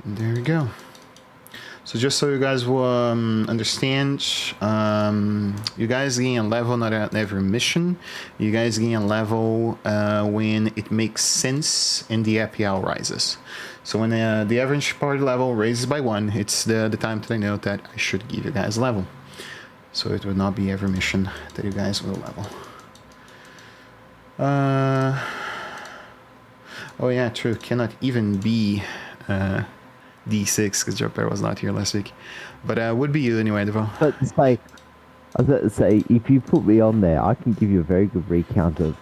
There we go. So just so you guys will understand, you guys gain a level not at every mission. You guys gain a level when it makes sense and the APL rises. So when the average party level raises by 1, it's the time that I know that I should give you guys level. So it would not be every mission that you guys will level. Oh yeah, true. Cannot even be D6 because Joe was not here last week. But would be you anyway, Devo. But to say, I was about to say, if you put me on there, I can give you a very good recount of.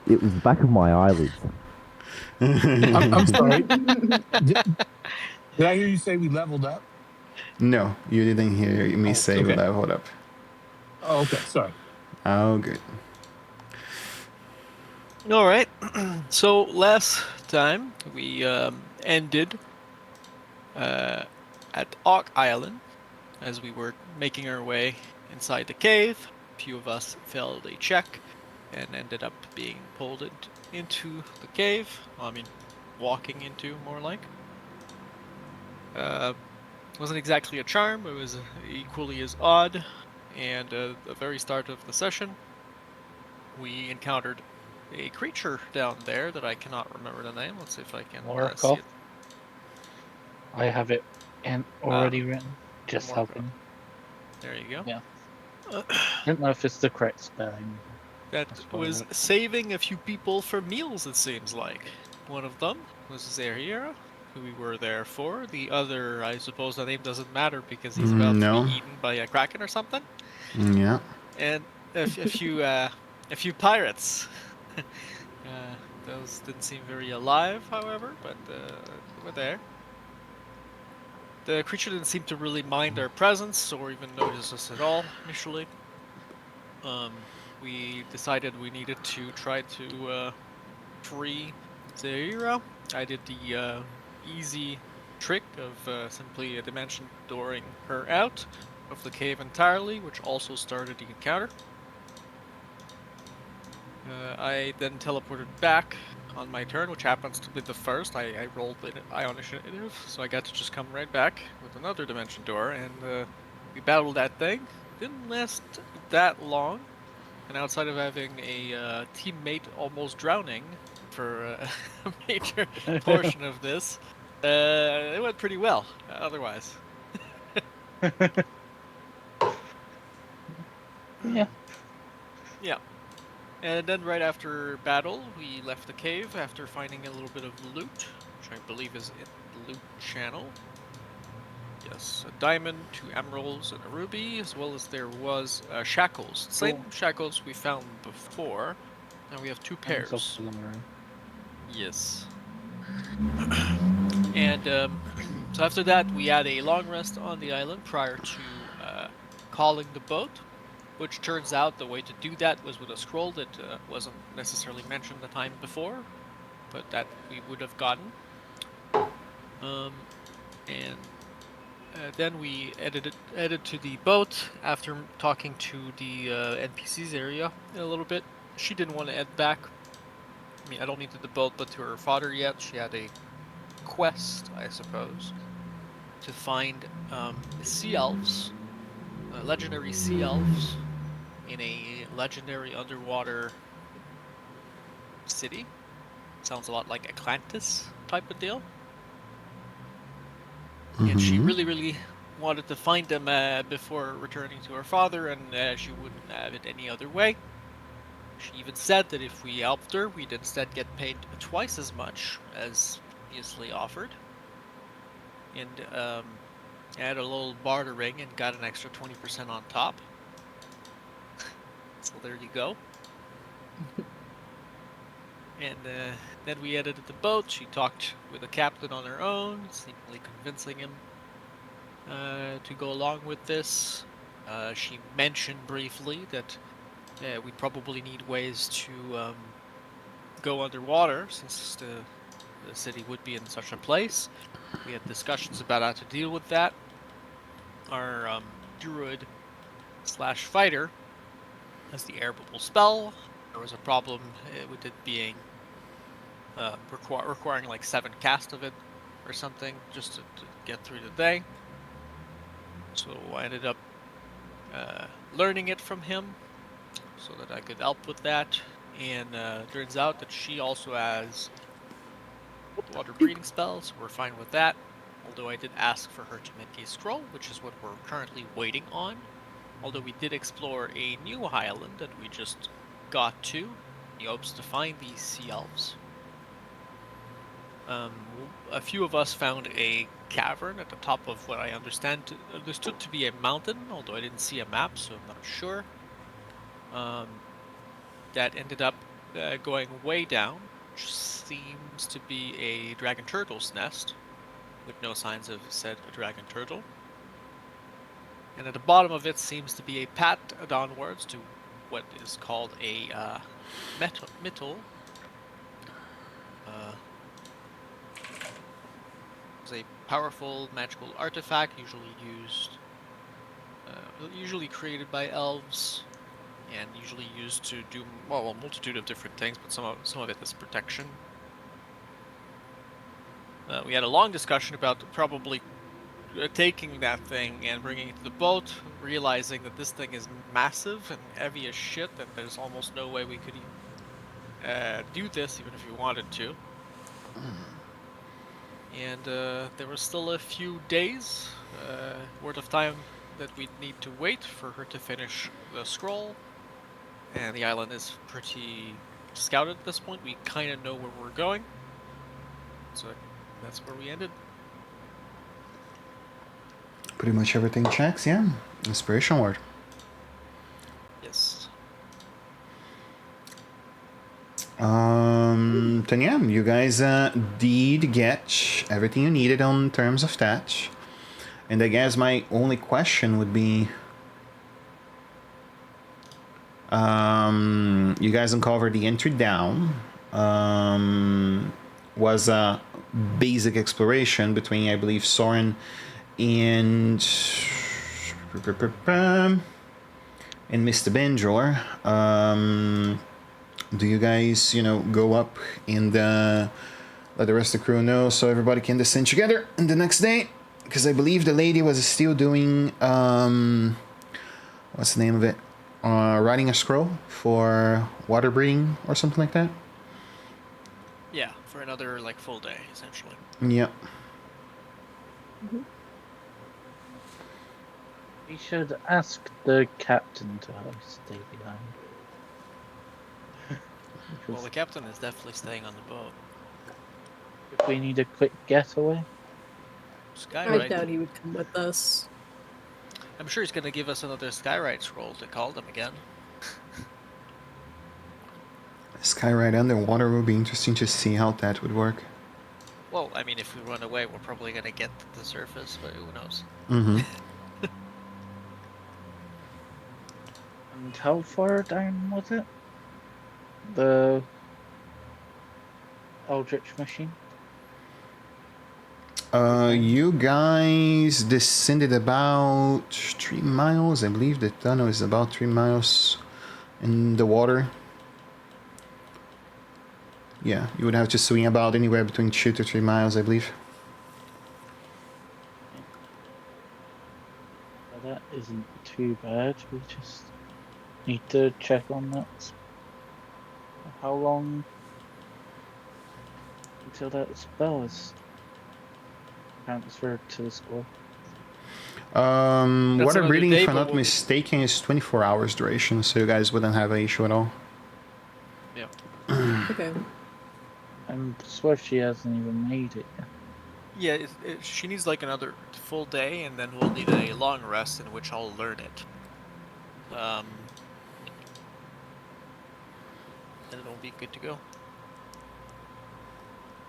It was the back of my eyelids. I'm sorry. Did I hear you say we leveled up? No, you didn't hear me say okay. leveled up. Oh, okay. Sorry. Oh, good. All right. So last time we ended at Auk Island as we were making our way inside the cave. A few of us failed a check and ended up being pulled into the cave. I mean, walking into, more like. Wasn't exactly a charm. It was equally as odd. And at the very start of the session, we encountered a creature down there that I cannot remember the name. Let's see if I can see it. I have it already written. Just Morkov. helping. There you go. Yeah. I don't know if it's the correct spelling. That was saving a few people for meals, it seems like. One of them was Zahira, who we were there for. The other, I suppose the name doesn't matter because he's about to be eaten by a kraken or something. Yeah. And a few pirates. Those didn't seem very alive, however, but they were there. The creature didn't seem to really mind our presence or even notice us at all initially. We decided we needed to try to free Zahira. I did the easy trick of simply dimension dooring her out of the cave entirely, which also started the encounter. I then teleported back on my turn, which happens to be the first. I rolled on initiative, so I got to just come right back with another dimension door, and we battled that thing. Didn't last that long, and outside of having a teammate almost drowning for a major portion of this, it went pretty well, otherwise. Yeah. Yeah. And then right after battle, we left the cave after finding a little bit of loot, which I believe is in the loot channel. Yes, a diamond, 2 emeralds, and a ruby, as well as there was shackles. Same shackles we found before. Now we have 2 pairs. Yes. And so after that, we had a long rest on the island prior to calling the boat. Which turns out the way to do that was with a scroll that wasn't necessarily mentioned the time before, but that we would have gotten. And then we headed to the boat after talking to the NPCs area a little bit. She didn't want to head back. I mean, I don't mean to the boat, but to her father yet. She had a quest, I suppose, to find sea elves. Legendary sea elves in a legendary underwater city. Sounds a lot like Atlantis type of deal. Mm-hmm. And she really wanted to find them before returning to her father, and she wouldn't have it any other way. She even said that if we helped her, we'd instead get paid twice as much as previously offered. And add a little bartering and got an extra 20% on top. So there you go. And then we edited the boat. She talked with the captain on her own, seemingly convincing him to go along with this. She mentioned briefly that we probably need ways to go underwater since the city would be in such a place. We had discussions about how to deal with that. Our druid / fighter has the air bubble spell. There was a problem with it being requiring like 7 cast of it, or something just to get through the day. So I ended up learning it from him so that I could help with that. And turns out that she also has water breathing spells, so we're fine with that. Although I did ask for her to make a scroll, which is what we're currently waiting on. Although we did explore a new island that we just got to, in hopes to find these sea elves. A few of us found a cavern at the top of what I understood to be a mountain, although I didn't see a map, so I'm not sure. That ended up going way down, which seems to be a dragon turtle's nest, with no signs of said dragon turtle. And at the bottom of it seems to be a path downwards to what is called a mittel. It's a powerful magical artifact, usually created by elves, and usually used to do a multitude of different things, but some of it is protection. We had a long discussion about probably taking that thing and bringing it to the boat, realizing that this thing is massive and heavy as shit, that there's almost no way we could do this even if we wanted to. And there was still a few days worth of time that we'd need to wait for her to finish the scroll. And the island is pretty scouted at this point. We kind of know where we're going. So that's where we ended. Pretty much everything checks, yeah. Inspiration word. Yes. Then yeah, you guys did get everything you needed on terms of that. And I guess my only question would be, you guys uncovered the entry down. Was a basic exploration between, I believe, Soren and Mr. Benjor. Do you guys, go up and let the rest of the crew know so everybody can descend together in the next day? Because I believe the lady was still doing, what's the name of it? Writing a scroll for water breathing or something like that? Yeah, for another full day, essentially. Yep. We should ask the captain to stay behind. Well, the captain is definitely staying on the boat. If we need a quick getaway. Skywrite. I doubt he would come with us. I'm sure he's going to give us another Skywrite scroll to call them again. Skywrite underwater would be interesting to see how that would work. Well, I mean, if we run away, we're probably going to get to the surface, but who knows? Mm-hmm. And how far down was it? The Eldritch machine? You guys descended about 3 miles. I believe the tunnel is about 3 miles in the water. Yeah, you would have to swing about anywhere between 2 to 3 miles, I believe. Well, that isn't too bad. We just need to check on that. How long until that spell is transferred to the score? Water another breathing, day, if I'm but not mistaken, is 24 hours duration, so you guys wouldn't have an issue at all. Yeah. Okay. I'm sure she hasn't even made it yet. Yeah, she needs another full day, and then we'll need a long rest in which I'll learn it. And it'll be good to go.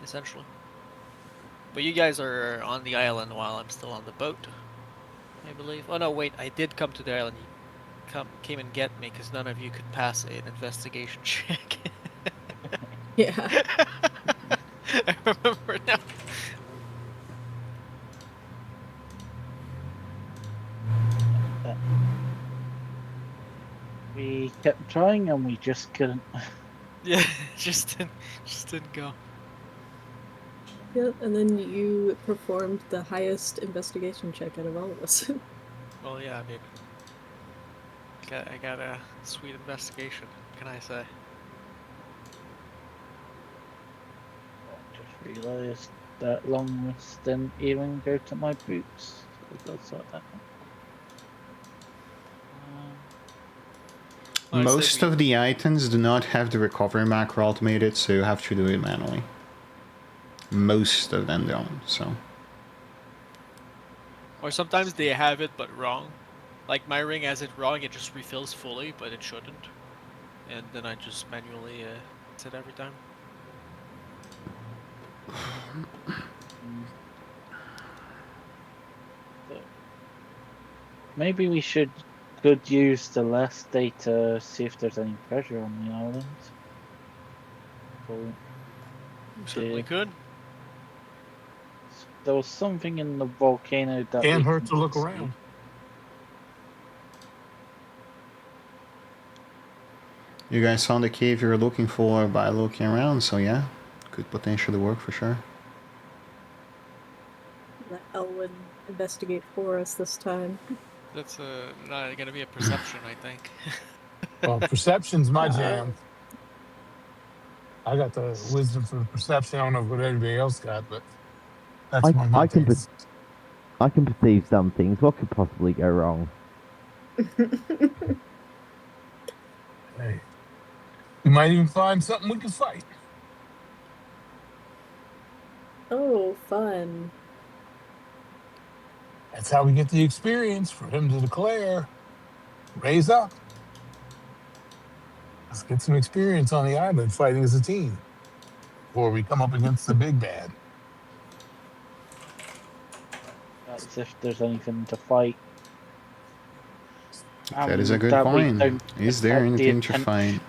Essentially. But you guys are on the island while I'm still on the boat, I believe. Oh no, wait, I did come to the island. You came and get me because none of you could pass an investigation check. Yeah. I remember now. We kept trying and we just couldn't. Yeah, just didn't go. Yeah, and then you performed the highest investigation check out of all of us. Well, yeah, I mean, I got a sweet investigation. What can I say? Just realised that long rest didn't even go to my boots. So we got to sort that out. Well, I said Most of the items do not have the recovery macro automated, so you have to do it manually. Most of them don't, so. Or sometimes they have it but wrong. Like my ring has it wrong, it just refills fully, but it shouldn't. And then I just manually set every time. So maybe we could use the last day to see if there's any treasure on the island. So, Certainly could. there was something in the volcano that Can't we hurt to couldn't look see. around. You guys found the cave you were looking for by looking around, so yeah, could potentially work for sure. Let Elwyn investigate for us this time. That's not gonna be a perception, I think. Well, perception's my jam. I got the wisdom for the perception. I don't know what everybody else got, but that's one of my I can things. I can perceive some things. What could possibly go wrong? Hey, we might even find something we can fight. Oh, fun. That's how we get the experience for him to declare, raise up. Let's get some experience on the island fighting as a team before we come up against the big bad. That's if there's anything to fight. That is a good That we point. don't Is there attract the anything to find?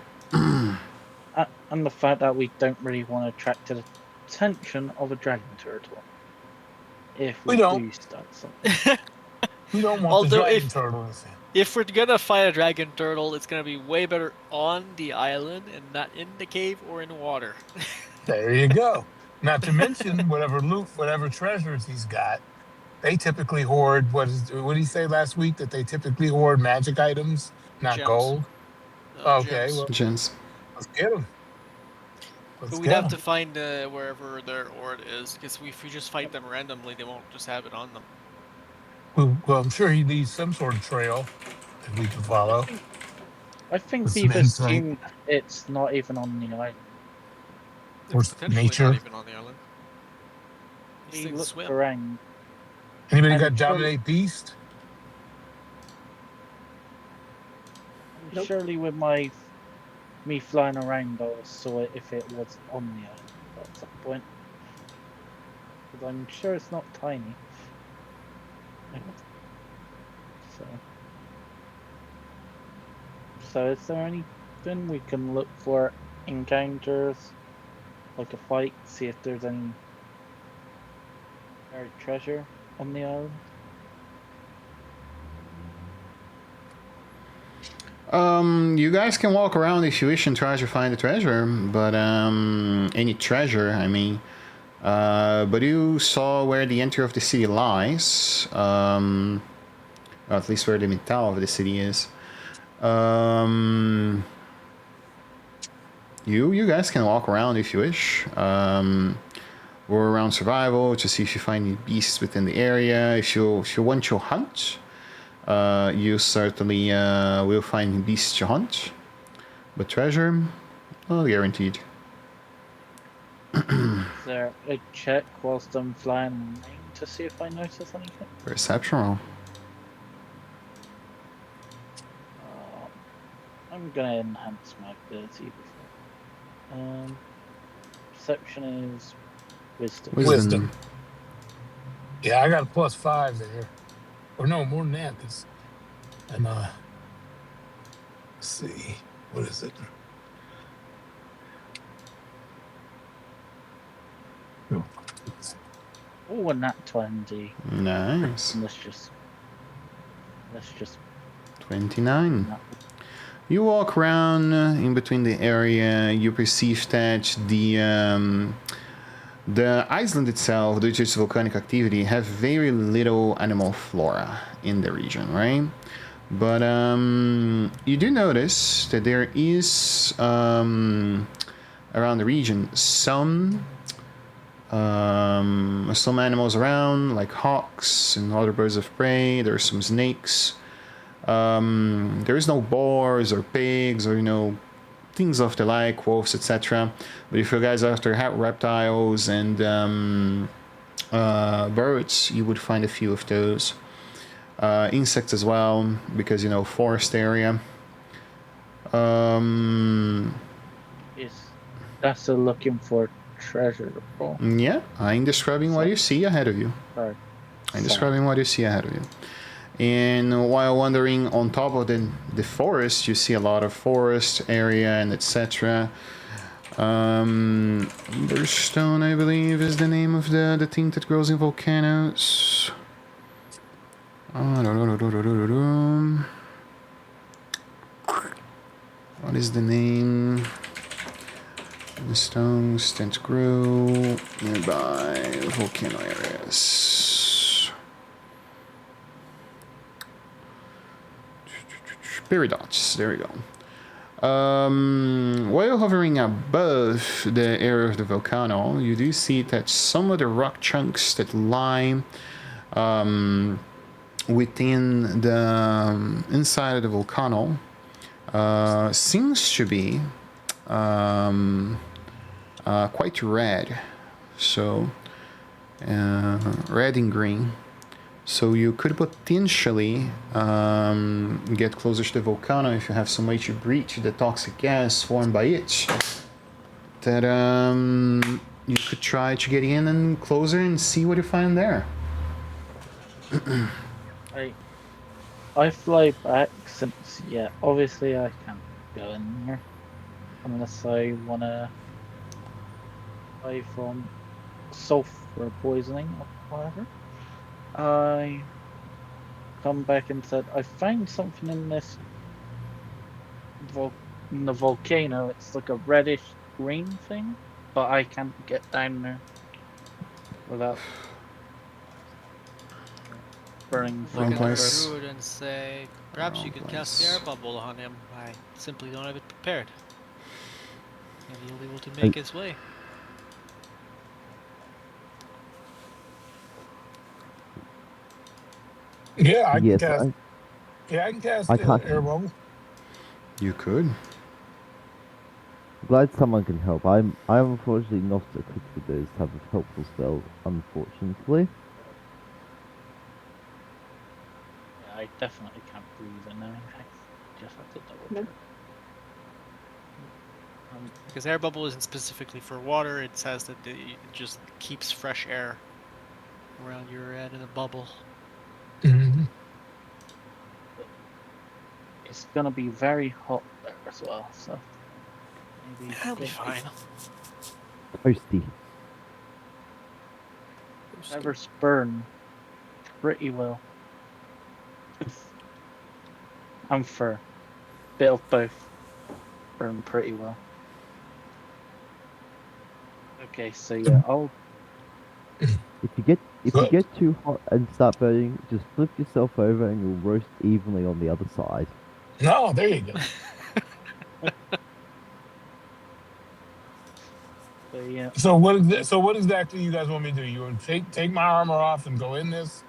and the fact that we don't really want to attract the attention of a dragon turtle. If We we don't. do start something. We don't want Although the dragon if- turtles. If we're gonna fight a dragon turtle, it's gonna be way better on the island and not in the cave or in water. There you go. Not to mention whatever loot, whatever treasures he's got. They typically hoard what did he say last week? That they typically hoard magic items, not Gems. gold. Okay, Gems. well, Gents. let's get them. But we'd have to find wherever their hoard is, because if we just fight them randomly, they won't just have it on them. Well, I'm sure he leaves some sort of trail that we can follow. I think With some we've insight. assumed it's not even on the island. Or It's potentially nature. not even on the island. These We things looked swim. around. Anybody I'm got sure- dominate beast? Nope. Surely with me flying around, I saw it if it was on the island at some point. Because I'm sure it's not tiny. So is there anything we can look for encounters, like a fight, see if there's any buried treasure on the island? You guys can walk around if you wish and try to find the treasure, but any treasure, I mean. But you saw where the entry of the city lies, or at least where the middle of the city is. You guys can walk around if you wish. Or around survival to see if you find any beasts within the area. If you want to hunt, you certainly will find beasts to hunt. But treasure, well, guaranteed. Is there a check whilst I'm flying around to see if I notice anything? Perception roll. I'm gonna enhance my ability before. Perception is wisdom. Wisdom. Yeah, I got a +5 there. Or no, more than that. 'Cause I'm let's see. What is it? Oh, and that 20. Nice. Let's just 29. You walk around in between the area. You perceive that The island itself, due to its volcanic activity, have very little animal flora in the region, right? But you do notice that there is around the region some animals around, like hawks and other birds of prey. There's some snakes. There is no boars or pigs or things of the like, wolves, etc. But if you guys are after reptiles and birds, you would find a few of those. Insects as well, because forest area. Is that's looking for treasure, bro? Yeah, I'm describing what you see ahead of you. Sorry. I'm describing what you see ahead of you. And while wandering on top of the forest, you see a lot of forest area and etc. Emberstone, I believe, is the name of the thing that grows in volcanoes. What is the name? The stones tend to grow nearby volcano areas. Peridots, there we go. While hovering above the area of the volcano, you do see that some of the rock chunks that lie within the inside of the volcano seems to be quite red, so red and green. So you could potentially get closer to the volcano if you have some way to breach the toxic gas formed by it. That you could try to get in and closer and see what you find there. I fly back since obviously I can't go in there unless I wanna die from sulfur poisoning or whatever. I come back and said I found something in this in the volcano. It's like a reddish green thing, but I can't get down there without burning Wrong Look at place. the druid and say, perhaps you could cast the air bubble on him. I simply don't have it prepared. And he'll be able to make his way. Yeah, I can Yes, cast. I can cast I can't- air bubble. You could. glad someone can help. I'm unfortunately not equipped with those type of helpful spells, unfortunately. Yeah, I definitely can't breathe in there. I just have to double Nope. check. Because air bubble isn't specifically for water, it says that it just keeps fresh air around your head in a bubble. Mm-hmm. It's gonna be very hot there as well, so maybe That'll be fine. Toasty. Fibers burn pretty well. And fur. Bit of both. Burn pretty well. Okay, so yeah, I'll If you get too hot and start burning, just flip yourself over and you'll roast evenly on the other side. No, there you go. yeah. So what exactly you guys want me to do? You want to take my armor off and go in this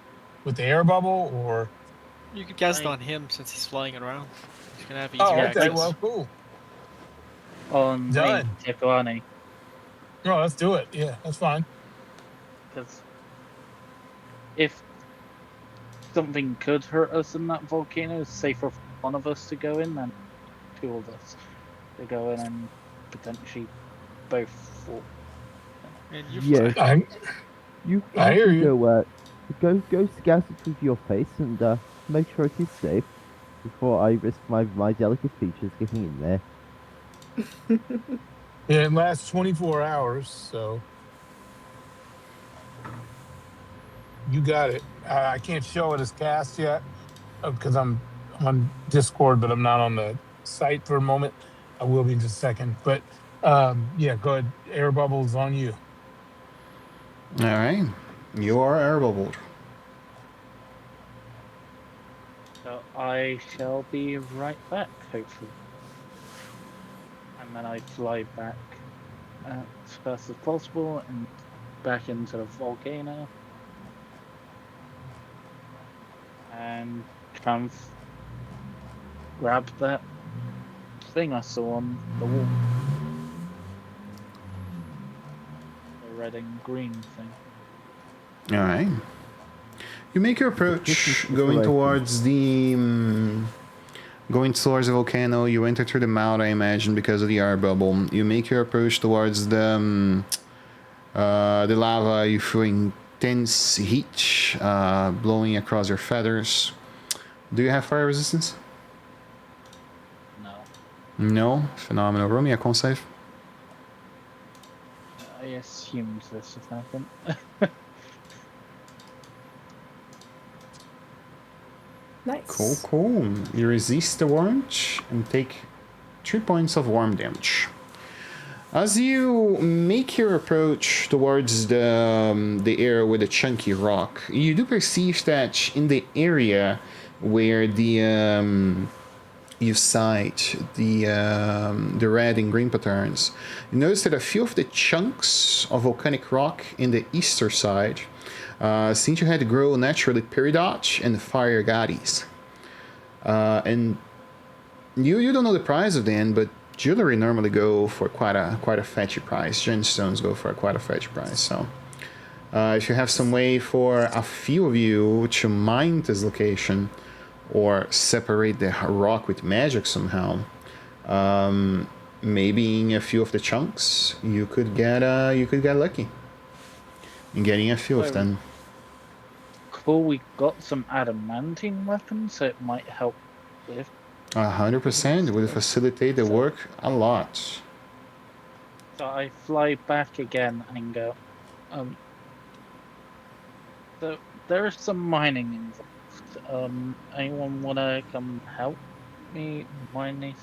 with the air bubble, or? You could cast it on him since he's flying around. He's gonna have easier Oh, okay. access. Well, cool. On Done. me, Tikulani. No, let's do it. Yeah, that's fine. Because if something could hurt us in that volcano, it's safer for one of us to go in than two of us to go in and potentially both fall. And you Yeah. fly. You I hear can you. go scout it with your face and make sure it is safe before I risk my delicate features getting in there. Yeah, it lasts 24 hours, so you got it. I can't show it as cast yet because I'm on Discord, but I'm not on the site for a moment. I will be in just a second. But yeah, go ahead. Air bubbles on you. All right. You are air bubbled. So I shall be right back, hopefully. And then I fly back as fast as possible and back into the volcano. And try and grab that thing I saw on the wall. The red and green thing. All right. You make your approach going towards the volcano. You enter through the mouth, I imagine, because of the air bubble. You make your approach towards the lava. You feel intense heat blowing across your feathers. Do you have fire resistance? No. No. Phenomenal. Roll me a con save. I assumed this would happen. Nice. Cool. You resist the warmth and take 3 points of warm damage. As you make your approach towards the area with the chunky rock, you do perceive that in the area where you sight the red and green patterns, you notice that a few of the chunks of volcanic rock in the eastern side seem to have grown naturally peridot and fire agates. And you don't know the price of them, but jewelry normally go for quite a fetchy price. Gemstones go for quite a fetchy price. So if you have some way for a few of you to mine this location or separate the rock with magic somehow, maybe in a few of the chunks you could get lucky in getting a few of them. Cool, we got some adamantine weapons, so it might help with. 100% would facilitate the work a lot. So I fly back again and go, so there is some mining involved. Anyone wanna come help me mine this?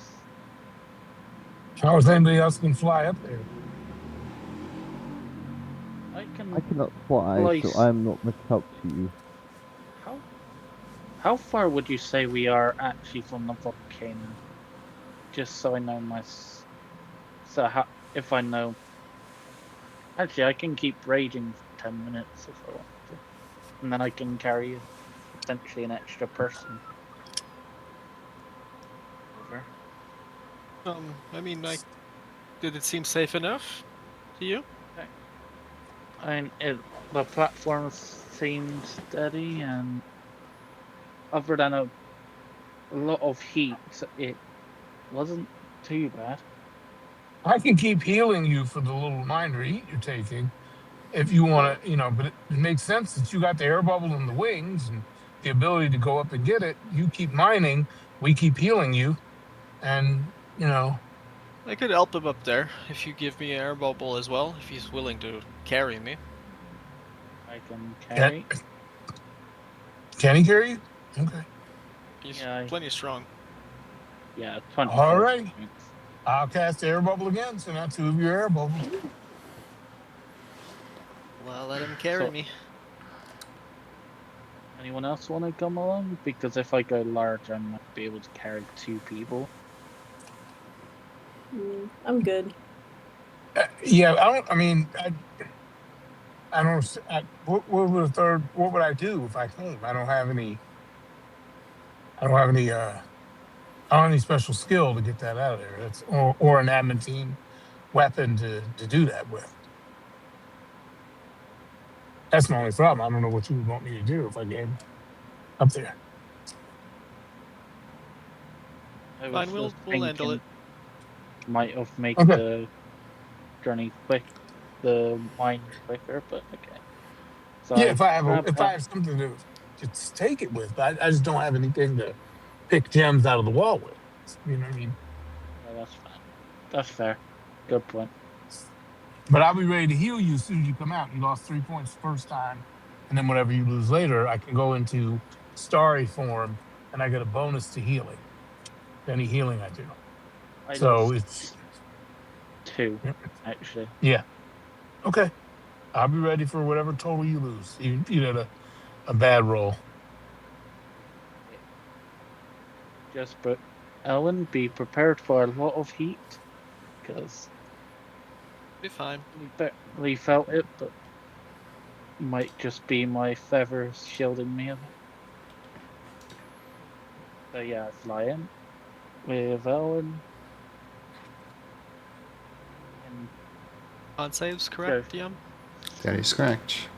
How is anybody else can fly up there? I cannot fly, so I'm not much help to you. How far would you say we are actually from the volcano? Just so I know if I know. Actually, I can keep raging for 10 minutes if I want to, and then I can carry potentially an extra person over. I mean, did it seem safe enough to you? And the platform seemed steady, and other than a lot of heat, it wasn't too bad. I can keep healing you for the little minor heat you're taking if you want to, but it makes sense that you got the air bubble in the wings and the ability to go up and get it. You keep mining, we keep healing you, and I could help him up there if you give me an air bubble as well, if he's willing to carry me. I can carry. Can he carry you? Okay. He's plenty strong. Yeah, 20. All right. I'll cast the air bubble again, so now 2 of your air bubbles. Well, let him carry me. Anyone else want to come along? Because if I go large, I might be able to carry 2 people. I'm good. Yeah, I don't. What would a third? What would I do if I came? I don't have any. I don't have any special skill to get that out of there. That's or an adamantine weapon to do that with. That's my only problem. I don't know what you would want me to do if I came up there. Fine, we'll handle it. Might have made the journey the mine quicker, but okay. So yeah, if I have something to just take it with, but I just don't have anything to pick gems out of the wall with. You know what I mean? No, that's fine. That's fair. Good point. But I'll be ready to heal you as soon as you come out. You lost 3 points the first time, and then whatever you lose later, I can go into starry form, and I get a bonus to healing. Any healing I do. So it's 2, actually. Yeah. Okay. I'll be ready for whatever total you lose. You had a bad roll. Just but Ellen, be prepared for a lot of heat, because Be fine. we barely felt it, but might just be my feathers shielding me a bit. So yeah, fly in with Ellen and On saves, go. correct, DM? That is correct.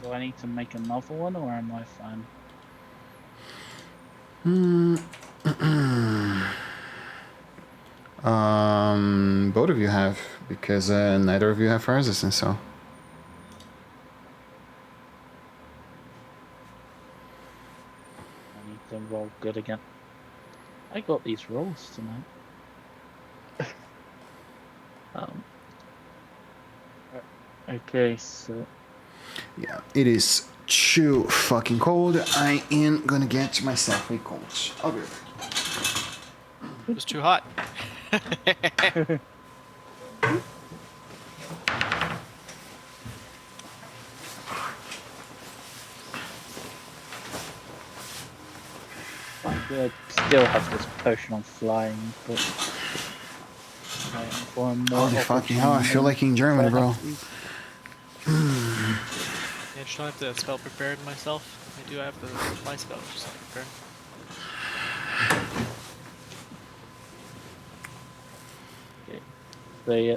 Do I need to make another one, or am I fine? Both of you have, because neither of you have fire resistance, so. I need to roll good again. I got these rolls tonight. um. Okay, so Yeah, it is too fucking cold. I am gonna get myself a coat. I'll be right back. It was too hot. I could still have this potion on flying, but waiting for more. Holy fucking hell, I feel opportunity like in Germany, if I bro. have to use it. Yeah, just don't have the spell prepared myself. I do have the fly spell, just not prepared. Okay. So yeah,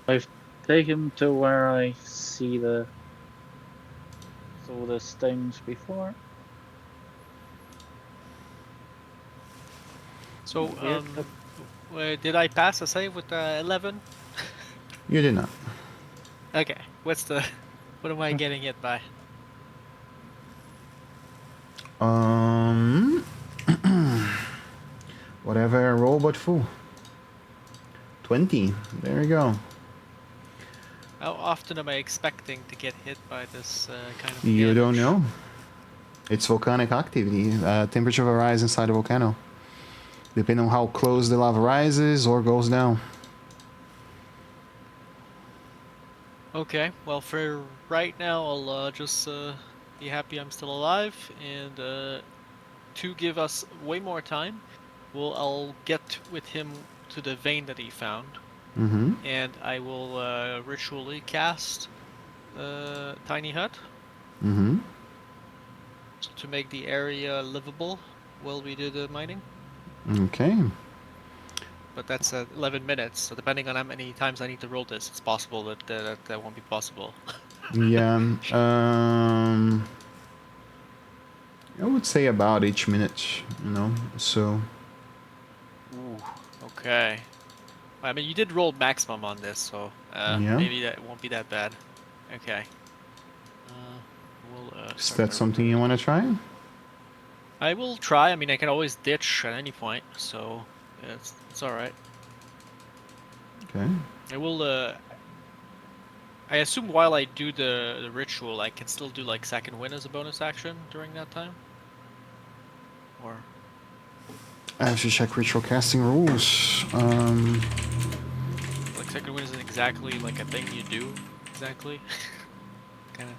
I've taken to where I saw the stones before. So, Here, did I pass a save with 11? You did not. Okay, what am I getting hit by? Um, whatever I roll but full. 20. There we go. How often am I expecting to get hit by this kind of You don't damage? know. It's volcanic activity. Temperature will rise inside the volcano, depending on how close the lava rises or goes down. Okay, well for right now, I'll just be happy I'm still alive, and to give us way more time, I'll get with him to the vein that he found, Mm-hmm. and I will ritually cast Tiny Hut Mm-hmm. to make the area livable while we do the mining. Okay. But that's 11 minutes, so depending on how many times I need to roll this, it's possible that that won't be possible. Yeah. I would say about each minute, you know, so. Ooh, okay. I mean, you did roll maximum on this, so Yeah. maybe that won't be that bad. Okay. We'll Is start that by something you rolling. want to try? I will try. I mean, I can always ditch at any point, so yeah, it's all right. Okay. I will. I assume while I do the ritual, I can still do like second wind as a bonus action during that time. Or I have to check ritual casting rules. like second wind isn't exactly like a thing you do exactly. Kind of.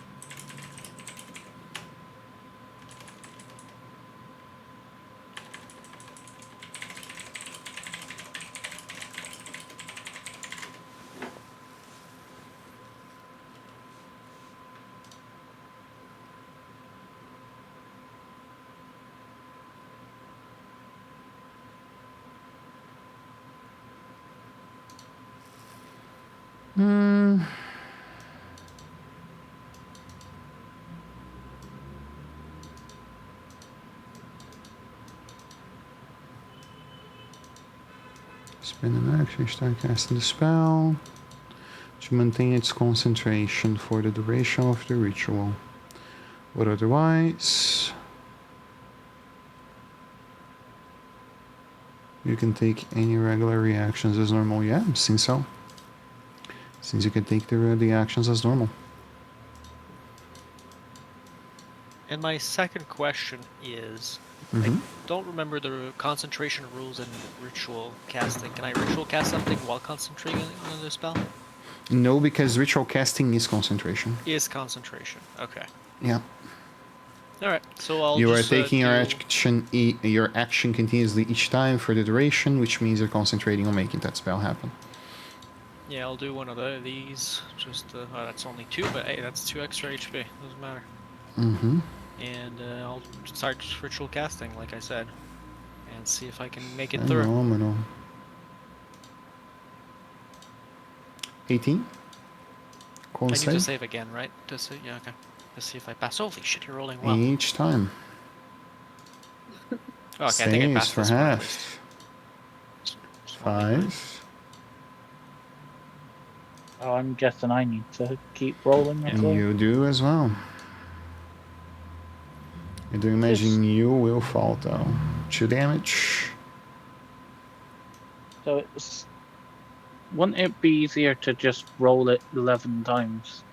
Spend an action, start casting the spell to maintain its concentration for the duration of the ritual. But otherwise, you can take any regular reactions as normal. Yeah, seems so. Since you can take the actions as normal. And my second question is, Mm-hmm. I don't remember the concentration rules in ritual casting. Can I ritual cast something while concentrating on the spell? No, because ritual casting is concentration. Is concentration. Okay. Yeah. All right. So I'll You are just taking your do- action, your action continuously each time for the duration, which means you're concentrating on making that spell happen. Yeah, I'll do one of these. Just oh, that's only 2, but hey, that's 2 extra HP. Doesn't matter. Mm-hmm. And I'll start ritual casting, like I said, and see if I can make it through. Phenomenal. 18. I need to Save. save again, right? To see, yeah, okay. To see if I pass. Holy shit, you're rolling well. Each time. Oh, okay, I think I Saves passed for this one at half. least. Just wanna be fine. 5. Oh, I'm guessing I need to keep rolling as well. You do as well. I do imagine you will fall though. 2 damage. So it's. Wouldn't it be easier to just roll it 11 times?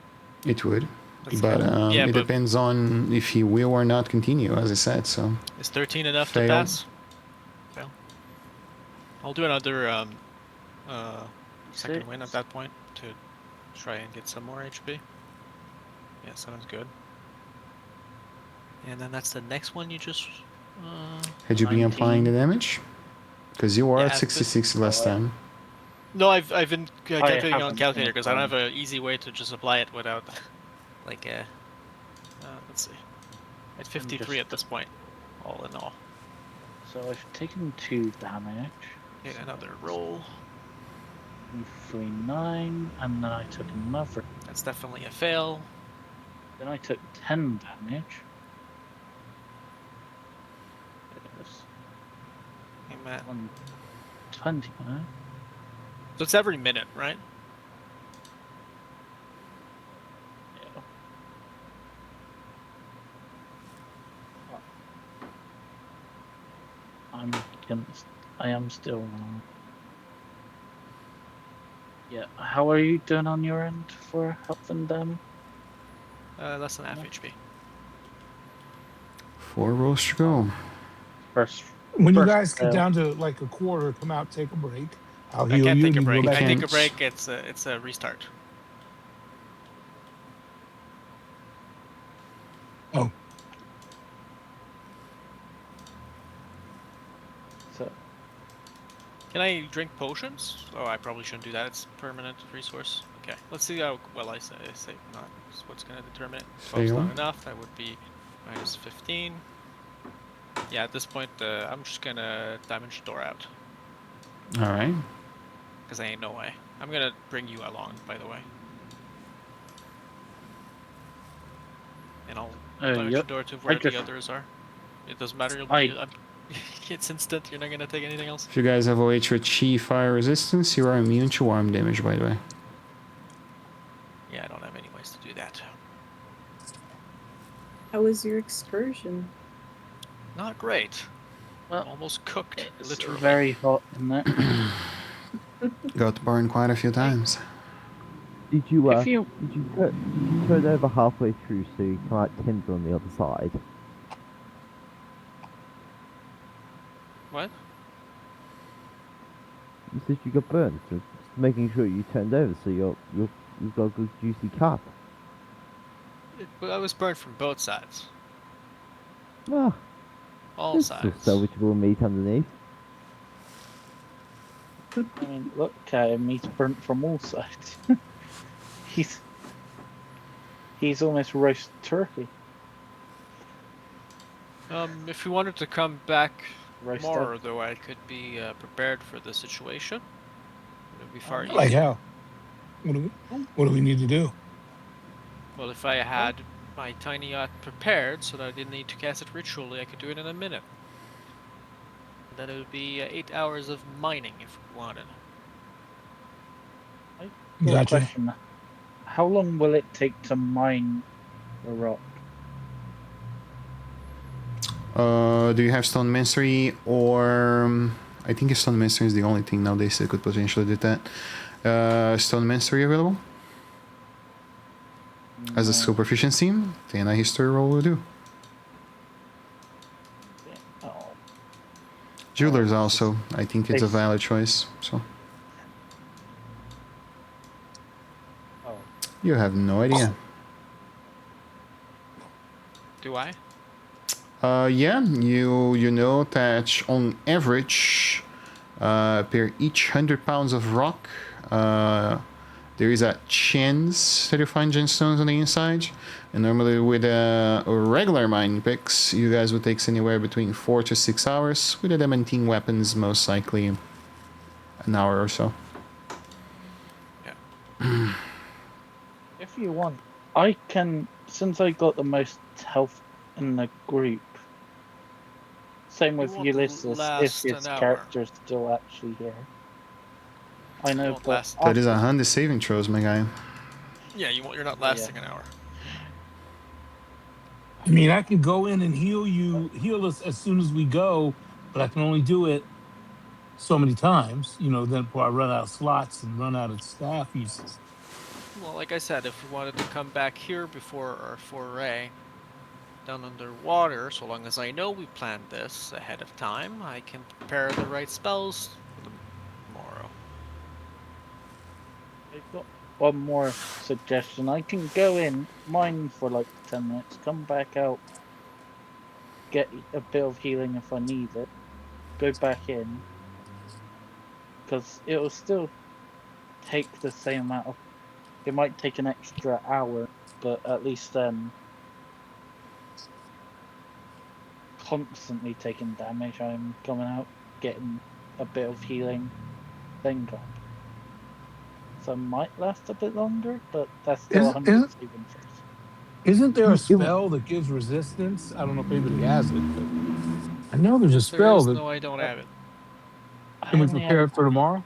It would. That's But good. Yeah, it but depends on if he will or not continue, as I said, so. is 13 enough Fail. to pass? Fail. I'll do another second win at that point to try and get some more HP. Yeah, sounds good. And then that's the next one you just... Had you been 19. applying the damage? Because you were Yeah, at but- 66 last time. No, I've been calculating on haven't calculator been because I don't have applying. an easy way to just apply it without, like, let's see, at 53 at this point, all in all. So I've taken 2 damage. Okay, another roll. 3, 9, and then I took another. That's definitely a fail. Then I took 10 damage. There's Hey, Matt. 120 now. So it's every minute, right? Yeah. I am still wrong. Yeah, how are you doing on your end for health and damage? Less than half HP. 4 rolls to go. First, When you first guys get fail. down to like a quarter, come out, take a break. I'll I heal can't you. take a and you break. go If back I in. take a break, it's a restart. Oh, So, Can I drink potions? Oh, I probably shouldn't do that. It's permanent resource. Okay, let's see how well I say not. What's going to determine it? 12's Fail. not enough. That would be minus 15. Yeah, at this point, I'm just gonna damage the door out Alright. because I ain't no way. I'm gonna bring you along, by the way, and I'll damage yep. the door to where just- the others are. It doesn't matter. It's instant. You're not gonna take anything else. If you guys have a way to achieve fire resistance, you are immune to arm damage, by the way. Yeah, I don't have any ways to do that. How was your excursion? Not great. Well, Almost cooked, it's literally. very hot in there. Got burned quite a few times. Did you If you did you turn over halfway through so you come out tender on the other side? What? You said you got burned, so just making sure you turned over so you've got a good juicy cut. But I was burned from both sides. Ah, All there's still sides. salvageable meat underneath. I mean, look at him, he's burnt from all sides. he's almost roast turkey. If you wanted to come back Roast more, up. though, I could be prepared for the situation. It would be far like easier. hell. What do we need to do? Well, if I had my tiny yacht prepared so that I didn't need to cast it ritually, I could do it in a minute. Then it would be 8 hours of mining if we wanted. Got a Gotcha. question. How long will it take to mine the rock? Do you have Stone Mastery or... I think Stone Mastery is the only thing nowadays that could potentially do that. Stone Mastery available? As a skill proficiency, then a history roll will do. Oh, Jewelers also, I think it's a Nice. valid choice, so... You have no idea. Do I? Yeah, you know that on average, per each 100 pounds of rock, there is a chance that you find gemstones on the inside. And normally with regular mining picks, you guys would take anywhere between 4 to 6 hours. With adamantine weapons, most likely an hour or so. Yeah. If you want, I can, since I got the most health in the group. Same You with won't Ulysses, if last his an hour. character's still actually here. I You know, won't but last. That is after, 100 saving throws, my guy. Yeah, you won't. You're not Oh, yeah. lasting an hour. I mean, I can go in and heal us as soon as we go, but I can only do it so many times. Then before I run out of slots and run out of staff uses. Well, like I said, if we wanted to come back here before our foray down underwater, so long as I know we planned this ahead of time, I can prepare the right spells for tomorrow. I've got one more suggestion. I can go in, mine for like 10 minutes, come back out, get a bit of healing if I need it, go back in, because it'll still take the same amount of. It might take an extra hour, but at least then, constantly taking damage, I'm coming out, getting a bit of healing, then gone. So it might last a bit longer, but that's still Isn't 100 isn't saving throws. isn't there a It was spell that gives resistance? I don't know if anybody has it, but I know there's a There spell is that no, I don't have it. can I we only have. prepare it for tomorrow.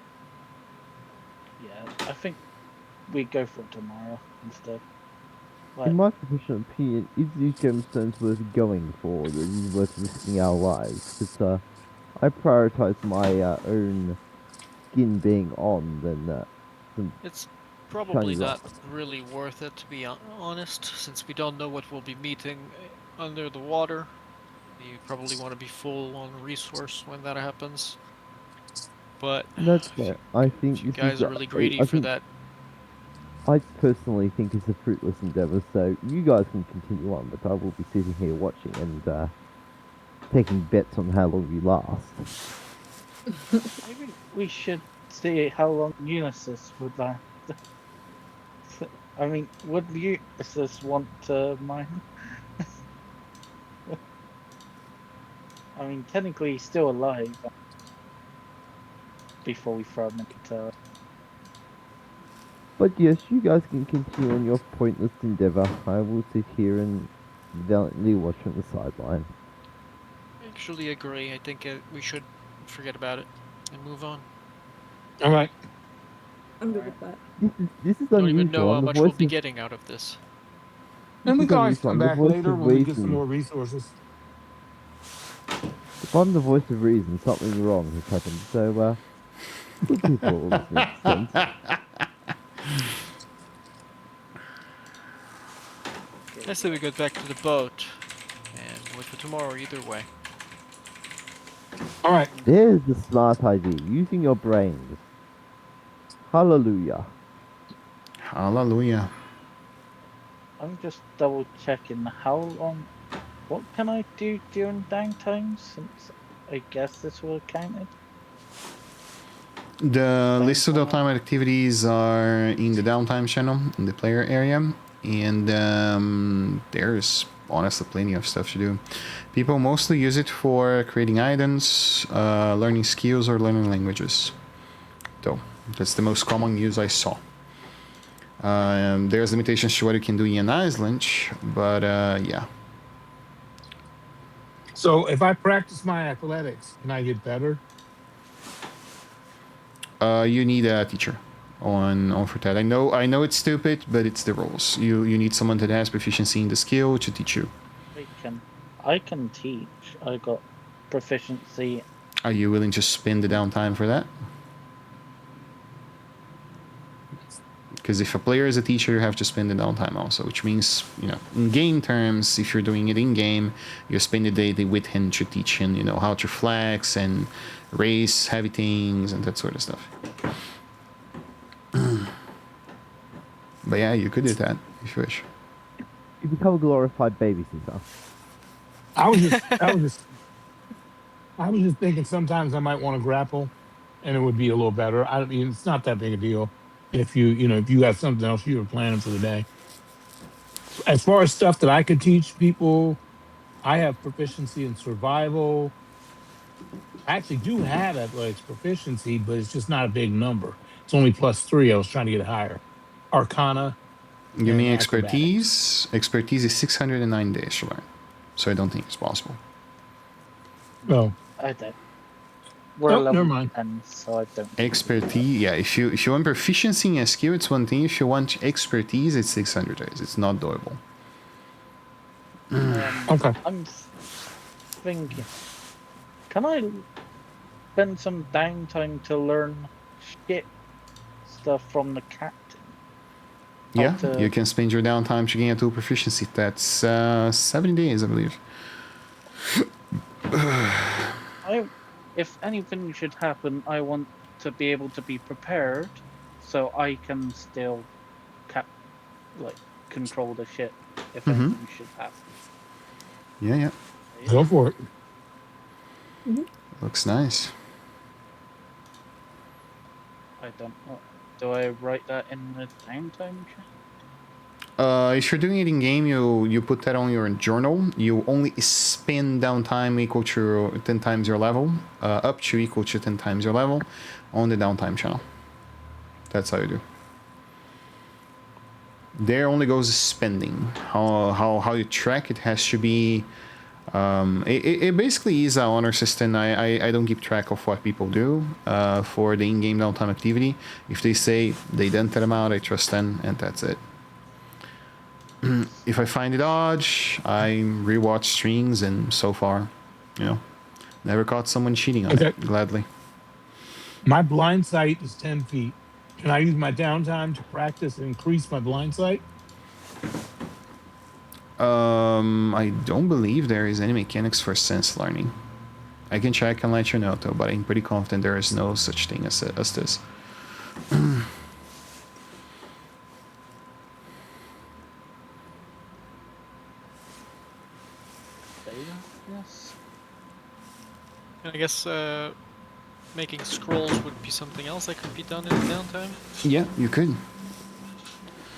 Yeah, I think we go for it tomorrow instead. in Like, my professional opinion, is these gemstones worth going for? That is worth risking our lives? Because I prioritize my own skin being on than some It's shiny probably not rocks. really worth it, to be honest, since we don't know what we'll be meeting under the water. You probably want to be full on resource when that happens. But That's fair. I if think you this is. guys are really greedy I for think that, I personally think it's a fruitless endeavor. So you guys can continue on, but I will be sitting here watching and taking bets on how long you last. maybe we should see how long Ulysses would last. I mean, would Ulysses want to mine? I mean, technically he's still alive before we throw him into. But yes, you guys can continue on your pointless endeavor. I will sit here and valiantly watch from the sideline. I actually agree. I think we should forget about it and move on. All right. I'm good Alright. with that. This is Don't even know unusual. how I'm the much we'll voice be of getting out of this. And we is can always unusual. come I'm the back voice later of when we get some reason. more resources. If I'm the voice of reason, something wrong has happened. So, good people listening to sense. I say we go back to the boat and wait for tomorrow either way. All right. There's the smart idea. Using your brains. Hallelujah. Hallelujah. I'm just double checking how long. What can I do during downtime? Since I guess this will have counted. The list of Downtime. downtime activities are in the downtime channel in the player area, and there's honestly plenty of stuff to do. People mostly use it for creating items, learning skills, or learning languages. So that's the most common use I saw. There's limitations to what you can do in Iceland, but yeah. So if I practice my athletics, can I get better? You need a teacher on for that. I know it's stupid, but it's the rules. You need someone that has proficiency in the skill to teach you. I can teach. I got proficiency. Are you willing to spend the downtime for that? Because if a player is a teacher, you have to spend the downtime also, which means, in game terms, if you're doing it in game, you spend the day with him to teach him, how to flex and raise heavy things and that sort of stuff. But yeah, you could do that if you wish. You become a glorified babysitter. I was just thinking sometimes I might want to grapple, and it would be a little better. I mean, it's not that big a deal if if you got something else you were planning for the day. As far as stuff that I could teach people, I have proficiency in survival. I actually do have athletics proficiency, but it's just not a big number. It's only +3. I was trying to get it higher. Arcana You and mean acrobatics. expertise? Expertise is 609 days to learn. So I don't think it's possible. Oh, I don't. We're nope, never level mind. 10, so I don't. Expertise, yeah. If you want proficiency in a skill, it's one thing. If you want expertise, it's 600 days. It's not doable. Okay. I'm thinking, can I spend some downtime to learn ship stuff from the captain? How Yeah, to- you can spend your downtime to gain a tool proficiency. That's 70 days, I believe. If anything should happen, I want to be able to be prepared, so I can still control the ship if anything should happen. Yeah. Go for it. Looks nice. I don't know. Do I write that in the downtime check? If you're doing it in game, you put that on your journal. You only spend downtime equal to 10 times your level, up to equal to 10 times your level, on the downtime channel. That's how you do. There only goes spending. How you track it has to be. It basically is an honor system. I don't keep track of what people do for the in-game downtime activity. If they say they done that amount, I trust them, and that's it. If I find it odd, I rewatch streams, and so far, never caught someone cheating on it. Gladly. My blind sight is 10 feet. Can I use my downtime to practice and increase my blind sight? I don't believe there is any mechanics for sense learning. I can check and let you know, though, but I'm pretty confident there is no such thing as this. Yes. I guess making scrolls would be something else that could be done in the downtime. Yeah, you could.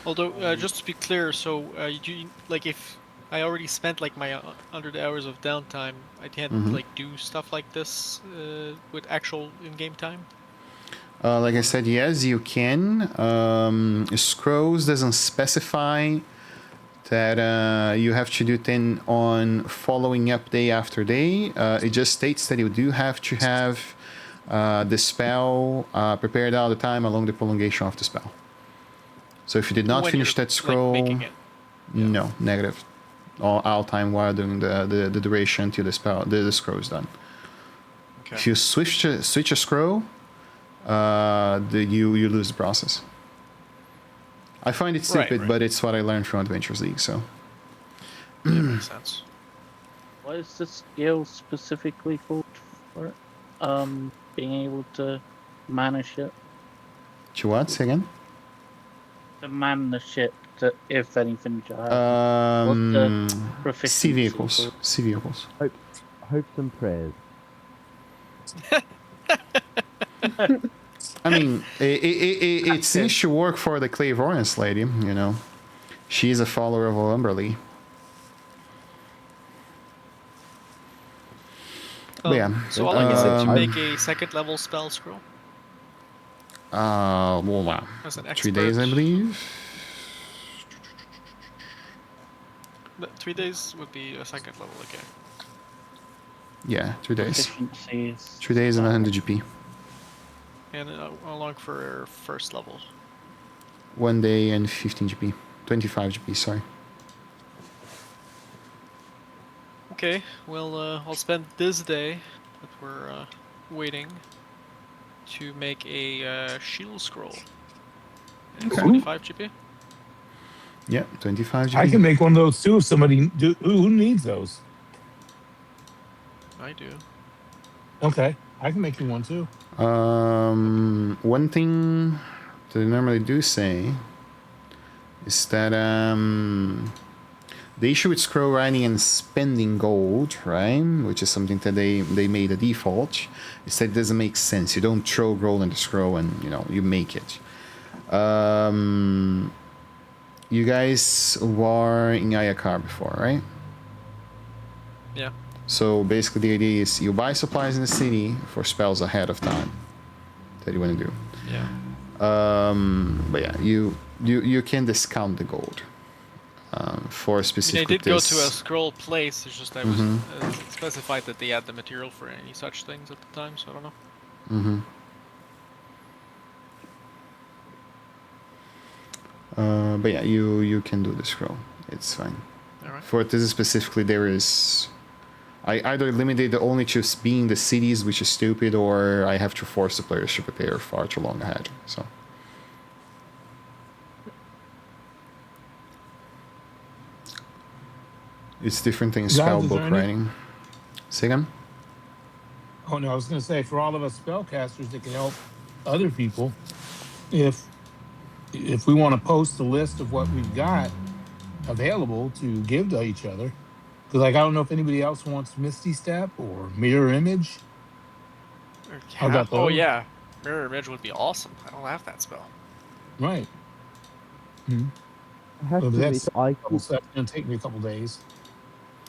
Although, just to be clear, so if I already spent like my 100 hours of downtime, I can't like do stuff like this with actual in-game time. Like I said, yes, you can. Scrolls doesn't specify that you have to do 10 on following up day after day. It just states that you do have to have the spell prepared all the time along the prolongation of the spell. So if you did not finish that scroll, like, making it. No, negative. All time while doing the duration until the scroll is done. Okay. If you switch a scroll, you lose the process. I find it stupid, Right. but it's what I learned from Adventures League. So Yeah, makes sense. What is the skill specifically called for it? Being able to man a ship. to what? Say again. To man the ship, if anything should happen. What's the proficiency Sea vehicles. called? Sea vehicles. Hopes and prayers. I mean, it seems to work for the Clairvoyance lady. You know, she is a follower of Umberly. But yeah. So all I can say to make a second level spell scroll. Well, wow. As an 3 days, I expert. believe. 3 days would be a second level again. Yeah, 3 days. Proficiency is 3 days and 100 GP. And along for first level. 1 day and 15 GP. 25 GP, sorry. Okay, well, I'll spend this day that we're waiting to make a shield scroll. And it's 25 GP. Yeah, 25 GP. I can make one of those too if somebody who needs those. I do. Okay, I can make you one too. One thing that I normally do say is that the issue with scroll writing and spending gold, right, which is something that they made a default, is that it doesn't make sense. You don't throw gold in the scroll and you make it. You guys were in Ayakar before, right? Yeah. So basically the idea is you buy supplies in the city for spells ahead of time that you want to do. Yeah. But yeah, you can discount the gold for I mean, I specifically did go to a scroll place. It's just I was specified that they had the material for any such things at the time, so I don't know. But yeah, you can do the scroll. It's fine. All right. For this specifically, there is. I either limited only to being the cities, which is stupid, or I have to force the players to prepare far too long ahead. So. It's different than Guys, spell is book there any- writing. Say again? Oh no, I was going to say for all of us spellcasters that can help other people, if we want to post a list of what we've got available to give to each other, because like I don't know if anybody else wants Misty Step or Mirror Image. Or How about oh those? yeah, mirror image would be awesome. I don't have that spell. Right. I have But to that's admit, I keep, that's going to take me a couple days.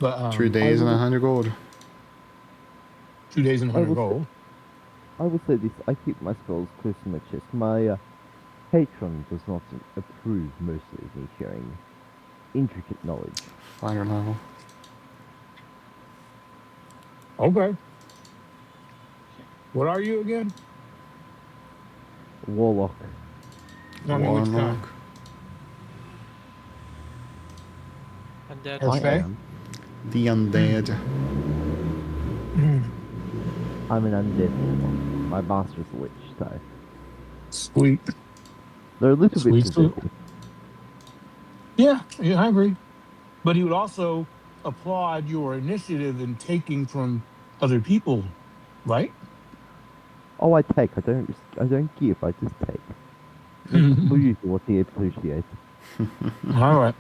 But 3 days and will- 100 gold. 2 days and I 100 will gold. I will say this, I keep my spells close to my chest. My patron does not approve mostly of me sharing intricate knowledge. Fire level. Okay. What are you again? Warlock. I mean, which kind? Warlock. Undead. Or I Fae? am. The undead. I'm an undead. My master's a lich, so Sweet. they're a little Sweet, bit sweet. possessive. Yeah, I agree. But he would also applaud your initiative in taking from other people, right? Oh, I take. I don't give. I just take. That's usually what he appreciates. All right.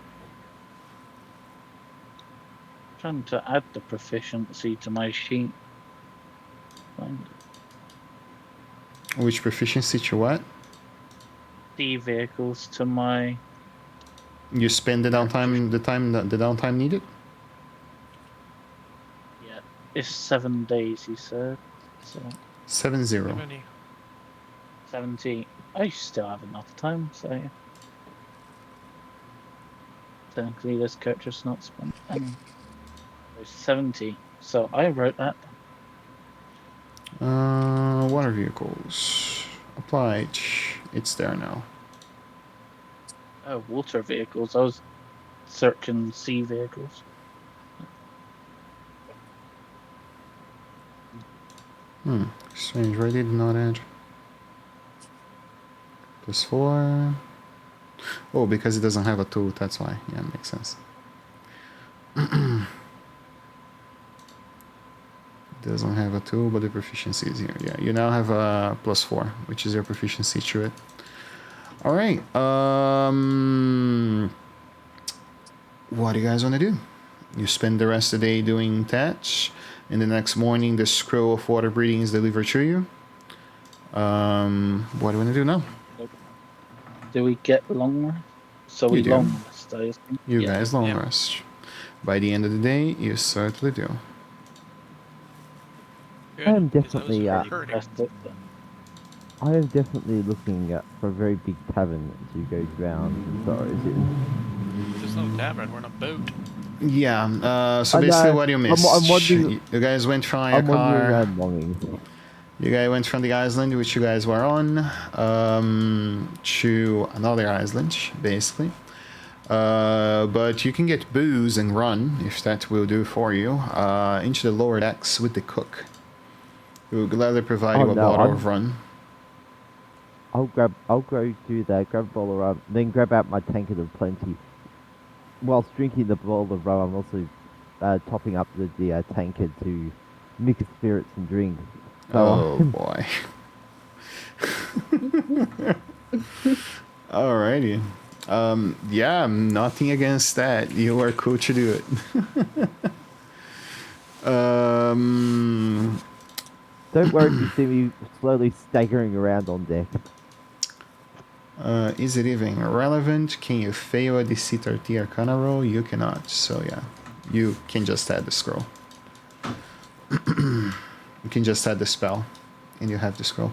Trying to add the proficiency to my sheet. Find Which proficiency to what? D vehicles to my You spend the downtime, the downtime needed? yeah. It's 7 days, he said. So 7-0. How many? 70. I still have enough time, so yeah. Technically, this character's not spent any. There's 70, so I wrote that down. Water vehicles. Applied. It's there now. Oh, water vehicles. I was searching sea vehicles. Strange, why did not add? +4. Oh, because it doesn't have a 2, that's why. Yeah, makes sense. Doesn't have a 2, but the proficiency is here. Yeah, you now have a +4, which is your proficiency to it. Alright, what do you guys want to do? You spend the rest of the day doing that, and the next morning the scroll of water breathing is delivered to you. What do you want to do now? Do we get long rest? So we do. long rest, I assume. You Yeah. guys long Yeah. rest. By the end of the day, you certainly do. Good, I am 'cause I was definitely, already hurting. Rest it then. I am definitely looking for a very big tavern to go drown sorrows in. There's no tavern. We're on a boat. Yeah, so I basically know. what you missed. I'm wondering- You guys went from I'm wondering Ayakar. I'm longing. You guys went from the island which you guys were on to another island, basically. But you can get booze and run, if that will do for you, into the lower decks with the cook. Who will gladly provide you a bottle of run. I'll go do that, grab a bottle of rum, then grab out my tankard of plenty. Whilst drinking the bottle of rum, I'm also topping up the tankard to mix spirits and drink. So, Oh boy. Alrighty. Yeah, nothing against that. You are cool to do it. Don't worry if you see me slowly staggering around on deck. Is it even relevant? Can you fail a Deceit or the Arcana roll? You cannot. So yeah, you can just add the scroll. You can just add the spell, and you have the scroll.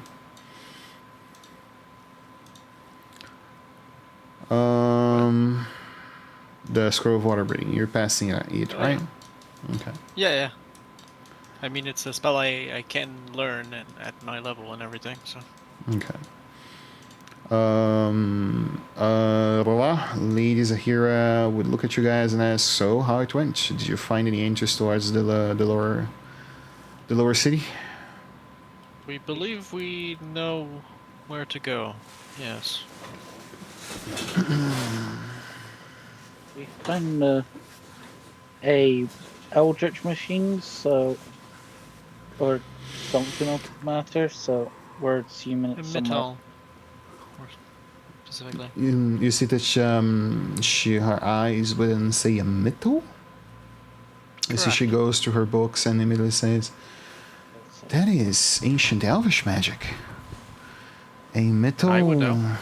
The scroll of water breathing. You're passing it, right? Okay. Yeah. I mean, it's a spell I can learn at my level and everything. So. Okay. Lady Zahira would look at you guys and ask, "So, how it went? Did you find any interest towards the lower city?" We believe we know where to go. Yes. We found a Eldritch machine, so or functional matter, so we're assuming it's somewhere. Metal. More specifically. You see that her eyes wouldn't say a metal. You see she goes to her books and immediately says, "That is ancient elvish magic. A metal. I would know.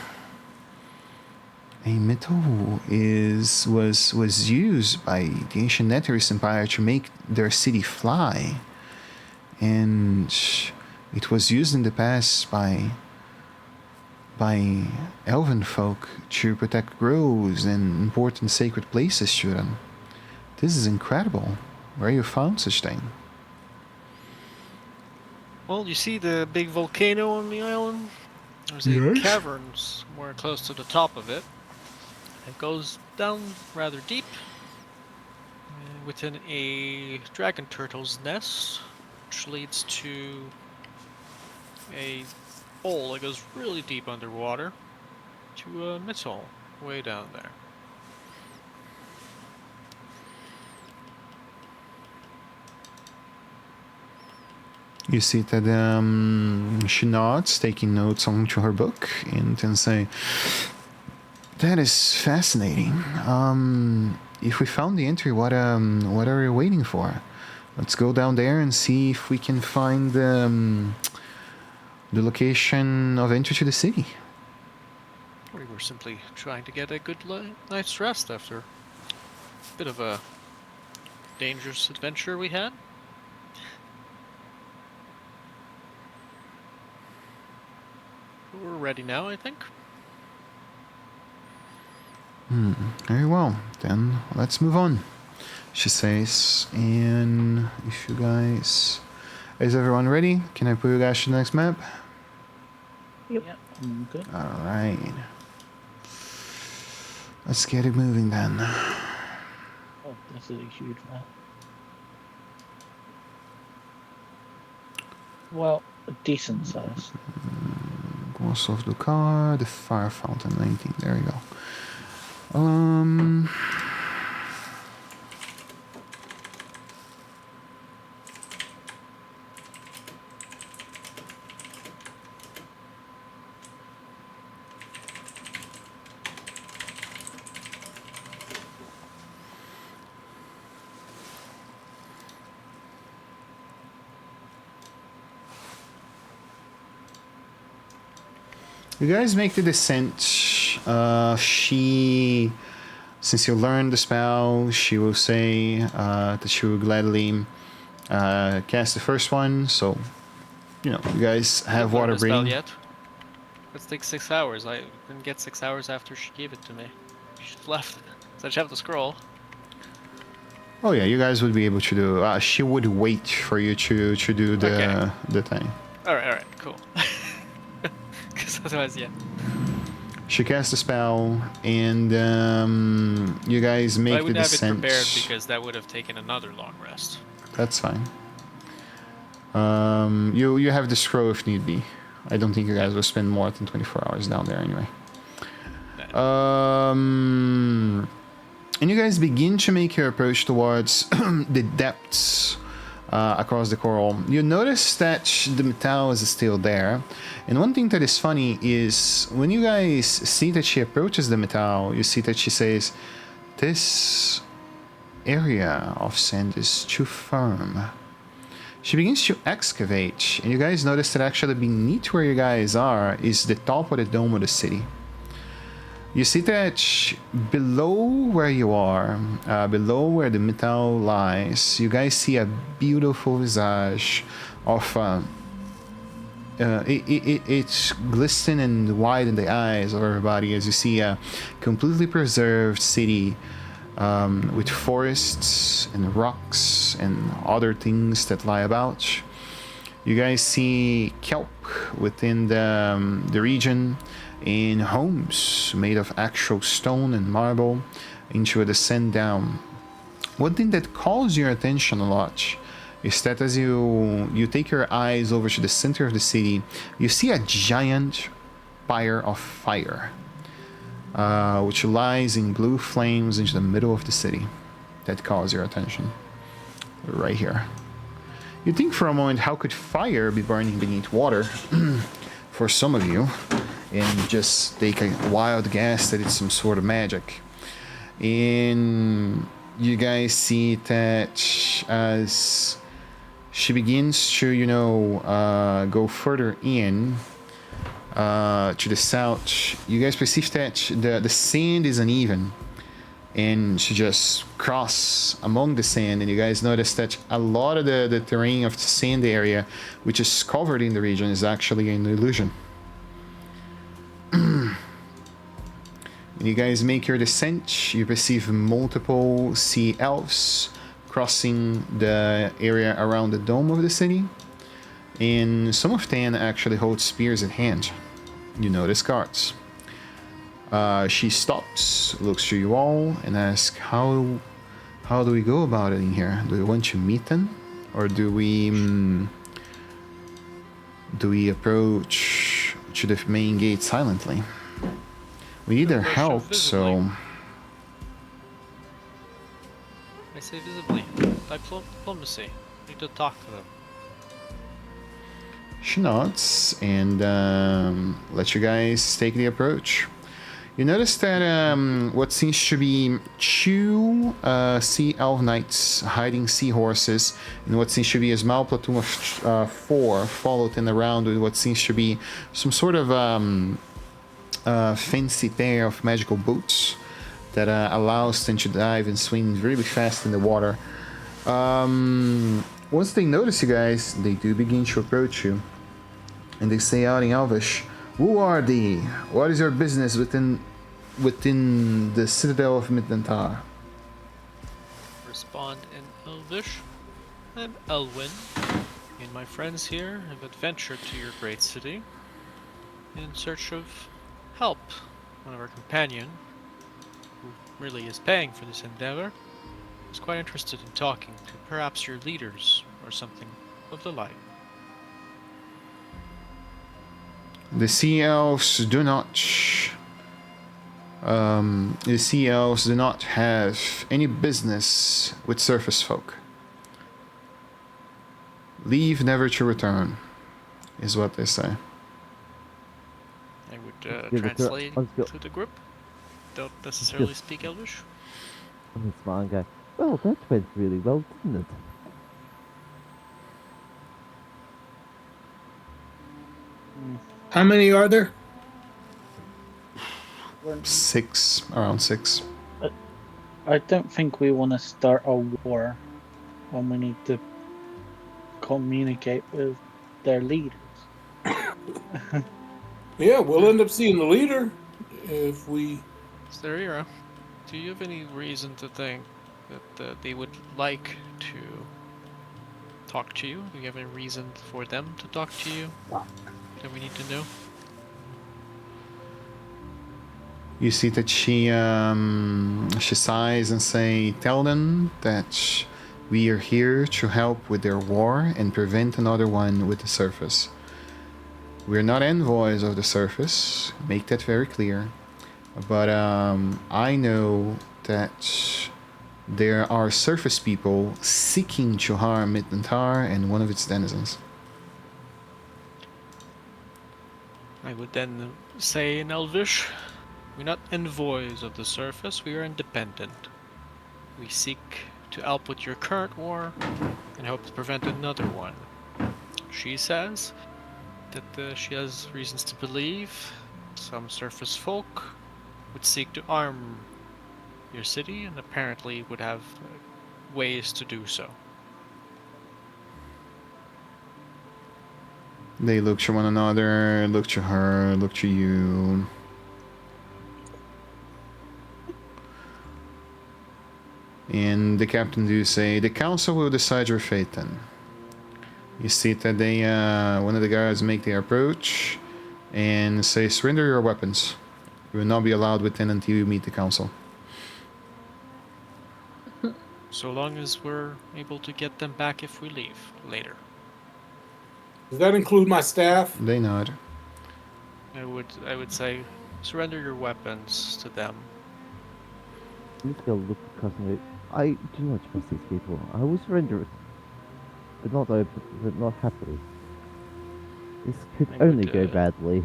A metal was used by the ancient Netherese Empire to make their city fly, and it was used in the past by elven folk to protect groves and important sacred places to them. This is incredible. Where you found such thing?" Well, you see the big volcano on the island? There's a Yes. cavern somewhere close to the top of it. It goes down rather deep within a dragon turtle's nest, which leads to a hole that goes really deep underwater to a missile way down there. You see that she nods, taking notes onto her book, and then say, "That is fascinating. If we found the entry, what are we waiting for? Let's go down there and see if we can find the location of entry to the city." We were simply trying to get a good night's rest after a bit of a dangerous adventure we had. We're ready now, I think. Very well. Then let's move on, she says. And if you guys... Is everyone ready? Can I put you guys to the next map? Yep. Yeah, I'm good. Alright. Let's get it moving then. Oh, this is a huge map. Well, a decent size. Glass of the car, the fire fountain 19. There you go. You guys make the descent. Since you learned the spell, she will say that she will gladly cast the first one. So, you guys have water the spell breathing. yet. It takes 6 hours. I didn't get 6 hours after she gave it to me. She just left. So I just have the scroll. Oh yeah, you guys would be able to do. She would wait for you to do the thing. All right, cool. Because otherwise, yeah. She casts the spell, and you guys But I make the wouldn't have it descent. prepared because that would have taken another long rest. That's fine. You have the scroll if need be. I don't think you guys will spend more than 24 hours down there anyway. And you guys begin to make your approach towards the depths across the coral. You notice that the metal is still there. And one thing that is funny is when you guys see that she approaches the metal, you see that she says, "This area of sand is too firm." She begins to excavate, and you guys notice that actually beneath where you guys are is the top of the dome of the city. You see that below where you are, below where the metal lies, you guys see a beautiful visage of it's glistening and wide in the eyes of everybody as you see a completely preserved city with forests and rocks and other things that lie about. You guys see kelp within the region in homes made of actual stone and marble into a descent down. One thing that calls your attention a lot is that as you take your eyes over to the center of the city, you see a giant pyre of fire, which lies in blue flames into the middle of the city. That calls your attention. Right here. You think for a moment, how could fire be burning beneath water? For some of you, and just take a wild guess that it's some sort of magic. And you guys see that as she begins to, go further in to the south, you guys perceive that the sand is uneven. And she just cross among the sand, and you guys notice that a lot of the terrain of the sand area, which is covered in the region, is actually an illusion. And you guys make your descent. You perceive multiple sea elves crossing the area around the dome of the city, and some of them actually hold spears in hand. You notice guards. She stops, looks to you all, and asks, how do we go about it in here? Do we want to meet them? Or do we approach to the main gate silently? We need their help, so... I say visibly. Diplomacy. Need to talk to them. She nods and lets you guys take the approach. You notice that what seems to be two sea elf knights hiding seahorses, and what seems to be a small platoon of 4 followed in around with what seems to be some sort of fancy pair of magical boots that allows them to dive and swim really fast in the water. Once they notice you guys, they do begin to approach you, and they say out in Elvish, "Who are thee? What is your business within the citadel of Nanthar?" Respond in Elvish. I'm Elwyn, and my friends here have adventured to your great city in search of help. One of our companion, who really is paying for this endeavor, is quite interested in talking to perhaps your leaders or something of the like. The sea elves do not have any business with surface folk. Leave never to return, is what they say. I would translate to the group. Don't necessarily speak Elvish. I'm a smart guy. Well, that went really well, didn't it? How many are there? 6, around 6. I don't think we want to start a war when we need to communicate with their leaders. Yeah, we'll end up seeing the leader if we... Starira, do you have any reason to think that they would like to talk to you? Do you have any reason for them to talk to you that we need to know? You see that she sighs and say, "Tell them that we are here to help with their war and prevent another one with the surface. We're not envoys of the surface, make that very clear. But I know that there are surface people seeking to harm Nanthar and one of its denizens. I would then say in Elvish, we're not envoys of the surface, we are independent. We seek to help with your current war and hope to prevent another one. She says that she has reasons to believe some surface folk would seek to arm your city and apparently would have ways to do so. They look to one another, look to her, look to you. And the captain do say, the council will decide your fate then. You see that they, one of the guards make their approach and say, surrender your weapons. You will not be allowed within until you meet the council. So long as we're able to get them back if we leave later. Does that include my staff? They nod. I would say surrender your weapons to them. I'm just gonna look across and go, I do not trust these people. I will surrender it. But not happily. This could I would, only go badly.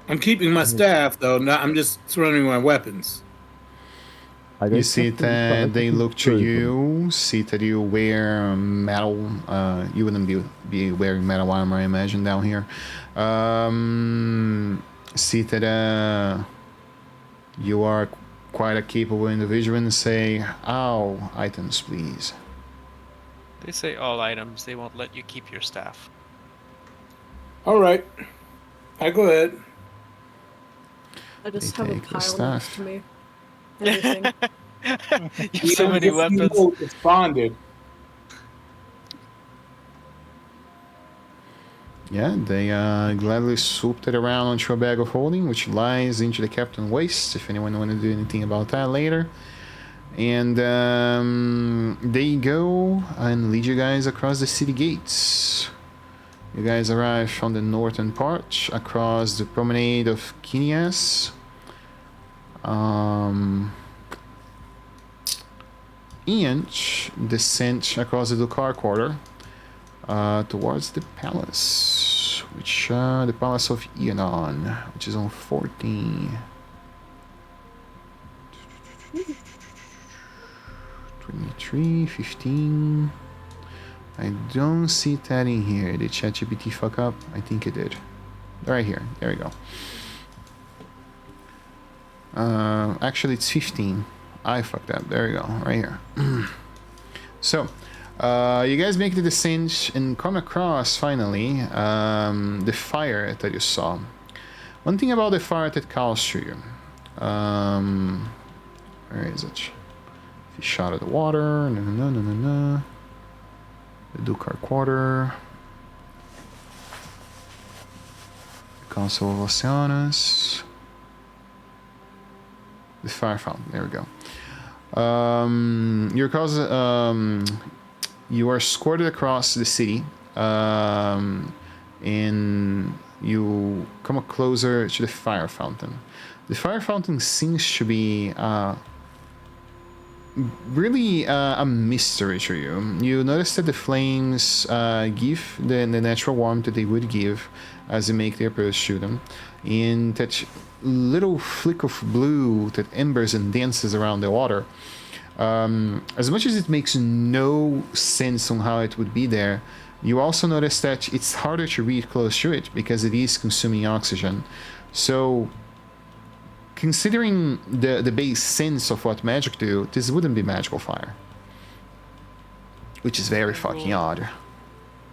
I'm keeping my staff, though. I'm just surrendering my weapons. I don't You see trust them, but I that they can look to prove them. you, see that you wear metal. You wouldn't be wearing metal armor, I imagine, down here. See that you are quite a capable individual and say, all items, please. They say all items, they won't let you keep your staff. All right. I go ahead. I just They have a take the pile staff. next to me. Everything. You have so many weapons. It's bonded. Yeah, they gladly swooped it around onto a bag of holding, which lies into the captain's waist, if anyone want to do anything about that later. And they go and lead you guys across the city gates. You guys arrive from the northern part, across the promenade of Kinias. And descent across the Dukar quarter towards the palace, which the palace of Ionon, which is on 14. 23, 15. I don't see that in here. Did ChatGPT fuck up? I think it did. Right here. There we go. Actually, it's 15. I fucked up. There we go. Right here. So, you guys make the descent and come across, finally, the fire that you saw. One thing about the fire that calls to you. Where is it? Fish out of the water. No. The Dukar quarter. Council of Oceanus. The fire fountain. There we go. You are escorted across the city, and you come closer to the fire fountain. The fire fountain seems to be really a mystery to you. You notice that the flames give the natural warmth that they would give as you make the approach to them, and that little flick of blue that embers and dances around the water. As much as it makes no sense on how it would be there, you also notice that it's harder to read close to it because it is consuming oxygen. So, considering the base sense of what magic do, this wouldn't be magical fire. Which is very fucking odd.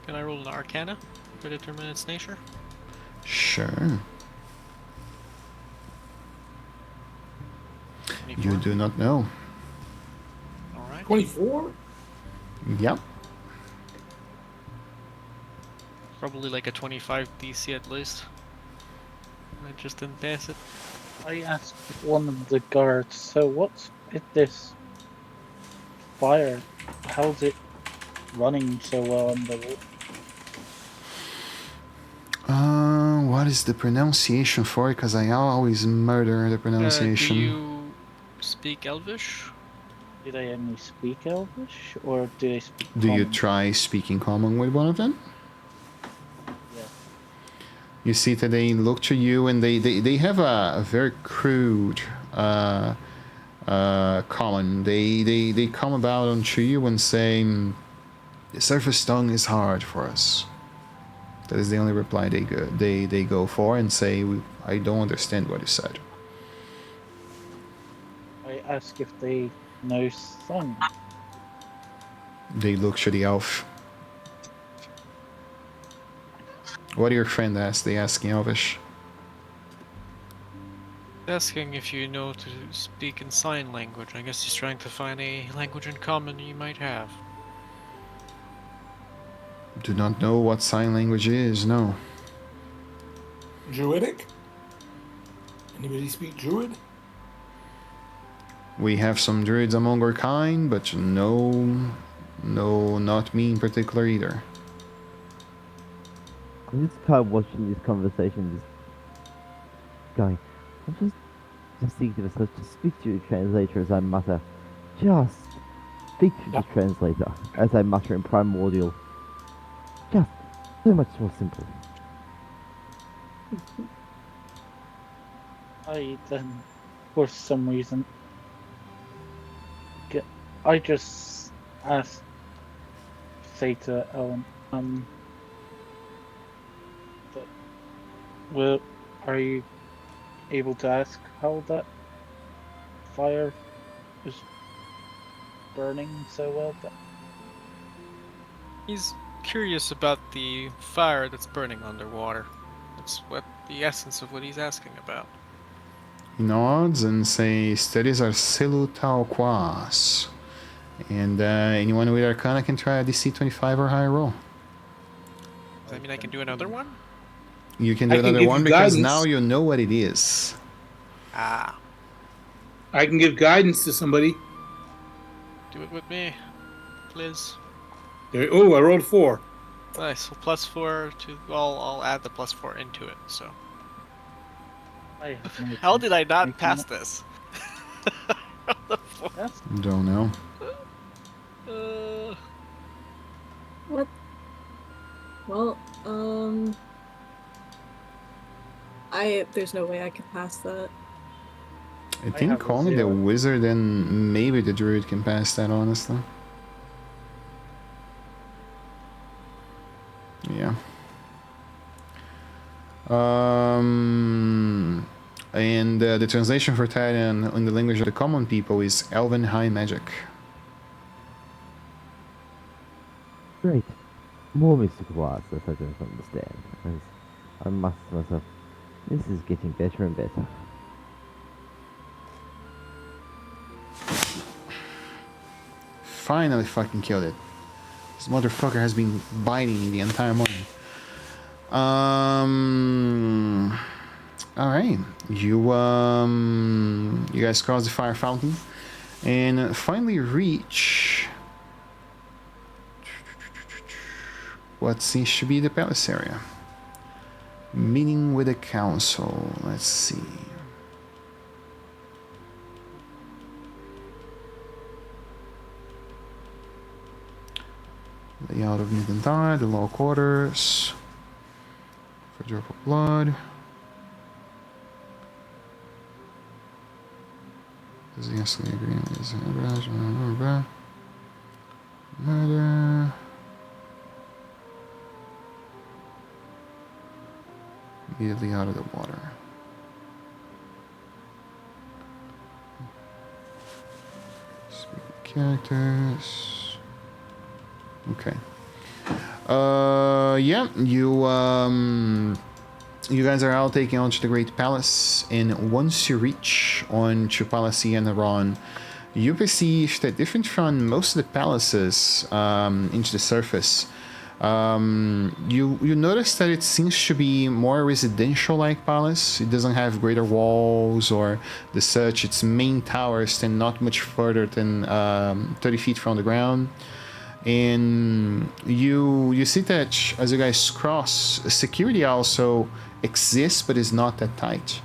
Can I roll an Arcana to determine its nature? Sure. 24. You do not know. Alright. 24? Yep. Probably like a 25 DC at least. I just didn't pass it. I asked one of the guards, so what's with this fire? How's it running so well on the wall? What is the pronunciation for it? Because I always murder the pronunciation. Do you speak Elvish? Do they only speak Elvish, or do they speak Do you Common? try speaking common with one of them? Yes. You see that they look to you and they have a very crude common. They come about onto you and say, the surface tongue is hard for us. That is the only reply they go for and say, I don't understand what you said. I ask if they know song. They look to the elf. What do your friend ask? They ask in Elvish. Asking if you know to speak in sign language. I guess he's trying to find a language in common you might have. Do not know what sign language is, no. Druidic? Anybody speak Druid? We have some druids among our kind, but no, not me in particular either. I'm just kind of watching this conversation, just going. I'm just thinking to myself, just speak to the translator as I mutter. Just speak to the translator as I mutter in primordial. Just so much more simple. I then, for some reason, I just asked, say to Ellen, well, are you able to ask how that fire is burning so well? He's curious about the fire that's burning underwater. That's what the essence of what he's asking about. He nods and says, studies are silu tau quas. And anyone with Arcana can try a DC 25 or higher roll. Does that mean I can do another one? You can do I can another give one you because guidance. now you know what it is. Ah, I can give guidance to somebody. do it with me, please. There, oh, I rolled 4. Nice. So +4 to. Well, I'll add the +4 into it. So. I have no How did I not making pass it. this? That's Don't know. What? Well, there's no way I could pass that. I have think a only the 0. wizard and maybe the druid can pass that, honestly. Yeah. And the translation for Titan in the language of the common people is Elven High Magic. Great. More mystical arts that I don't understand. As I must to myself, this is getting better and better. Finally fucking killed it. This motherfucker has been biting me the entire morning. Alright. You guys cross the fire fountain and finally reach what seems to be the palace area. Meeting with the council. Let's see. Layout of Nanthar, the law quarters. For drop of blood. Does the Astley agreement is murder. Immediately out of the water. Speak characters. Okay. Yeah, you guys are all taking on to the Great Palace, and once you reach on to Palace Yanaron, you perceive that different from most of the palaces into the surface, you notice that it seems to be more residential-like palace. It doesn't have greater walls or the such. Its main towers stand not much further than 30 feet from the ground. And you see that as you guys cross, security also exists, but is not that tight.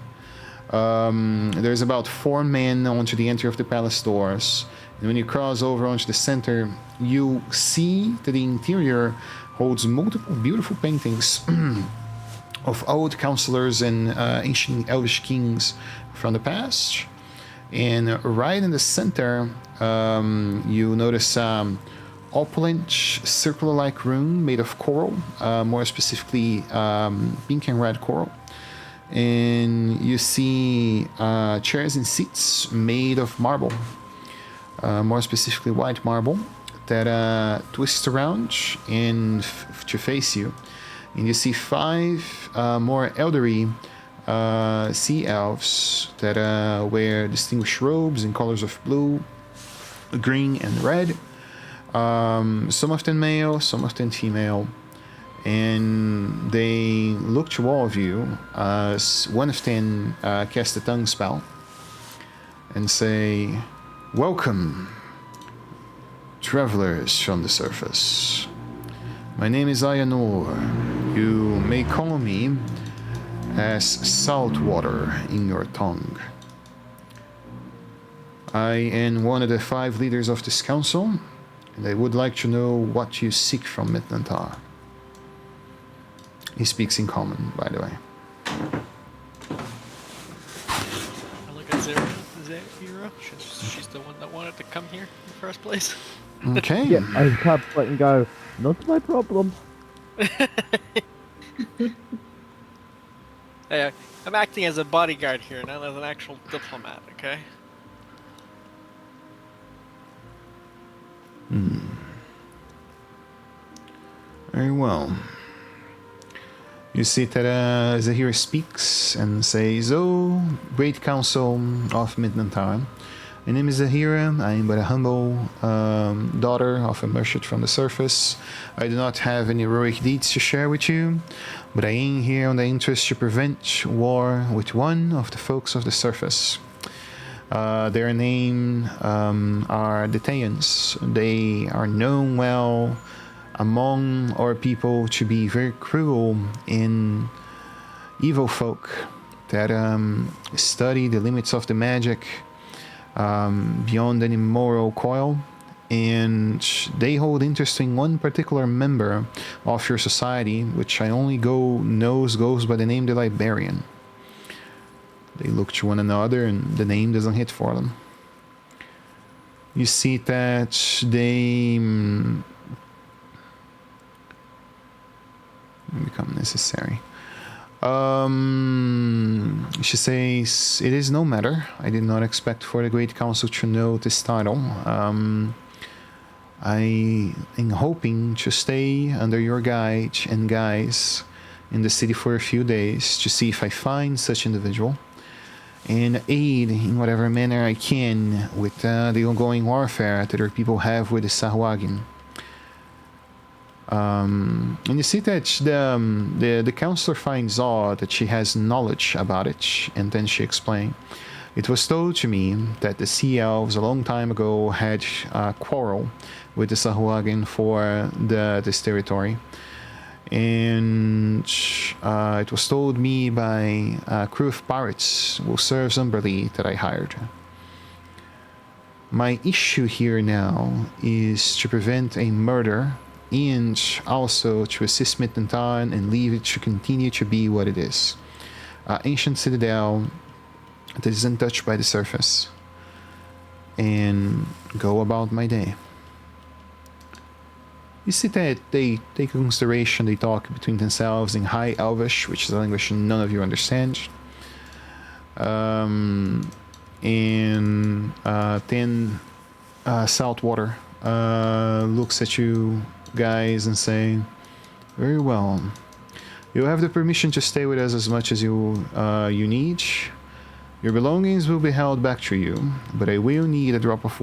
There's about 4 men onto the entry of the palace doors, And when you cross over onto the center, you see that the interior holds multiple beautiful paintings of old counselors and ancient elvish kings from the past. And right in the center, you notice opulent circular-like room made of coral, more specifically pink and red coral. And you see chairs and seats made of marble, more specifically white marble, that twists around and to face you. And you see 5 more elderly sea elves that wear distinguished robes in colors of blue, green, and red. Some of them male, some of them female. And they look to all of you as one of them casts a tongue spell and say, "Welcome, travelers from the surface. My name is Ayanor. You may call me as Saltwater in your tongue. I am one of the 5 leaders of this council, and I would like to know what you seek from Nanthar." He speaks in common, by the way. I look at Zara. She's the one that wanted to come here in the first place. Okay. Yeah, I tap foot and go, not my problem. Hey, I'm acting as a bodyguard here, not as an actual diplomat, okay? Very well. You see that Zahir speaks and says, "Oh, great council of Nanthar. My name is Zahira. I am but a humble daughter of a merchant from the surface. I do not have any heroic deeds to share with you, but I am here on the interest to prevent war with one of the folks of the surface. Their name are the Tayans. They are known well among our people to be very cruel and evil folk that study the limits of the magic beyond any moral coil, and they hold interest in one particular member of your society, which I only goes by the name the Librarian." They look to one another and the name doesn't hit for them. You see that they become necessary. She says, "It is no matter. I did not expect for the Great Council to know this title. I am hoping to stay under your guide and guise in the city for a few days to see if I find such individual and aid in whatever manner I can with the ongoing warfare that our people have with the Sahuagin." And you see that the counselor finds odd that she has knowledge about it, and then she explained, "It was told to me that the Sea Elves a long time ago had a quarrel with the Sahuagin for this territory. And it was told me by a crew of pirates who serves Umberly that I hired. My issue here now is to prevent a murder and also to assist Nanthar and leave it to continue to be what it is. Ancient citadel that is untouched by the surface, and go about my day." You see that they take into consideration, they talk between themselves in High Elvish, which is a language none of you understand. Then Saltwater looks at you guys and say, "Very well. You have the permission to stay with us as much as you need. Your belongings will be held back to you, but I will need a drop of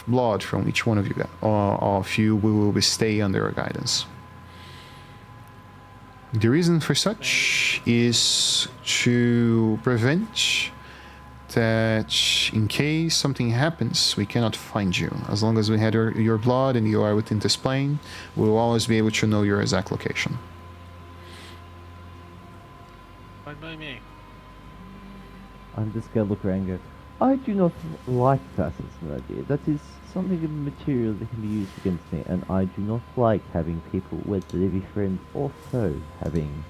blood from each one of you. We will be stay under your guidance. The reason for such is to prevent that in case something happens, we cannot find you. As long as we had your blood and you are within this plane, we will always be able to know your exact location." Fine by me. I'm just gonna look around and go, I do not like that as an idea. That is something of material that can be used against me, and I do not like having people, whether they be friends or foe, having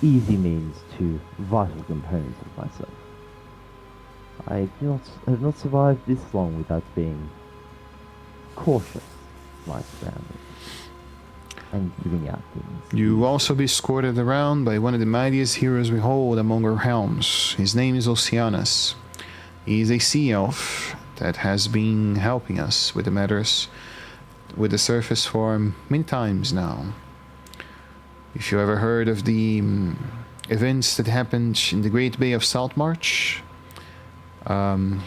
easy means to vital components of myself. I do not have not survived this long without being cautious of my surroundings and giving out things. You will also be escorted around by one of the mightiest heroes we hold among our helms. His name is Oceanus. He is a sea elf that has been helping us with the matters with the surface for many times now. If you ever heard of the events that happened in the Great Bay of Saltmarsh,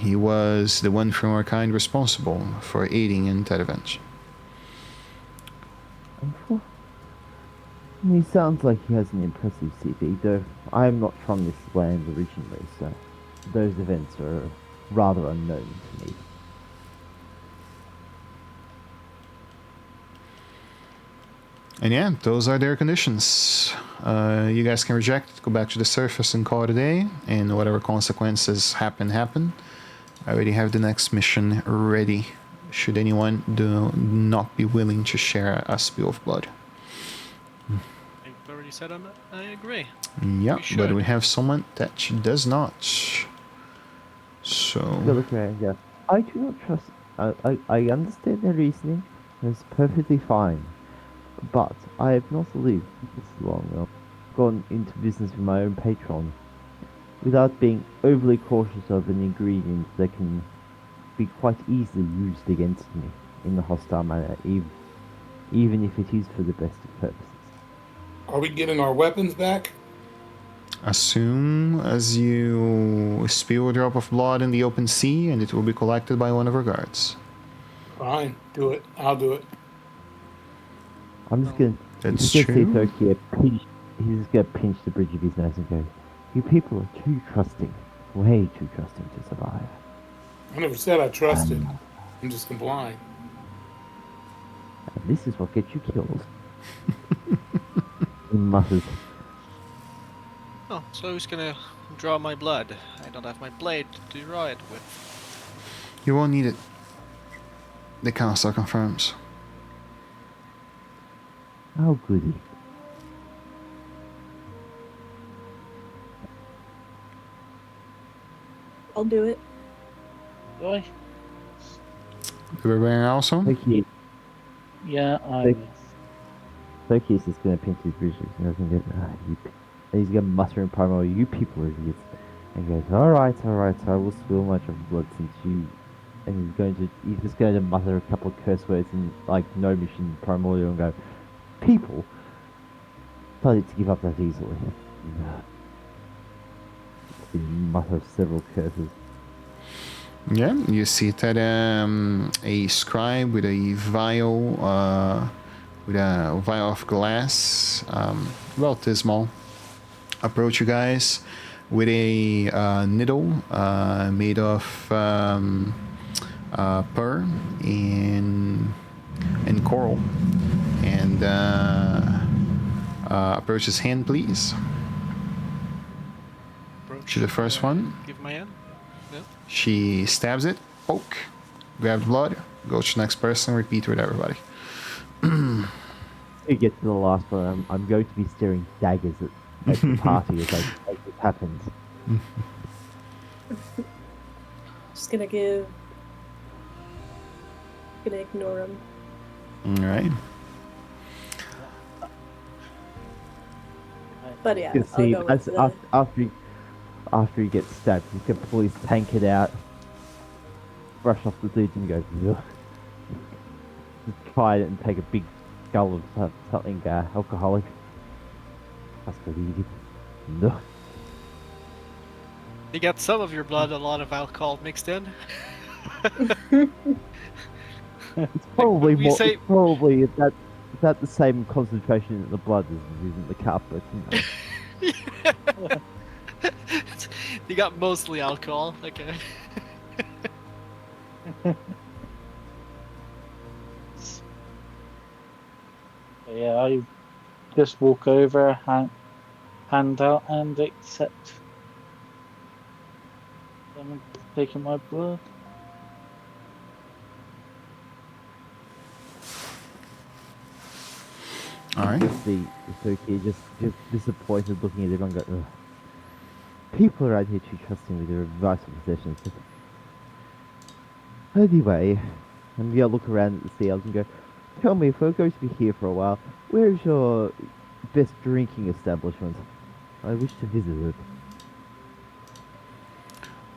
he was the one from our kind responsible for aiding in that event. He sounds like he has an impressive CV, though I am not from this land originally, so those events are rather unknown to me. And yeah, those are their conditions. You guys can reject, go back to the surface and call it a day, and whatever consequences happen. I already have the next mission ready, should anyone do not be willing to share a spill of blood. I've already said I agree. Yeah, We but should. we have someone that does not. Go So, look around, yeah. I do not trust. I understand their reasoning. It's perfectly fine. But I have not lived this long. I've gone into business with my own patron without being overly cautious of an ingredient that can be quite easily used against me in a hostile manner, even if it is for the best of purposes. Are we getting our weapons back? as soon as you spill a drop of blood in the open sea, and it will be collected by one of our guards. Fine, do it. I'll do it. I'm just gonna. That's He's gonna see true. Turkey pinch. He's just gonna pinch the bridge of his nose and go, "You people are too trusting, way too trusting to survive." I never said I trusted. I'm just complying. And this is what gets you killed. He mutters. Oh, so who's gonna draw my blood? I don't have my blade to draw it with. You won't need it. The council confirms. How goody. I'll do it. Do I? Everybody also? Turkey, Yeah, I Take- will. Turkey is just gonna pinch his bridge and go, and he's gonna mutter in primal, "You people are idiots." And he goes, all right, I will spill my drop of blood since you. And he's just going to mutter a couple of curse words in like no mission primordial and go, "People decided to give up that easily." He mutters several curses. Yeah, you see that a scribe with a vial of glass, relatively small, approach you guys with a needle made of pearl and coral, and approach his hand, please. Approach, To the first one. Give my hand. No. She stabs it, poke, grab the blood, go to the next person, repeat with everybody. To get to the last one, I'm going to be staring daggers at the party as this happens. Just gonna ignore him. All right. But yeah, You can see I'll go with the... after he gets stabbed, he can pull his tankard out, brush off the dude, and go, "Ugh." Just try it and take a big gulp of something alcoholic. That's what he did. No. You got some of your blood, a lot of alcohol mixed in. It's probably we more. say- It's probably that. It's at the same concentration in the blood as it is in the cup, but you know. You got mostly alcohol. Okay. Yeah, I just walk over, hand out, and accept them taking my blood. All right. Just the Soki just disappointed looking at everyone. Go, ugh. People around here too trusting with their vital possessions. Anyway, and yeah, look around at the seals and go, tell me, if we're going to be here for a while, where's your best drinking establishment? I wish to visit it.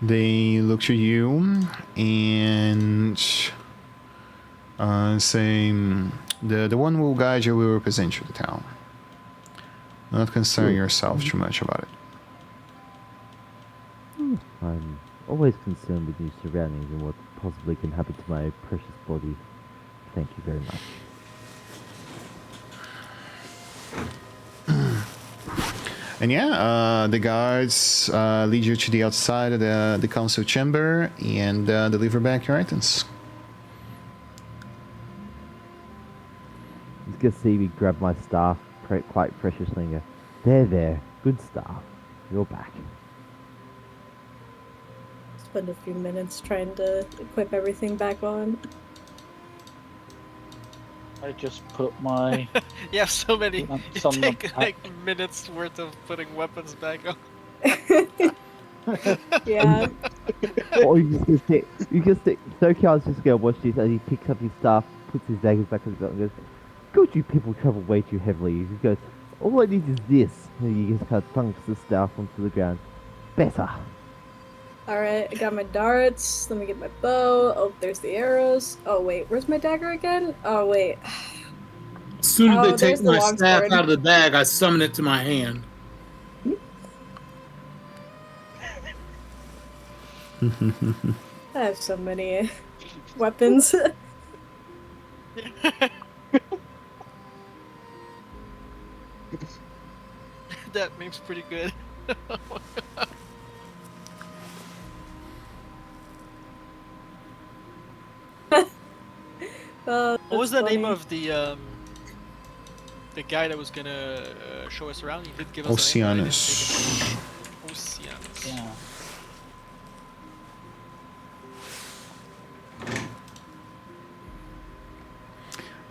They look to you and say, the one who will guide you will represent you to the town. Do not concern Good. yourself too much about it. I'm always concerned with new surroundings and what possibly can happen to my precious body. Thank you very much. And yeah, the guards lead you to the outside of the council chamber and deliver back your items. Just gonna see me grab my staff quite preciously and go, there, good staff. You're back. Spend a few minutes trying to equip everything back on. I just put my You have so many. lamps You on the take back. like minutes worth of putting weapons back on. Yeah. Or you just gonna sit, Sokia's just gonna watch this as he picks up his staff, puts his daggers back on his belt and goes, God, you people travel way too heavily. He just goes, all I need is this. And he just kind of thunks the staff onto the ground. Better. Alright, I got my darts. Let me get my bow. Oh, there's the arrows. Oh, wait, where's my dagger again? Oh, wait. As soon as Oh, they there's take the my staff longsword. out of the bag, I summon it to my hand. I have so many weapons. That name's pretty good. Oh, What was that's the name funny. of the guy that was gonna show us around? He did give us a name. But I didn't Oceanus. take it. Oceanus. Yeah.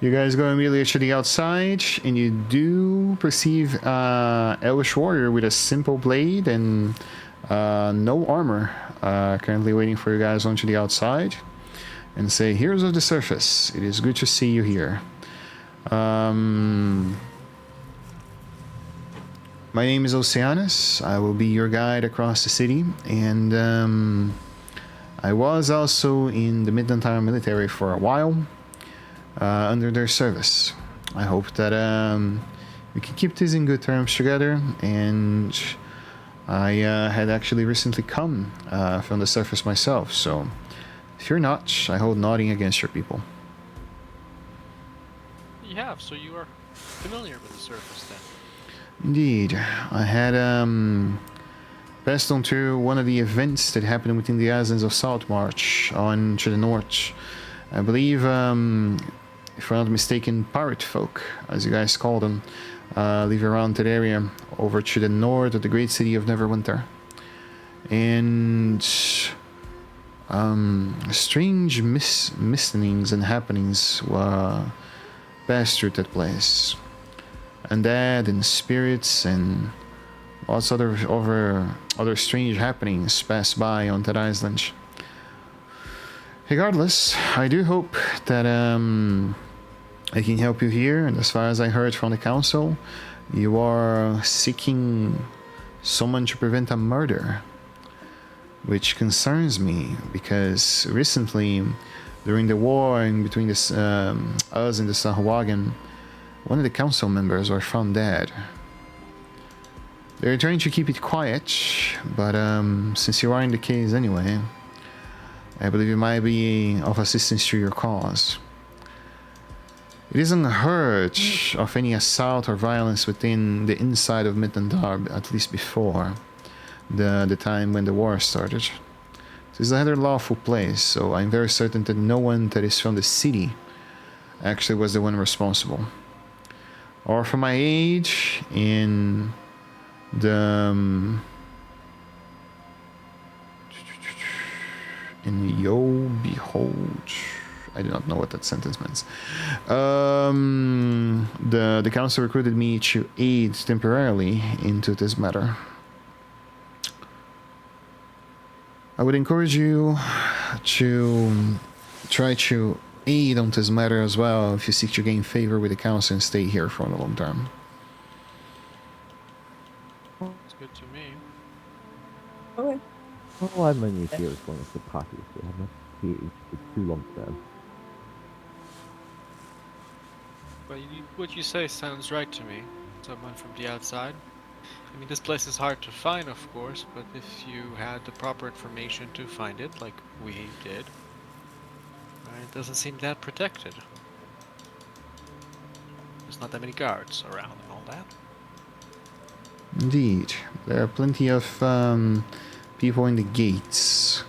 You guys go immediately to the outside, and you do perceive Elvish warrior with a simple blade and no armor, currently waiting for you guys onto the outside, and say, "Heroes of the surface, it is good to see you here. My name is Oceanus. I will be your guide across the city, and I was also in the Nanthar military for a while." Under their service. I hope that we can keep this in good terms together, and I had actually recently come from the surface myself, so fear not, I hold nothing against your people. You have, so you are familiar with the surface then. Indeed, I had passed on through one of the events that happened within the islands of Saltmarsh on to the north. I believe, if I'm not mistaken, pirate folk, as you guys call them, live around that area over to the north of the great city of Neverwinter. And strange mistinings and happenings passed through that place. Undead and spirits and lots of other strange happenings passed by on that island. Regardless, I do hope that I can help you here, and as far as I heard from the council, you are seeking someone to prevent a murder, which concerns me, because recently, during the war in between us and the Sahuagin, one of the council members were found dead. They're trying to keep it quiet, but since you are in the case anyway, I believe it might be of assistance to your cause. It isn't heard of any assault or violence within the inside of Nanthar, at least before the time when the war started. It is a rather lawful place, so I'm very certain that no one that is from the city actually was the one responsible. Or for my age in the and yo behold, I do not know what that sentence means. The council recruited me to aid temporarily into this matter. I would encourage you to try to aid on this matter as well if you seek to gain favor with the council and stay here for the long term. It's good to me. Okay. Well, I'm only here as long as the party is here. I'm not here for too long term. But what you say sounds right to me. Someone from the outside. I mean, this place is hard to find, of course, but if you had the proper information to find it, like we did, it doesn't seem that protected. There's not that many guards around and all that. Indeed, there are plenty of people in the gates,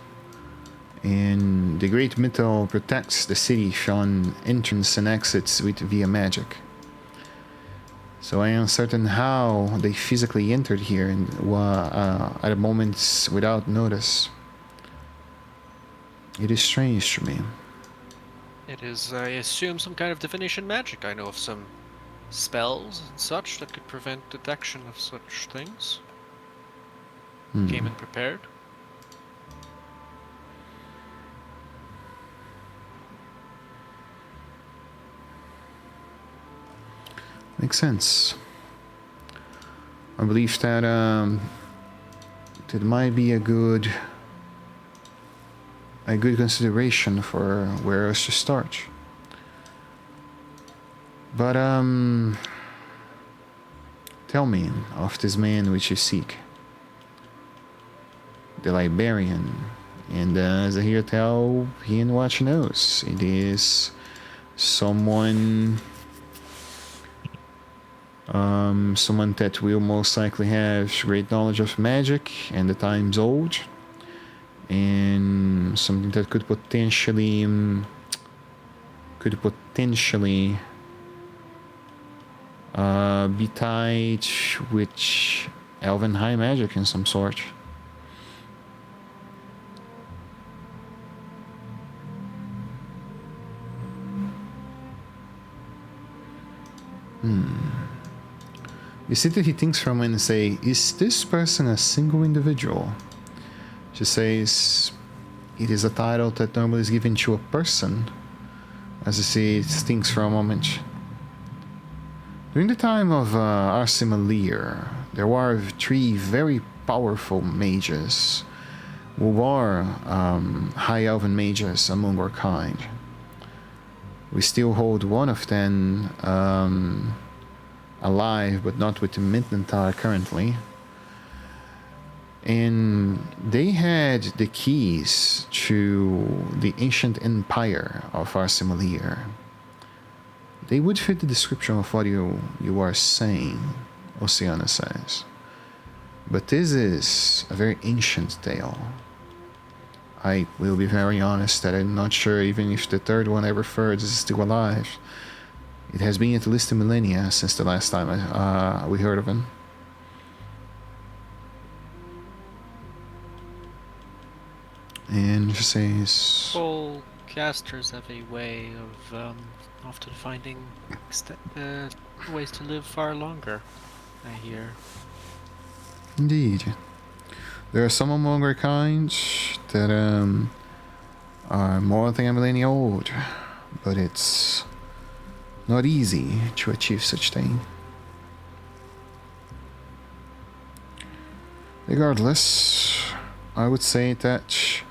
and the Great Mythal protects the city from entrance and exits via magic. So I am uncertain how they physically entered here and at moments without notice. It is strange to me. It is, I assume, some kind of divination magic. I know of some spells and such that could prevent detection of such things. Came in prepared. Makes sense. I believe that that might be a good consideration for where else to start. But tell me of this man which you seek, the librarian, and as I hear tell, he and Watch knows it is someone that will most likely have great knowledge of magic and the times old, and something that could potentially be tied with elven high magic in some sort. You see that he thinks for a moment and say, is this person a single individual? She says, it is a title that normally is given to a person. As you see, it thinks for a moment. During the time of Arsimalir, there were 3 very powerful mages who were high elven mages among our kind. We still hold one of them alive, but not with the Nanthar currently. And they had the keys to the ancient empire of Arsimalir. They would fit the description of what you are saying, Oceana says. But this is a very ancient tale. I will be very honest that I'm not sure even if the third one I referred is still alive. It has been at least a millennia since the last time we heard of him. And she says, All casters have a way of often finding ways to live far longer, I hear. indeed. There are some among our kind that are more than a millennia old, but it's not easy to achieve such thing. Regardless, I would say that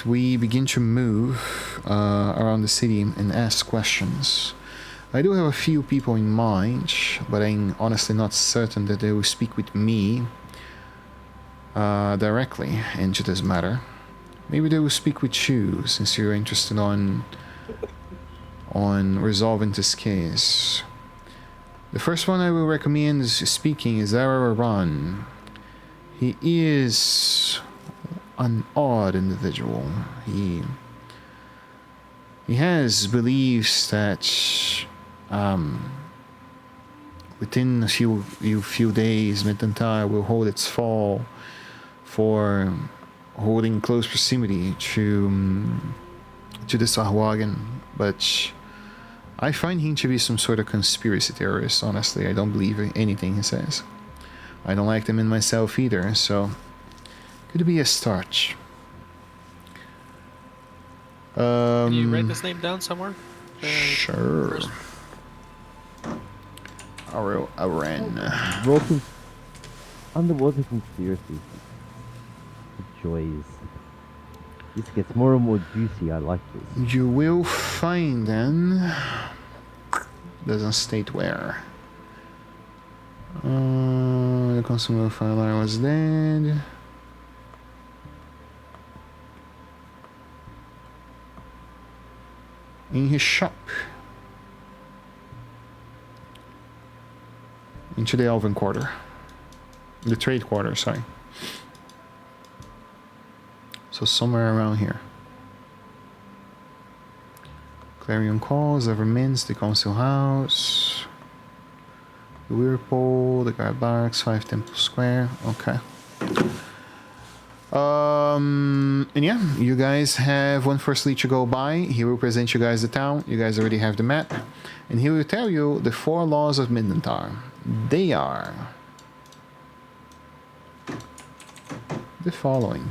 we begin to move around the city and ask questions. I do have a few people in mind, but I'm honestly not certain that they will speak with me directly into this matter. Maybe they will speak with you, since you're interested on resolving this case. The first one I will recommend speaking is Araran. He is an odd individual. He has beliefs that within a few days Nanthar will hold its fall for holding close proximity to the Sahuagin, but I find him to be some sort of conspiracy theorist. Honestly, I don't believe anything he says. I don't like them in myself either, so could be a start. Can you write this name down somewhere? Sure. First. Aran. Underwater conspiracies. The joys. This gets more and more juicy. I like this. You will find them. Doesn't state where. The consumer file was dead. In his shop. Into the Elven Quarter. The Trade Quarter, sorry. So somewhere around here. Clarion Calls, Evermints, the Council House. The Whirlpool, the Guard Barracks, 5 Temple Square. Okay. And yeah, you guys have one first lead to go by. He will present you guys the town. You guys already have the map. And he will tell you the 4 laws of Nanthar. They are the following.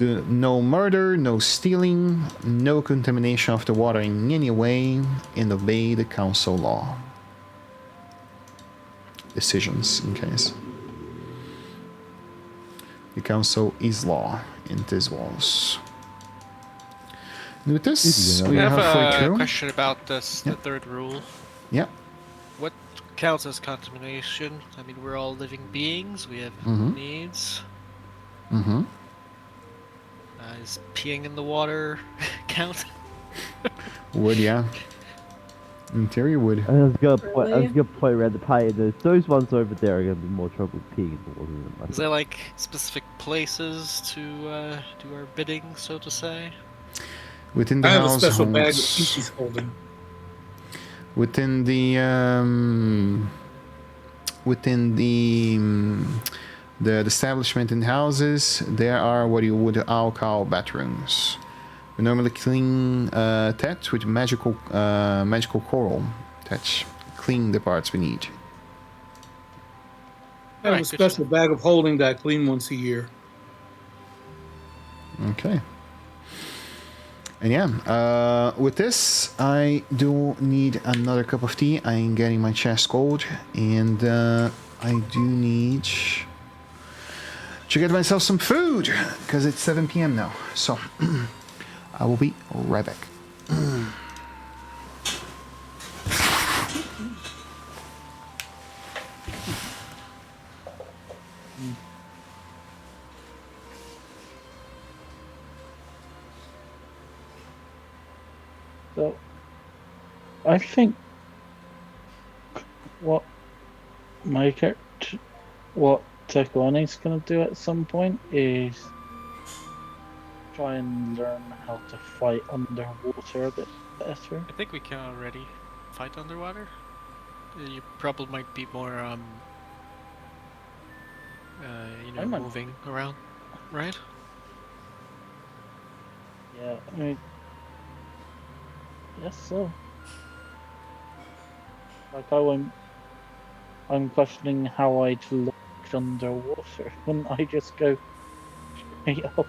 No murder, no stealing, no contamination of the water in any way, and obey the council law. Decisions, in case. The council is law in these walls. And with this, I we I are have halfway a through. question about this, Yeah. the third rule. Yeah. What counts as contamination? I mean, we're all living beings. We have Mhm. needs. Mm-hmm. Is peeing in the water count? Wood, yeah. In theory, wood. I was gonna point. I was Really? gonna point around the pay. Those ones over there are gonna be more trouble peeing in the water than Is myself. there like specific places to do our bidding, so to say? Within the I have a house, special bag of homes- species holding. within the the establishment in houses, there are what you would all call bathrooms. We normally clean that with magical coral that clean the parts we need. I have a Alright, good to special bag of holding that I clean once a year. Okay. And yeah, with this, I do need another cup of tea. I am getting my chest cold, and I do need to get myself some food because it's 7 p.m. now. So I will be right back. So, I think what my character, what Tekoni's gonna do at some point is try and learn how to fight underwater a bit better. I think we can already fight underwater. You probably might be more I might- moving around, right? Yeah, I mean, yes, so. Like I'm questioning how I'd look underwater. Wouldn't I just go straight up?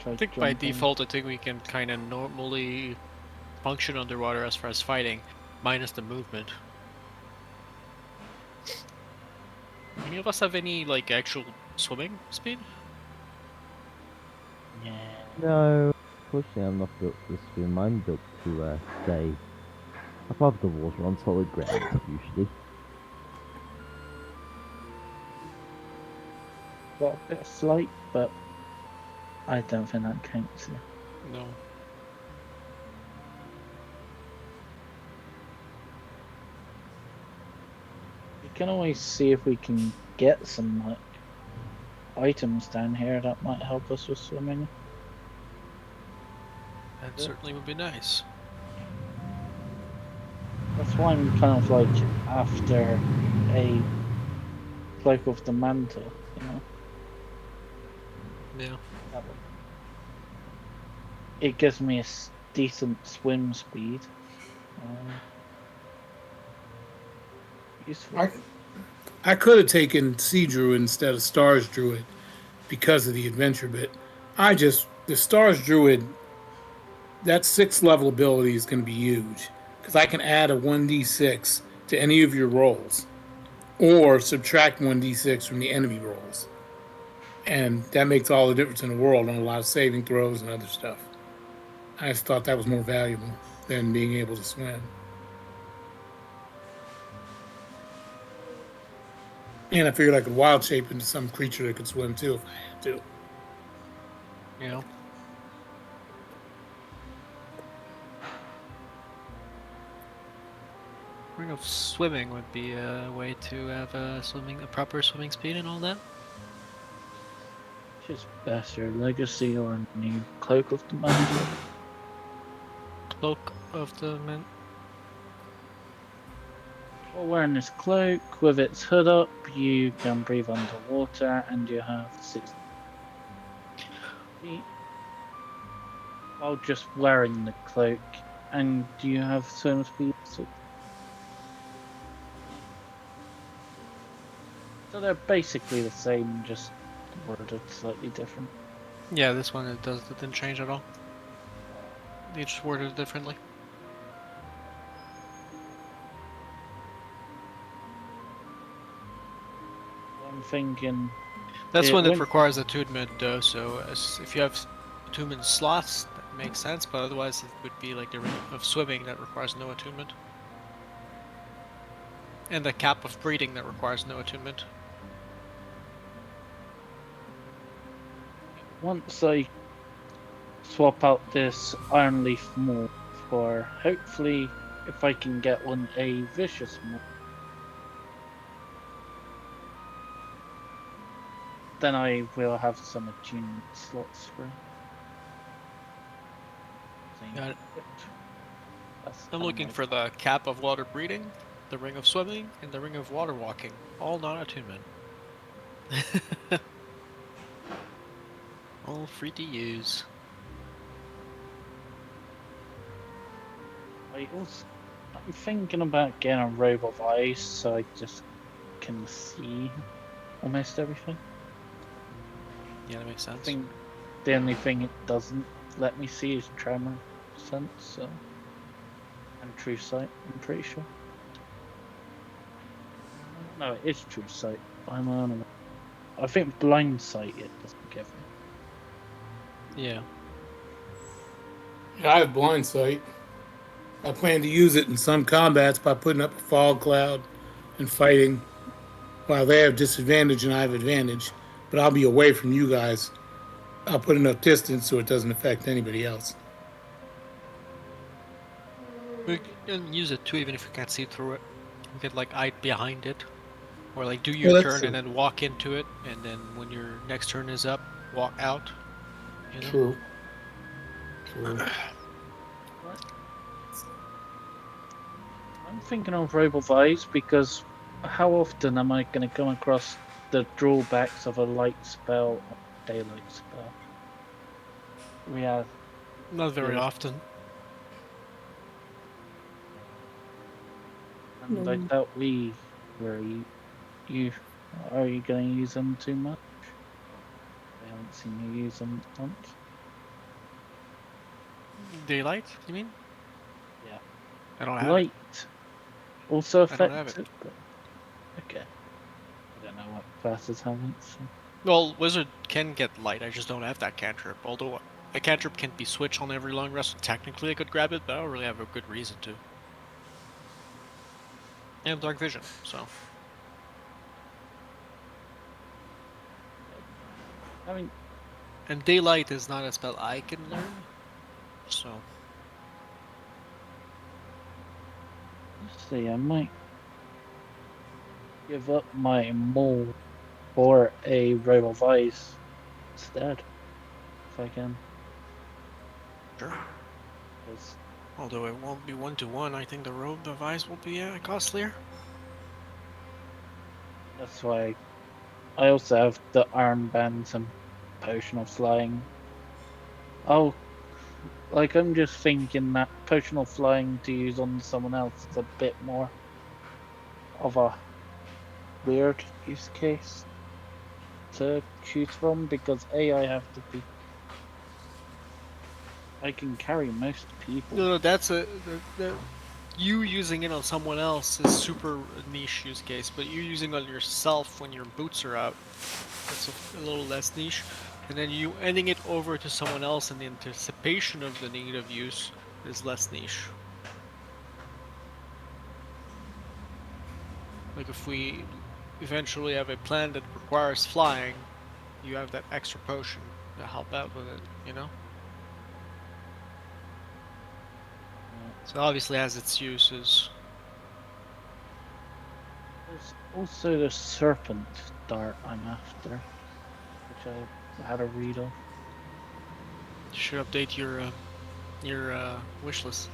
I think by default, I think we can kind of normally function underwater as far as fighting, minus the movement. Any of us have any like actual swimming speed? Yeah. No, fortunately, I'm not built to swim. I'm built to stay above the water on solid ground usually. Got a bit of flight, but I don't think that counts. No. We can always see if we can get some like items down here that might help us with swimming. That certainly would be nice. That's why I'm kind of like after a cloak of the mantle, you know. Yeah. That way. It gives me a decent swim speed. Useful. I could have taken Sea Druid instead of Stars Druid because of the adventure bit. The Stars Druid, that 6th level ability is going to be huge because I can add a 1d6 to any of your rolls or subtract 1d6 from the enemy rolls. And that makes all the difference in the world on a lot of saving throws and other stuff. I just thought that was more valuable than being able to swim. And I figured I could wild shape into some creature that could swim too if I had to. Yeah. Ring of Swimming would be a way to have a proper swimming speed and all that. Just better legacy or a new cloak of the mantle. Cloak of the Man. While wearing this cloak with its hood up, you can breathe underwater and you have 6 feet. While just wearing the cloak, and you have swim speed 6. So they're basically the same, just worded slightly different. Yeah, this one it didn't change at all. They just worded it differently. I'm thinking That's it one that went- requires attunement though, so if you have attunement slots, that makes sense, but otherwise it would be like the Ring of Swimming that requires no attunement. And the Cap of Breeding that requires no attunement. once I swap out this Iron Leaf Maul for hopefully if I can get one a Vicious Maul, then I will have some attunement slots for it. Got it. That's I'm looking for the Cap of Water Breeding, the Ring of Swimming, and the Ring of Water Walking. All non-attunement. All free to use. I'm thinking about getting a robe of ice so I just can see almost everything. Yeah, that makes I sense. think the only thing it doesn't let me see is tremor sense, so and true sight, I'm pretty sure. No, it is true sight. I'm on. I think blind sight it doesn't give me. Yeah. Yeah, I have blind sight. I plan to use it in some combats by putting up a fog cloud and fighting while they have disadvantage and I have advantage. But I'll be away from you guys. I'll put enough distance so it doesn't affect anybody else. You can use it too, even if you can't see through it. You can like hide behind it, or like do your Well, that's turn true. and then walk into it, and then when your next turn is up, walk out. You know? True. True. I'm thinking of robe of eyes because how often am I going to come across the drawbacks of a light spell or daylight spell? We have. Not very Yeah. often. And I thought we were you are you going to use them too much? I haven't seen you use them once. Daylight, you mean? Yeah. I don't have it. Light also I don't have affects it. it. But... Okay. I don't know what classes have it. So. Well, Wizard can get light, I just don't have that cantrip. Although a cantrip can be switched on every long rest, so technically I could grab it, but I don't really have a good reason to. And Dark Vision, so. I mean, And Daylight is not a spell I can learn, so. let's see. I might give up my mole for a robe of ice instead, if I can. Sure. Because Although it won't be 1-to-1, I think the robe device will be costlier. That's why I also have the armbands and potion of flying. Oh, like I'm just thinking that potion of flying to use on someone else is a bit more of a weird use case to choose from because I have to be. I can carry most people. No, that's you using it on someone else is super niche use case, but you using on yourself when your boots are out, that's a little less niche. And then you ending it over to someone else in the anticipation of the need of use is less niche. Like if we eventually have a plan that requires flying, you have that extra potion to help out with it, you know? So obviously has its uses. There's also the serpent dart I'm after, which I had a read of. You should update your wish list.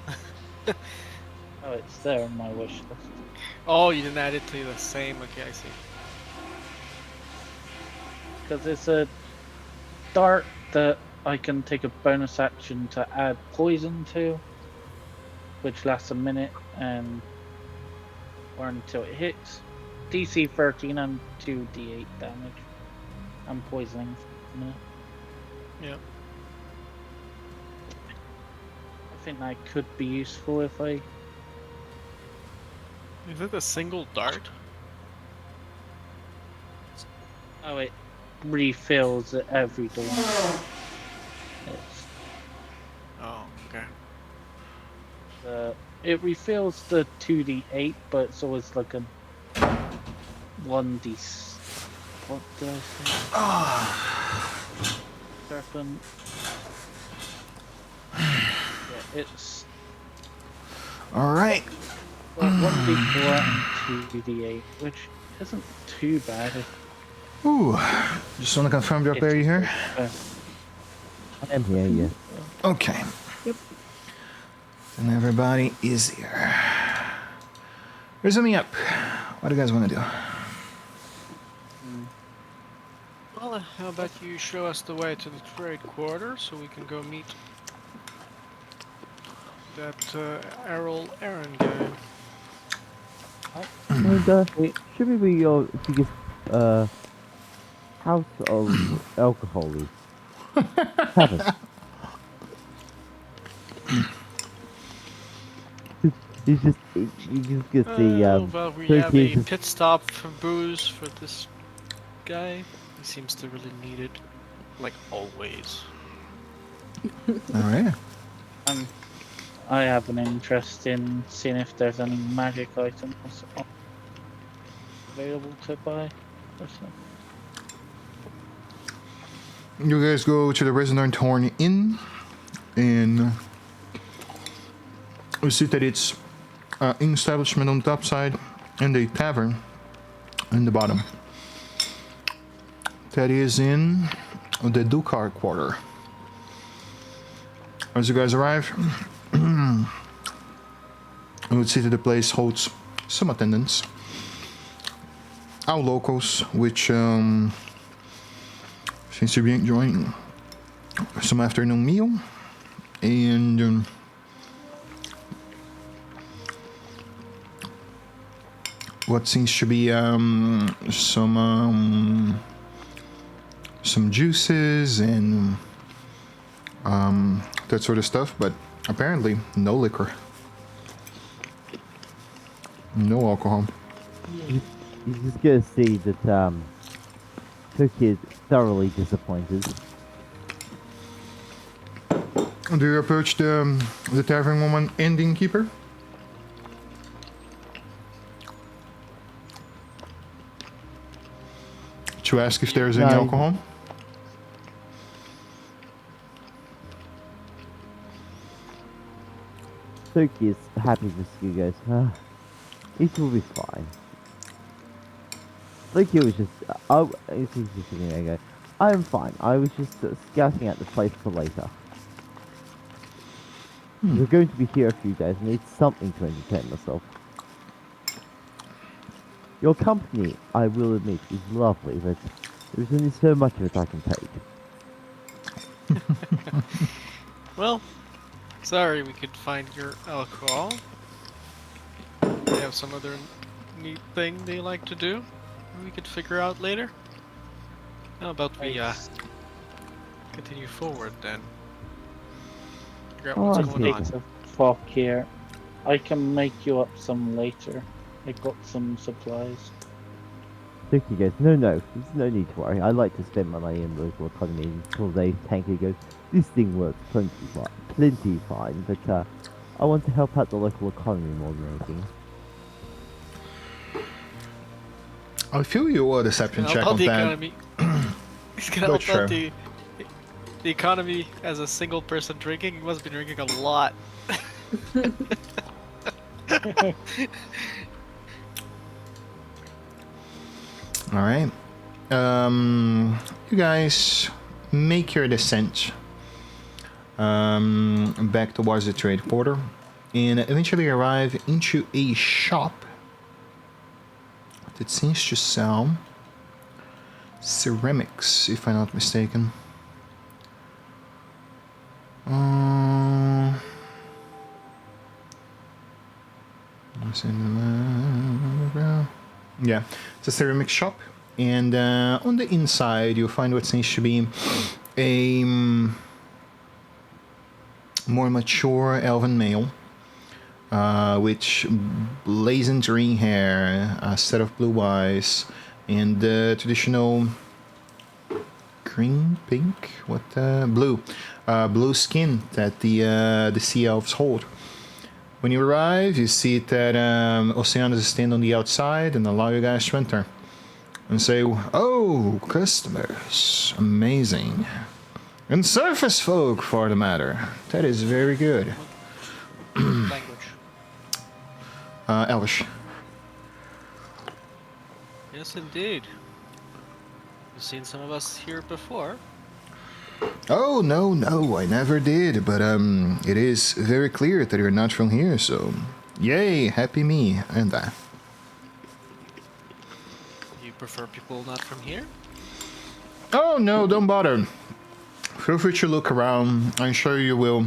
Oh, it's there on my wish list. Oh, you didn't add it to the same. Okay, I see. Because it's a dart that I can take a bonus action to add poison to, which lasts a minute and or until it hits. DC 13 and 2d8 damage. I'm poisoning for a minute. Yeah. I think that could be useful if I. Is it a single dart? Oh, it refills at every door. It's, Oh, okay. it refills the 2d8, but it's always like a 1d. What did I say? Serpent. Yeah, it's All right. 1d4 and 2d8, which isn't too bad. Ooh. Just want to confirm, Drop, are you here? I am here, yes. Okay. Yep. And everybody is here. Resume me up. What do you guys want to do? Well, how about you show us the way to the trade quarter so we can go meet that Errol Aaron guy. And, should we be your biggest, house of alcohol is? Tavern. You just get the, well, we 3 have a cases. pit stop for booze for this guy. He seems to really need it, like always. All right. I have an interest in seeing if there's any magic items available to buy. You guys go to the Resonant Horn Inn, and you see that it's an establishment on the top side and a tavern in the bottom. That is in the Dukar quarter. As you guys arrive, you would see that the place holds some attendants. Our locals, which seems to be enjoying some afternoon meal, and what seems to be some juices and that sort of stuff, but apparently no liquor, no alcohol. You just gotta see that, Cook is thoroughly disappointed. Do you approach the tavern woman and innkeeper? To ask if there's any No. alcohol? Cook is happy to see you guys. It will be fine. Like he was just, he's just sitting there going, I'm fine. I was just scouting out the place for later. We're going to be here a few days. I need something to entertain myself. Your company, I will admit, is lovely, but there's only so much of it I can take. Well, sorry we could find your alcohol. They have some other neat thing they like to do. We could figure out later. How about we continue forward then? Figure out Oh, what's I going see. on. The fuck here. I can make you up some later. I got some supplies. Look, you guys, no, there's no need to worry. I like to spend my money in the local economy until they tankily goes, this thing works plenty fine, but I want to help out the local economy more than anything. I feel you a deception Help check out on the that. economy. He's gonna But help out sure. the economy as a single person drinking. He must be drinking a lot. All right. You guys make your descent back towards the trade quarter and eventually arrive into a shop that seems to sell ceramics, if I'm not mistaken. Yeah, it's a ceramic shop, and on the inside you'll find what seems to be a more mature elven male, with blazing green hair, a set of blue eyes, and traditional green, pink, blue skin that the sea elves hold. When you arrive, you see that Oceanus stand on the outside and allow you guys to enter. And say, oh, customers, amazing. And surface folk, for the matter. That is very good. Language. Elvish. Yes, indeed. You've seen some of us here before. Oh, no, I never did. But it is very clear that you're not from here, so... Yay, happy me, and that. You prefer people not from here? Oh, no, don't bother. Feel free to look around. I'm sure you will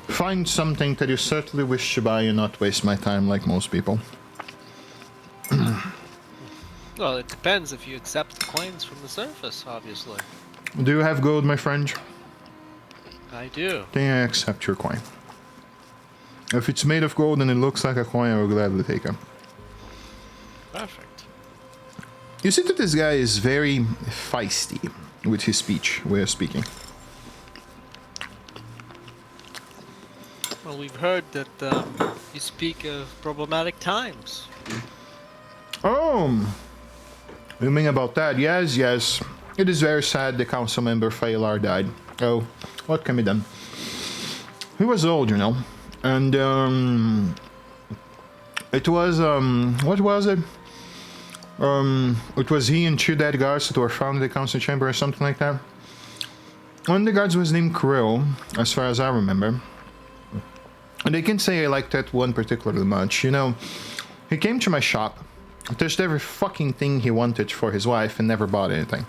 find something that you certainly wish to buy and not waste my time like most people. Well, it depends if you accept the coins from the surface, obviously. Do you have gold, my friend? I do. Then I accept your coin. If it's made of gold and it looks like a coin, I will gladly take it. Perfect. You see that this guy is very feisty with his way of speaking. Well, we've heard that you speak of problematic times. Oh, you mean about that? Yes. It is very sad the council member Failar died. Oh, what can be done? He was old, you know. And, it was, what was it? It was he and 2 dead guards that were found in the council chamber or something like that. One of the guards was named Krill, as far as I remember. And I can say I liked that one particularly much. You know, he came to my shop, touched every fucking thing he wanted for his wife, and never bought anything.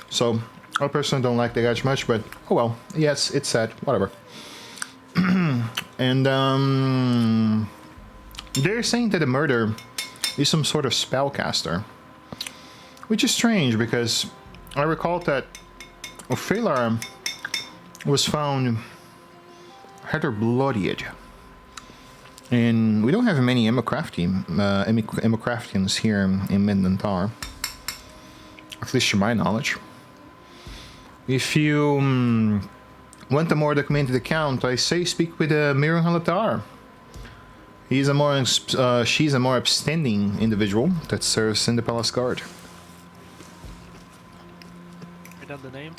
So, I personally don't like the guy much, but oh well. Yes, it's sad. Whatever. And, they're saying that the murder is some sort of spellcaster. Which is strange, because I recall that Ophelia was found rather bloodied. And we don't have many Emocraftians here in Nanthar. At least to my knowledge. If you want a more documented account, I say speak with Miran Halatar. She's a more upstanding individual that serves in the palace guard. Write down the name.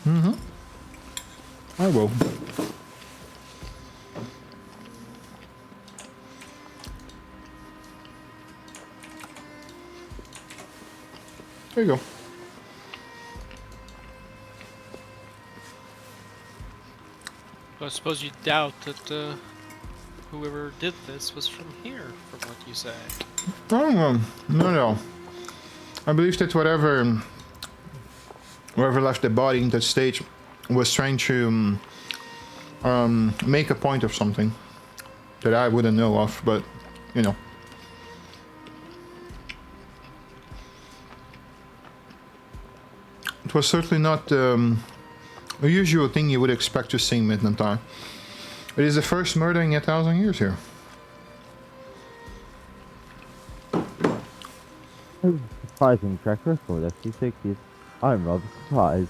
Mm-hmm. I will. There you go. I suppose you doubt that whoever did this was from here, from what you say. Oh, no. I believe that whoever left the body in that stage was trying to make a point of something that I wouldn't know of, but, you know. It was certainly not a usual thing you would expect to see in Nanthar. It is the first murder in 1,000 years here. Surprising track record, actually, 60s. I'm rather surprised.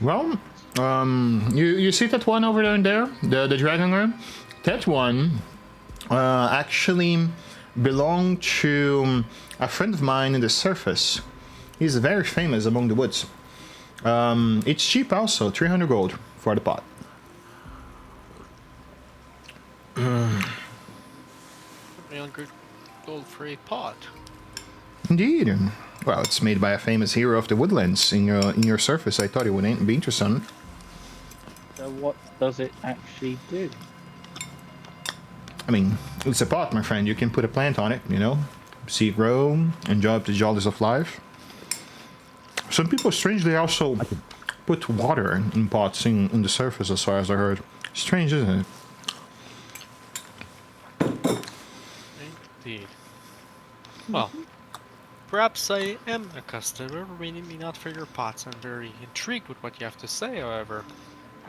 Well, you see that one over there, the dragon room? That one actually belonged to a friend of mine in the surface. He's very famous among the woods. It's cheap also, 300 gold for the pot. 300 gold for a pot. Indeed. Well, it's made by a famous hero of the woodlands in your surface. I thought it would be interesting. So what does it actually do? I mean, it's a pot, my friend. You can put a plant on it, you know, see it grow, enjoy the jollies of life. Some people strangely also put water in pots in the surface, as far as I heard. Strange, isn't it? Indeed. Well, perhaps I am a customer, meaning me not for your pots. I'm very intrigued with what you have to say, however.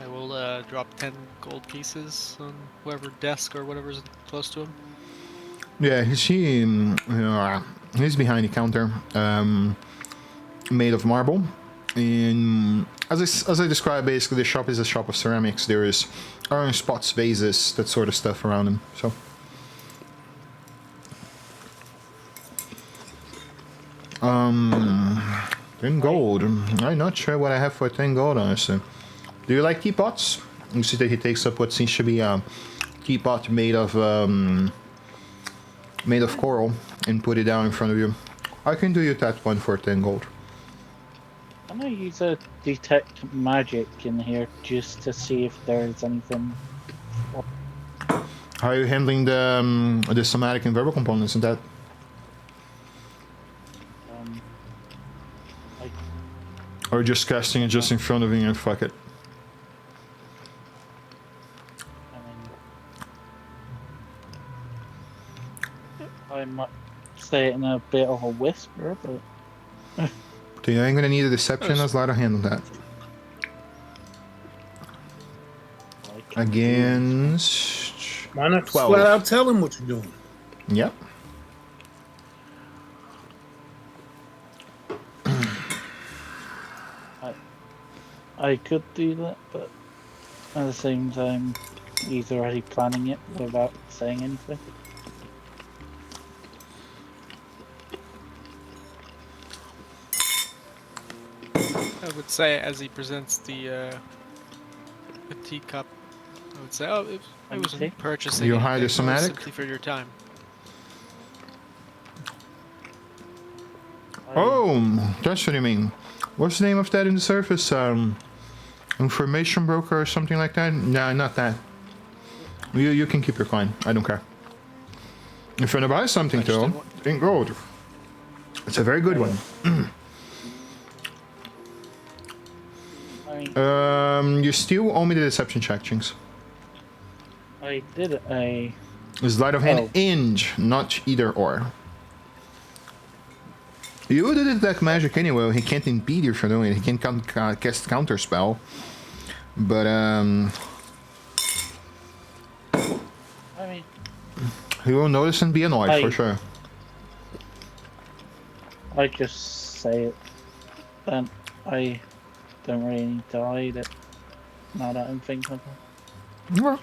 I will drop 10 gold pieces on whoever desk or whatever's close to him. Yeah, he's behind the counter, made of marble. And as I described, basically the shop is a shop of ceramics. There is orange pots, vases, that sort of stuff around him. So. 10 gold. I'm not sure what I have for 10 gold, honestly. Do you like teapots? You see that he takes up what seems to be a teapot made of coral and put it down in front of you. I can do you that one for 10 gold. Can I use a detect magic in here just to see if there's anything? How are you handling the somatic and verbal components in that? Or just casting it just in front of you and fuck it? I might say it in a bit of a whisper, but... So you ain't gonna need a deception, let's let her handle that. Against... Why not 12. flat out tell him what you're doing? Yep. I could do that, but at the same time, he's already planning it without saying anything. I would say, as he presents the teacup, I would say, oh, I wasn't purchasing You anything, hide the it was somatic? simply for your time. Oh, that's what you mean. What's the name of that in the surface? Information broker or something like that? No, not that. You can keep your coin. I don't care. If you want to buy something though, in gold. It's a very good one. You still owe me the deception check, Jinx. I did a... Sleight of hand and not either or. You did detect magic anyway. He can't impede you from doing it. He can cast counter spell. But I mean, he will notice and be annoyed for sure. I just say it. Then I don't really need to hide it. Now that I'm thinking of it. Well,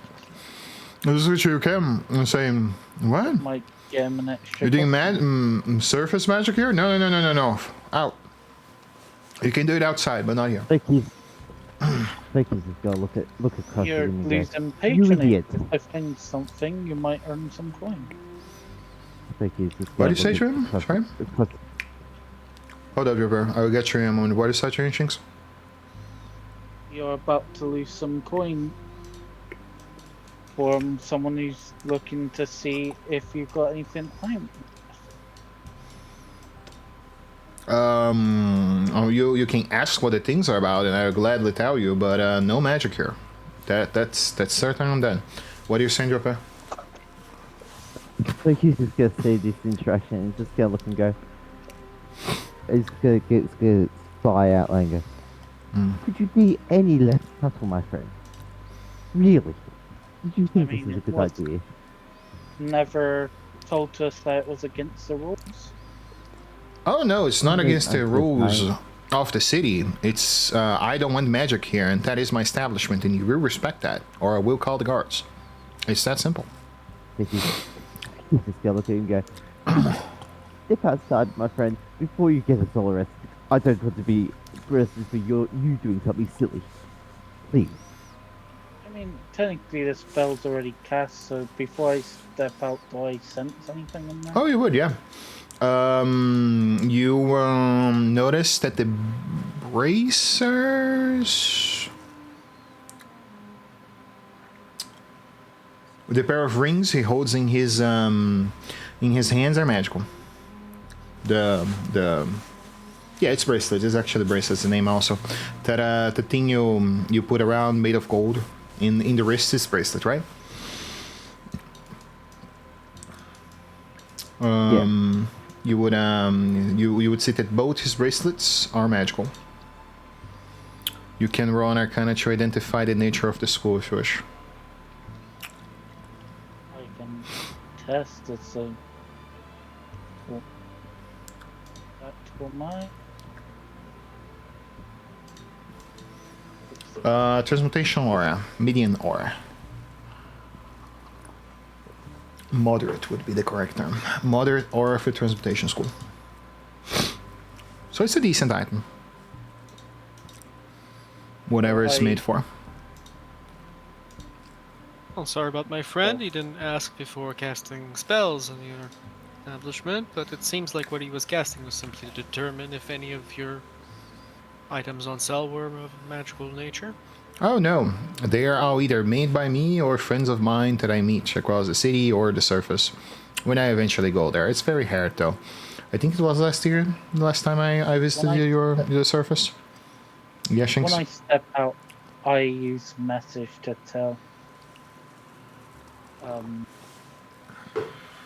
this is what you can. I'm saying, what? Might get him an extra. You're doing surface magic here? No. Out. You can do it outside, but not here. He's just gotta look across You're the room and losing go, "You idiot." patronage. If I find something, you might earn some coin. He's just What gotta did you say look to him? across- Sorry? Hold up, River. I will get you on what is saturations? You're about to lose some coin from someone who's looking to see if you've got anything I'm. Oh, you can ask what the things are about, and I'll gladly tell you. But no magic here. That's certain. I'm done. What are you saying, River? So he's just gonna say this interaction. He's just gonna look and go. He's gonna sigh out and go. Could you be any less subtle, my friend? Really? Did you think this is a good idea? Never told us that it was against the rules. Oh no, it's not against the rules Fine. of the city. It's I don't want magic here, and that is my establishment, and you will respect that, or I will call the guards. It's that simple. He's just gonna look at him and go. Step outside, my friend, before you get us all arrested. I don't want to be arrested for you doing something silly. Please. I mean, technically the spell's already cast, so before I step out, do I sense anything in there? Oh, you would, yeah. You notice that the bracers, the pair of rings he holds in his hands are magical. Yeah, it's bracelets. It's actually bracelets. The name also. That the thing you put around made of gold in the wrist is bracelet, right? You would you would see that both his bracelets are magical. You can roll an Arcana to identify the nature of the school if you wish. I can test it, so. Practical mind. Transmutation aura, median aura. Moderate would be the correct term. Moderate aura for transmutation school. So it's a decent item. Whatever it's made for. Oh, sorry about my friend. He didn't ask before casting spells on your establishment, but it seems like what he was casting was simply to determine if any of your items on sale were of magical nature. Oh no, they are all either made by me or friends of mine that I meet across the city or the surface. When I eventually go there, it's very hard though. I think it was last year, the last time I visited your surface. Yes, When I step out, I use message to tell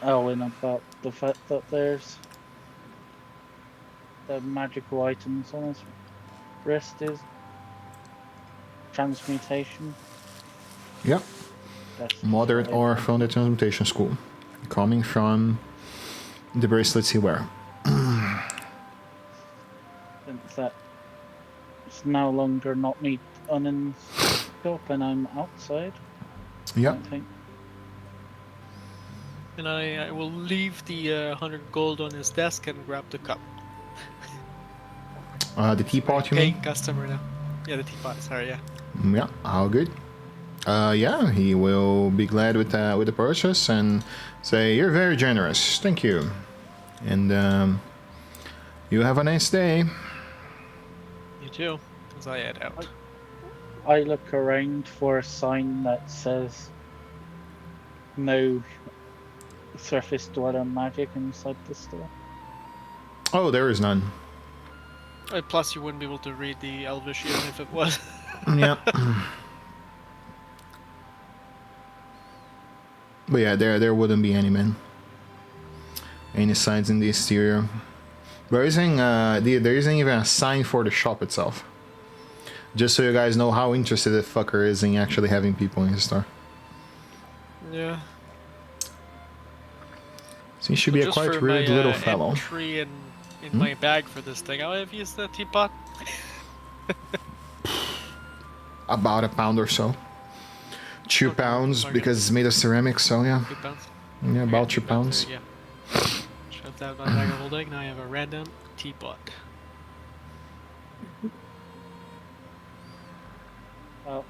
Elwyn about the fact that there's the magical items on his wrist is transmutation. Yep. Moderate aura from the transmutation school, coming from the bracelets he wear. Since that it's no longer not me on in shop and I'm outside. Yep. I think. And I will leave the 100 gold on his desk and grab the cup. The teapot, you Paying mean? customer now. Yeah, the teapot. Sorry, yeah. Yeah, all good. Yeah, he will be glad with the purchase and say, "You're very generous, thank you," and you have a nice day. You too, as I head out. I look around for a sign that says no surface dweller magic inside the store. Oh, there is none. Plus, you wouldn't be able to read the Elvish even if it was. Yeah. But yeah, there wouldn't be any men. Any signs in the exterior. There isn't even a sign for the shop itself. Just so you guys know how interested the fucker is in actually having people in his store. Yeah. So he should be a just quite for rude my, little fellow. Entry in my bag for this thing, I'll have used the teapot. About a pound or so. 2 Okay, pounds okay. because it's made of ceramic, so yeah. 2 pounds. Yeah, about 2 2 pounds. Yeah. Shove that in my bag of holding. Now I have a random teapot. Well,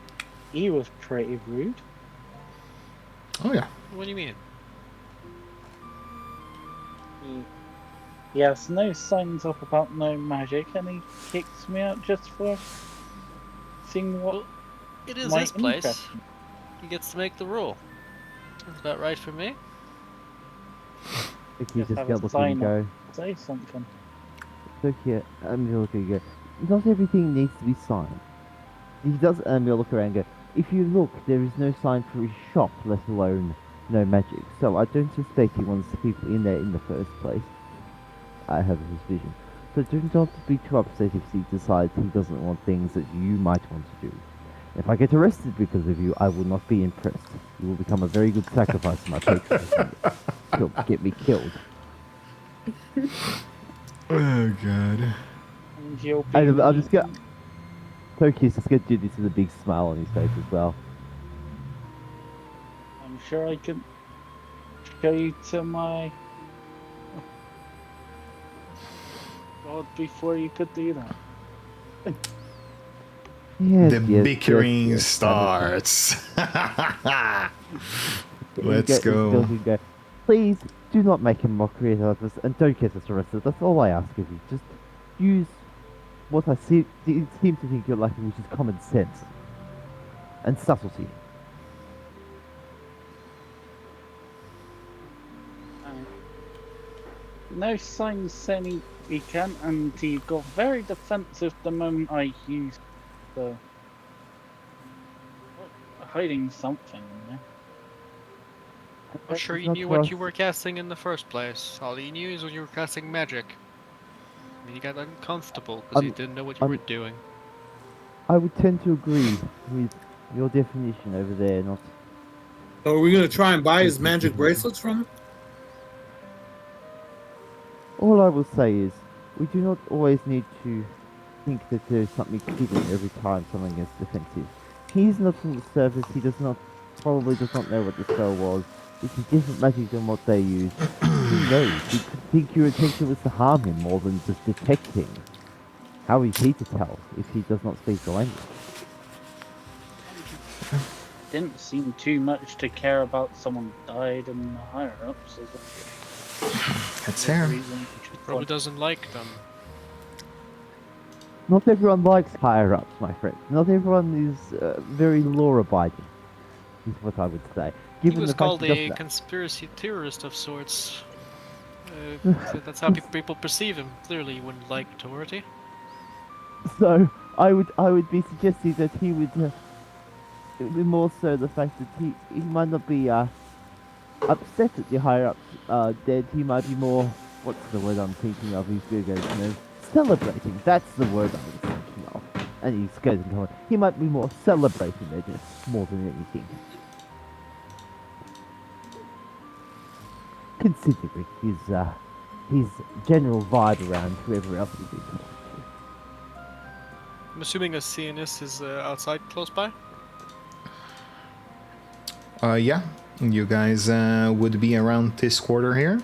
he was pretty rude. Oh yeah. What do you mean? He Yes, no signs up about no magic, and he kicks me out just for seeing what Well, it is my his interest. place. He gets to make the rule. Sounds about right for me. Look, you Just just have a go look and sign up, go. say something. Look here, you look and go. Not everything needs to be signed. He does, you look around and go. If you look, there is no sign for his shop, let alone no magic. So I don't suspect he wants the people in there in the first place. I have a suspicion. So do not be too upset if he decides he doesn't want things that you might want to do. If I get arrested because of you, I will not be impressed. You will become a very good sacrifice for my patriotism. You'll get me killed. Oh god. And you'll be I'll just go. leaving. Toki's just gonna do this with a big smile on his face as well. I'm sure I can show you to my God before you could do that. Yes, The yes, bickering yes, understand. starts. And Let's go. go. Please do not make a mockery of us and don't get us arrested. That's all I ask of you. Just use what I seem to think you're lacking, which is common sense and subtlety. No signs saying he can, and he got very defensive the moment I used the hiding something in there. I'm sure It's he not knew for what us. you were casting in the first place. All he knew is when you were casting magic. I mean, he got uncomfortable because he didn't know what you were doing. I would tend to agree with your definition over there, not. So are we gonna try and buy his magic bracelets from him? All I will say is, we do not always need to think that there's something hidden every time someone gets defensive. He's not from the surface, he probably does not know what the spell was. It's a different magic than what they use. Who knows? He could think your intention was to harm him more than just detect things. How is he to tell if he does not speak the language? Didn't seem too much to care about someone died in the higher ups. That's fair. Probably doesn't like them. Not everyone likes higher-ups, my friend. Not everyone is very law-abiding, is what I would say. He Given was the fact called that a just conspiracy theorist of sorts. So that's how people perceive him. Clearly, he wouldn't like authority. so I would be suggesting that he would it would be more so the fact that he might not be upset at the higher-ups dead. He might be more, what's the word I'm thinking of? He's going to go, celebrating. That's the word I was thinking of. And he's going to go, he might be more celebrating their death more than anything. Considering his general vibe around whoever else he's been. I'm assuming a CNS is outside, close by. Yeah, you guys would be around this quarter here,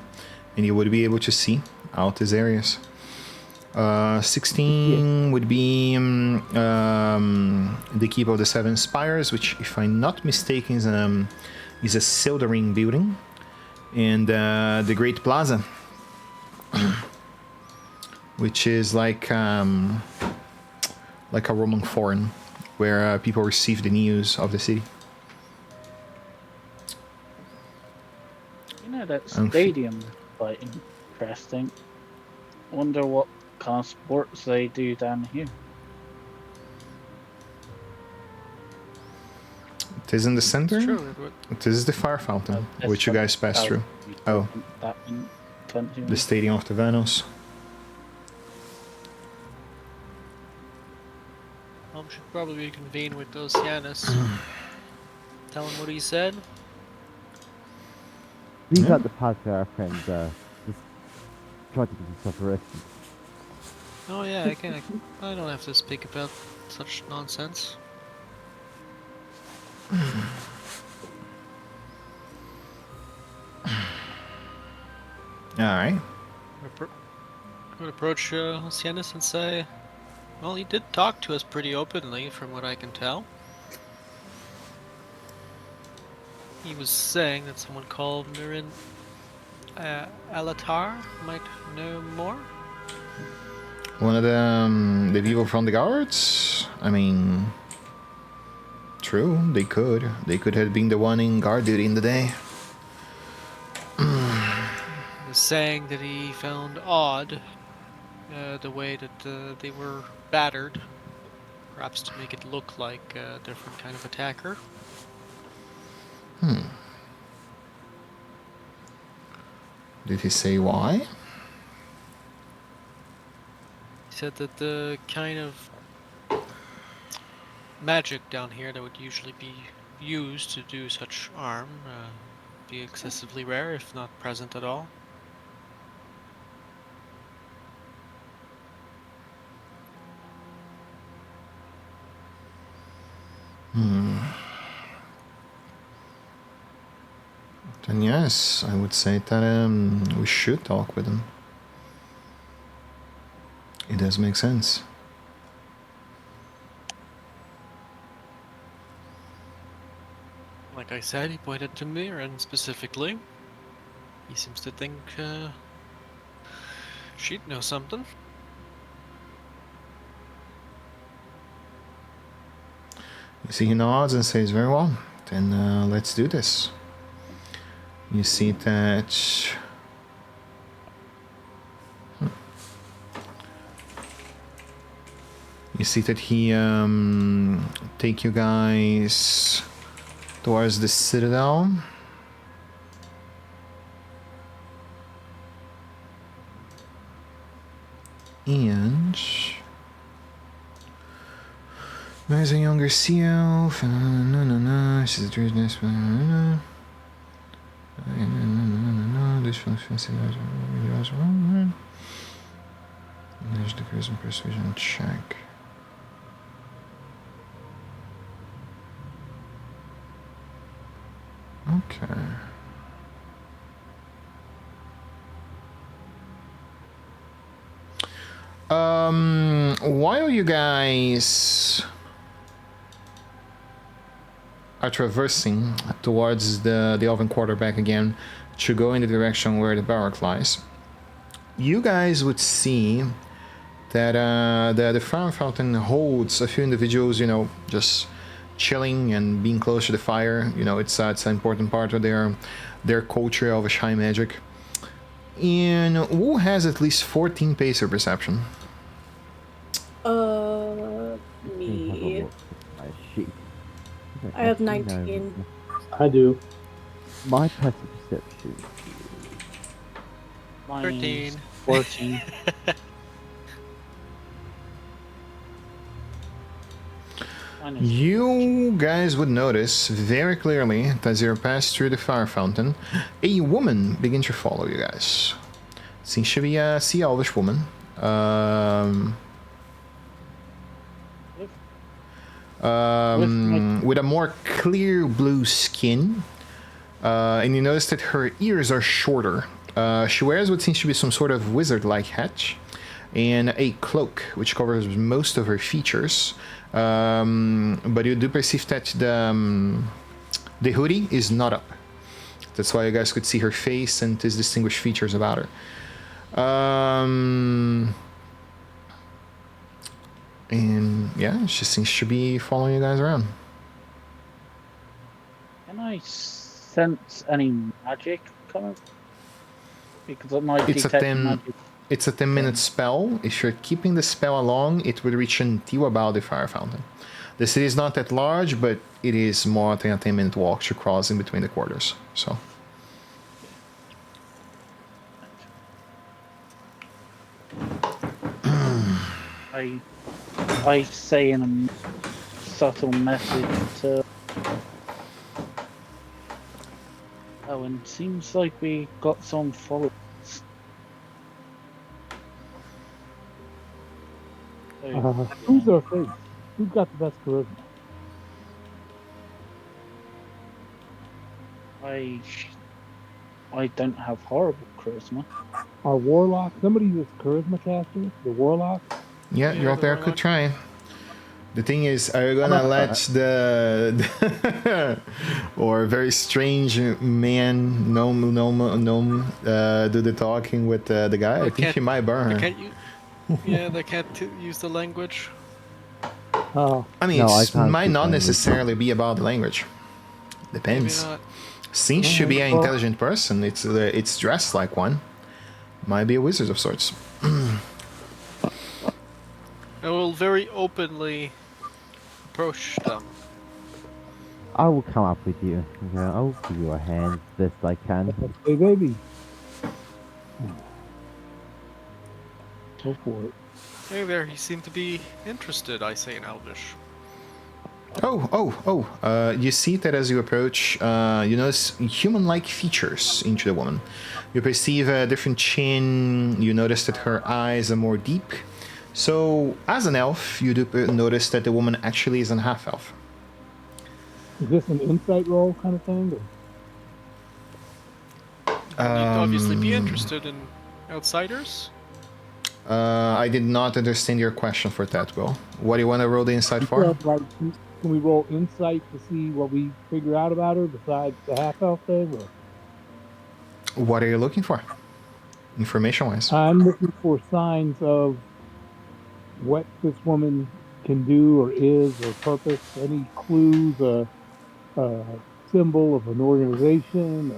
and you would be able to see out these areas. 16 would be the Keep of the Seven Spires, which, if I'm not mistaken, is a Sildering building, and the Great Plaza, which is like a Roman Forum, where people receive the news of the city. You know, that stadium is quite interesting. Wonder what kind of sports they do down here. It is in the center. It's true. This is the fire fountain, which you guys passed through. Oh, the Stadium of the Vanos. Should probably convene with those Yanis. Tell him what he said. Leave out the part where our friend just tried to get himself arrested. Oh yeah, I don't have to speak about such nonsense. Alright. I would approach Cianis and say, well, he did talk to us pretty openly, from what I can tell. He was saying that someone called Mirin Alatar might know more. One of the people from the guards? I mean, true, they could. They could have been the one in guard duty in the day. Was saying that he found odd the way that they were battered, perhaps to make it look like a different kind of attacker. Did he say why? He said that the kind of magic down here that would usually be used to do such harm be excessively rare, if not present at all. Then yes, I would say that we should talk with him. It does make sense. Like I said, he pointed to Mirren specifically. He seems to think she'd know something. You see, he nods and says, very well, then let's do this. You see that... You see that he take you guys towards the citadel. And... There's a younger self. She's a druidess. This function there's the charisma persuasion check. Okay. While you guys are traversing towards the Elven Quarterback again to go in the direction where the barrack lies, you guys would see that the Fire Fountain holds a few individuals, you know, just chilling and being close to the fire. You know, it's an important part of their culture of High magic. And who has at least 14 pacer perception? Me. My sheep. I have 19. I do. My passive perception. Mine 13. is 14. Mine is You guys would notice very clearly as you pass through the fire fountain, a woman begins to follow you guys. Seems to be a sea elvish woman. With a more clear blue skin. And you notice that her ears are shorter. She wears what seems to be some sort of wizard-like hat and a cloak which covers most of her features. But you do perceive that the hoodie is not up. That's why you guys could see her face and his distinguished features about her. And yeah, she seems to be following you guys around. Can I sense any magic coming? Because it might It's a detect 10 magic. It's a 10-minute spell. If you're keeping the spell along, it would reach until about the fire fountain. The city is not that large, but it is more than a 10-minute walk to cross in between the quarters. So. I say in a subtle message to Owen, seems like we got some followers. Who's our face? Who's got the best charisma? I don't have horrible charisma. Our warlock. Somebody who's charisma caster. The warlock. Yeah, you're up there. Could try. The thing is, are you gonna let the or very strange man gnome do the talking with the guy? I think can't- he might burn her. They can't yeah, they can't use the language. Oh, I mean, No, I it can't might speak not language. necessarily be about the language. Maybe Depends. not. Seems to be an Well- intelligent person. It's dressed like one. Might be a wizard of sorts. I will very openly approach them. I will come up with you. Okay, I will give you a hand best I can. hey, baby. Go for it. Hey there, he seemed to be interested, I say in Elvish. You see that as you approach, you notice human-like features into the woman. You perceive a different chin. You notice that her eyes are more deep. So, as an elf, you do notice that the woman actually is an half-elf. Is this an insight roll kind of thing? Or? You'd obviously be interested in outsiders. I did not understand your question for that, Will. What do you want to roll the insight for? Well, like, can we roll insight to see what we figure out about her besides the half elf thing? Or? What are you looking for, information-wise? I'm looking for signs of what this woman can do or is or purpose. Any clues, a symbol of an organization,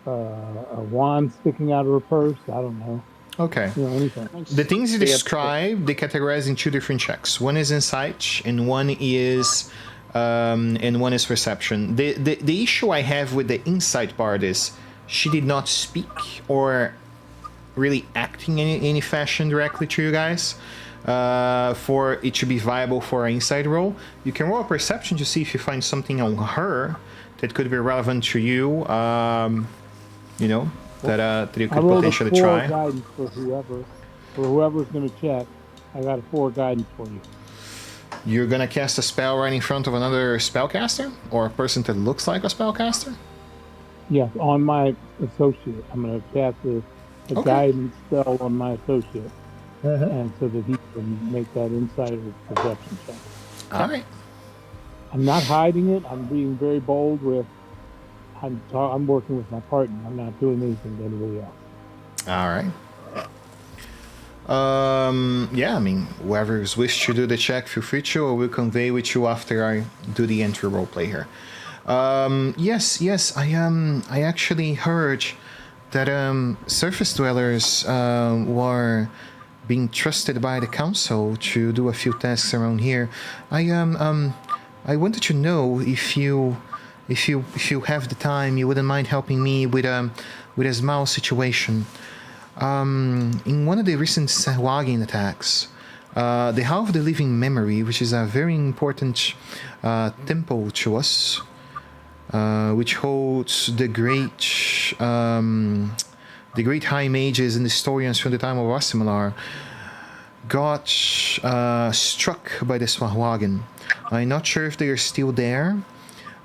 a wand sticking out of her purse. I don't know. Okay. You know, anything. The things you describe, they categorize in two different checks. One is insight, and one is perception. The issue I have with the insight part is she did not speak or really act in any fashion directly to you guys. For it to be viable for an insight roll, you can roll a perception to see if you find something on her that could be relevant to you. You know, that you I could rolled potentially a 4 try. guidance for whoever's going to check. I got a 4 guidance for you. You're gonna cast a spell right in front of another spellcaster, or a person that looks like a spellcaster. Yes, on my associate. I'm going to cast a Okay. guidance spell on my associate, and so that he can make that insight or perception check. All right. I'm not hiding it. I'm being very bold with. I'm working with my partner. I'm not doing anything to anybody else. All right. Yeah, I mean, whoever's wished to do the check, feel free to, or we'll convey with you after I do the entry role play here. Yes, I actually heard that surface dwellers were being trusted by the council to do a few tasks around here. I wanted to know if you have the time, you wouldn't mind helping me with a small situation. In one of the recent Sahwagin attacks, the Hall of the Living Memory, which is a very important temple to us, which holds the great high mages and historians from the time of Ossimalar, got struck by the Sahwagin. I'm not sure if they are still there.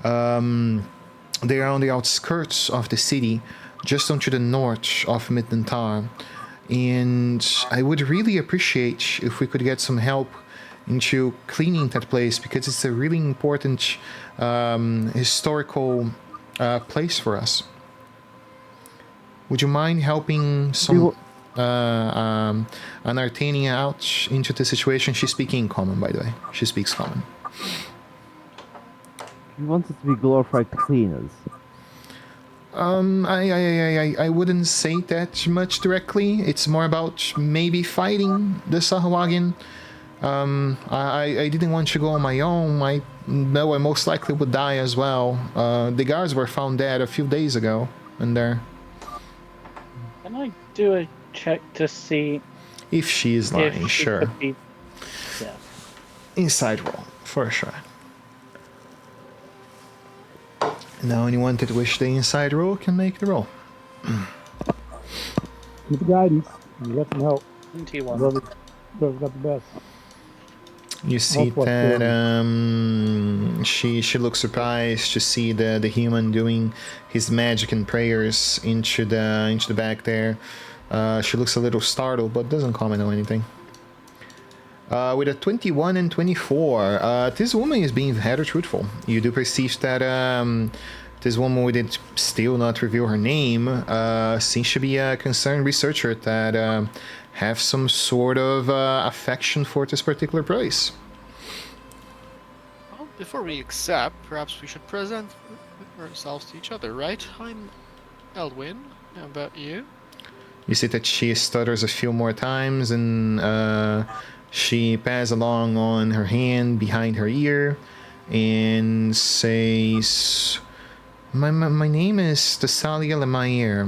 They are on the outskirts of the city, just onto the north of Nanthar, and I would really appreciate if we could get some help into cleaning that place, because it's a really important historical place for us. Would you mind helping some an Artanian out into the situation? She's speaking common, by the way. She speaks common. You want us to be glorified cleaners. I wouldn't say that much directly. It's more about maybe fighting the Sahwagin. I didn't want to go on my own. I know I most likely would die as well. The guards were found dead a few days ago, and there. Can I do a check to see If she is lying, if she sure. could be... Yeah. Inside roll, for sure. Now anyone that wish the inside roll can make the roll. With the guidance, you got some help. 21. Whoever's got the best. You see Plus that 20. she looks surprised to see the human doing his magic and prayers into the back there. She looks a little startled, but doesn't comment on anything. With a 21 and 24, this woman is being very truthful. You do perceive that this woman, we did still not reveal her name, seems to be a concerned researcher that have some sort of affection for this particular place. Well, before we accept, perhaps we should present ourselves to each other, right? I'm Elwyn. How about you? You see that she stutters a few more times and she passes along on her hand behind her ear and says, My name is Thessalia Lemaire.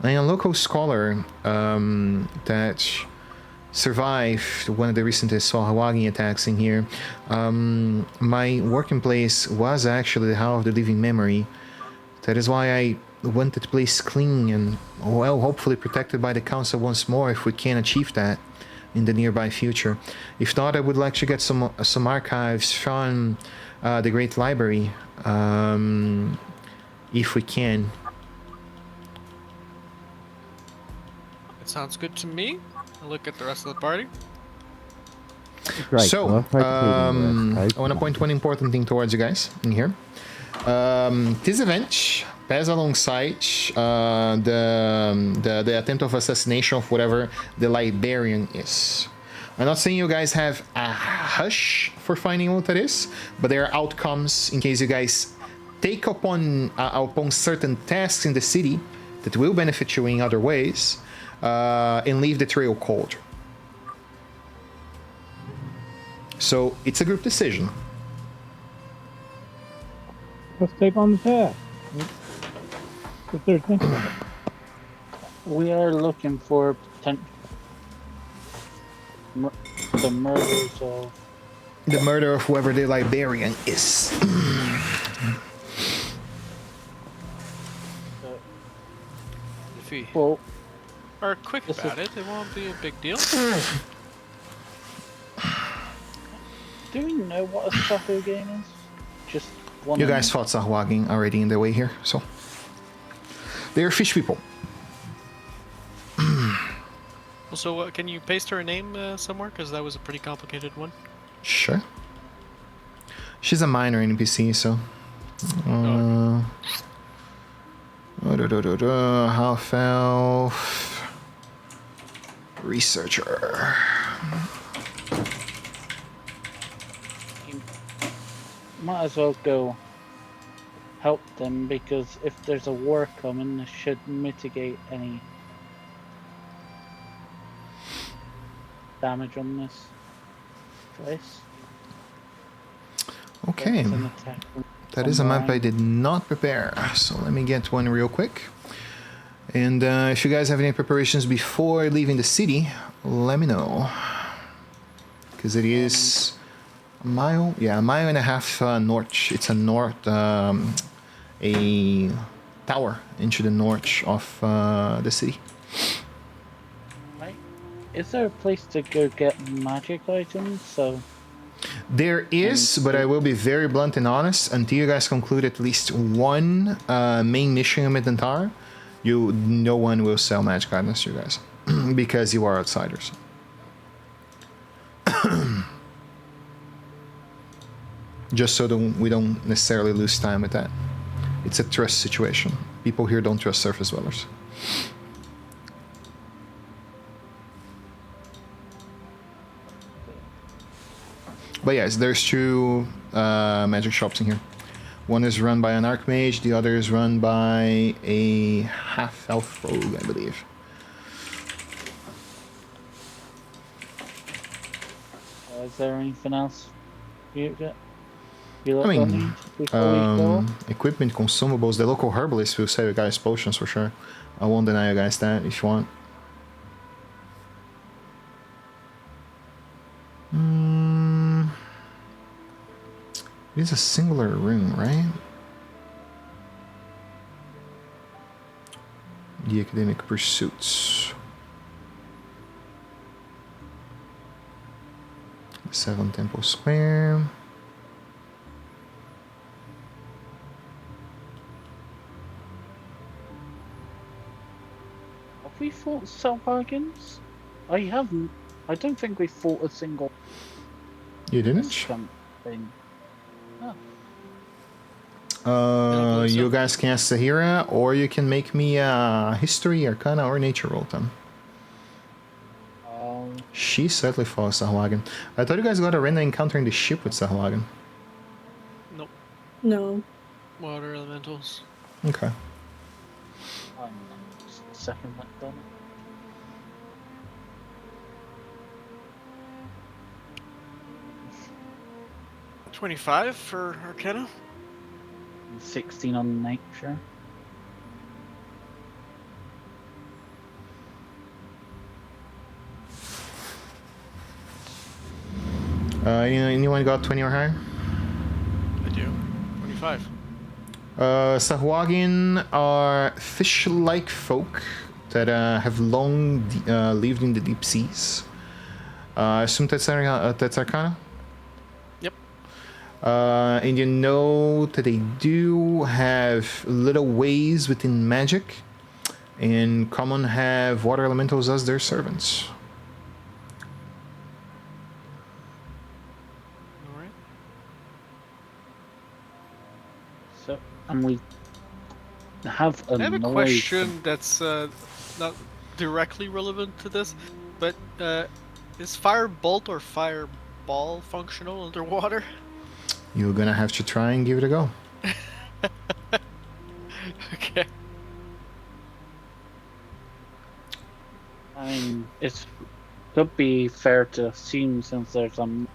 I am a local scholar that survived one of the recent Swahawagi attacks in here. My working place was actually the Hall of the Living Memory. That is why I wanted the place clean and, well, hopefully protected by the council once more if we can achieve that in the nearby future. If not, I would like to get some archives from the Great Library, if we can. It sounds good to me. I'll look at the rest of the party. Great. So, well, I want to point one important thing towards you guys in here. This event pass alongside the attempt of assassination of whatever the librarian is. I'm not saying you guys have a hush for finding out what that is, but there are outcomes in case you guys take upon certain tasks in the city that will benefit you in other ways, and leave the trail cold. So it's a group decision. Let's take on the task. What they're thinking of. We are looking for potential the murders of The murder of whoever the librarian is. If we well. are quick about it, it won't be a big deal. Do we know what a Sahu game is? Just one. You guys fought Sahwagin already in the way here, so they're fish people. Also, can you paste her name somewhere? Because that was a pretty complicated one. Sure. She's a minor NPC, so. Half elf researcher. You might as well go help them, because if there's a war coming, this should mitigate any damage on this place. Okay. That's an attack from That is a map I did not prepare, so let me get one real quick. And if you guys have any preparations before leaving the city, let me know. Because it is a mile and a half north. It's a north, a tower into the north of the city. Right. Is there a place to go get magic items? So. There is, but I will be very blunt and honest. Until you guys conclude at least one main mission in Nanthar, no one will sell magic items to you guys because you are outsiders. Just so we don't necessarily lose time with that. It's a trust situation. People here don't trust surface dwellers. But yes, there's two magic shops in here. One is run by an archmage, the other is run by a half-elf rogue, I believe. Is there anything else you equipment, consumables. The local herbalist will sell you guys potions for sure. I won't deny you guys that if you want. It is a singular room, right? The academic pursuits. 7 Temple Square. Have we fought Salvagans? I haven't. I don't think we fought a single You this didn't? campaign. No. don't believe so. You guys can ask Sahira, or you can make me history, arcana, or nature roll then. She certainly follows Sahuagin. I thought you guys got a random encounter in the ship with Sahuagin. Nope. No. Water elementals. Okay. I'm just the second one done. 25 for Arcana. 16 on nature. Anyone got 20 or higher? I do. 25. Sahuagin are fish-like folk that have long lived in the deep seas. I assume that's Arcana? Yep. And you know that they do have little ways within magic, and common have water elementals as their servants. Alright. So, and we have a I have a noise. question that's not directly relevant to this, but is firebolt or fireball functional underwater? You're gonna have to try and give it a go. Okay. I mean, it could be fair to assume since there's some.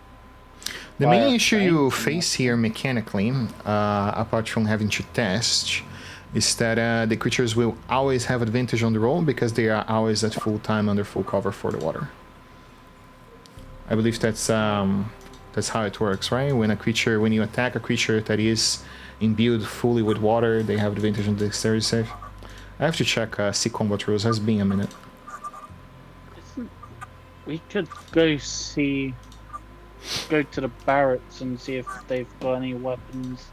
The main Fire issue you strength, face here mechanically, apart from having to test, is that the creatures will always have advantage on the roll because they are always at full time under full cover for the water. I believe that's how it works, right? When you attack a creature that is imbued fully with water, they have advantage on the dexterity save. I have to check sea combat rules. Has been a minute. We could go to the barracks and see if they've got any weapons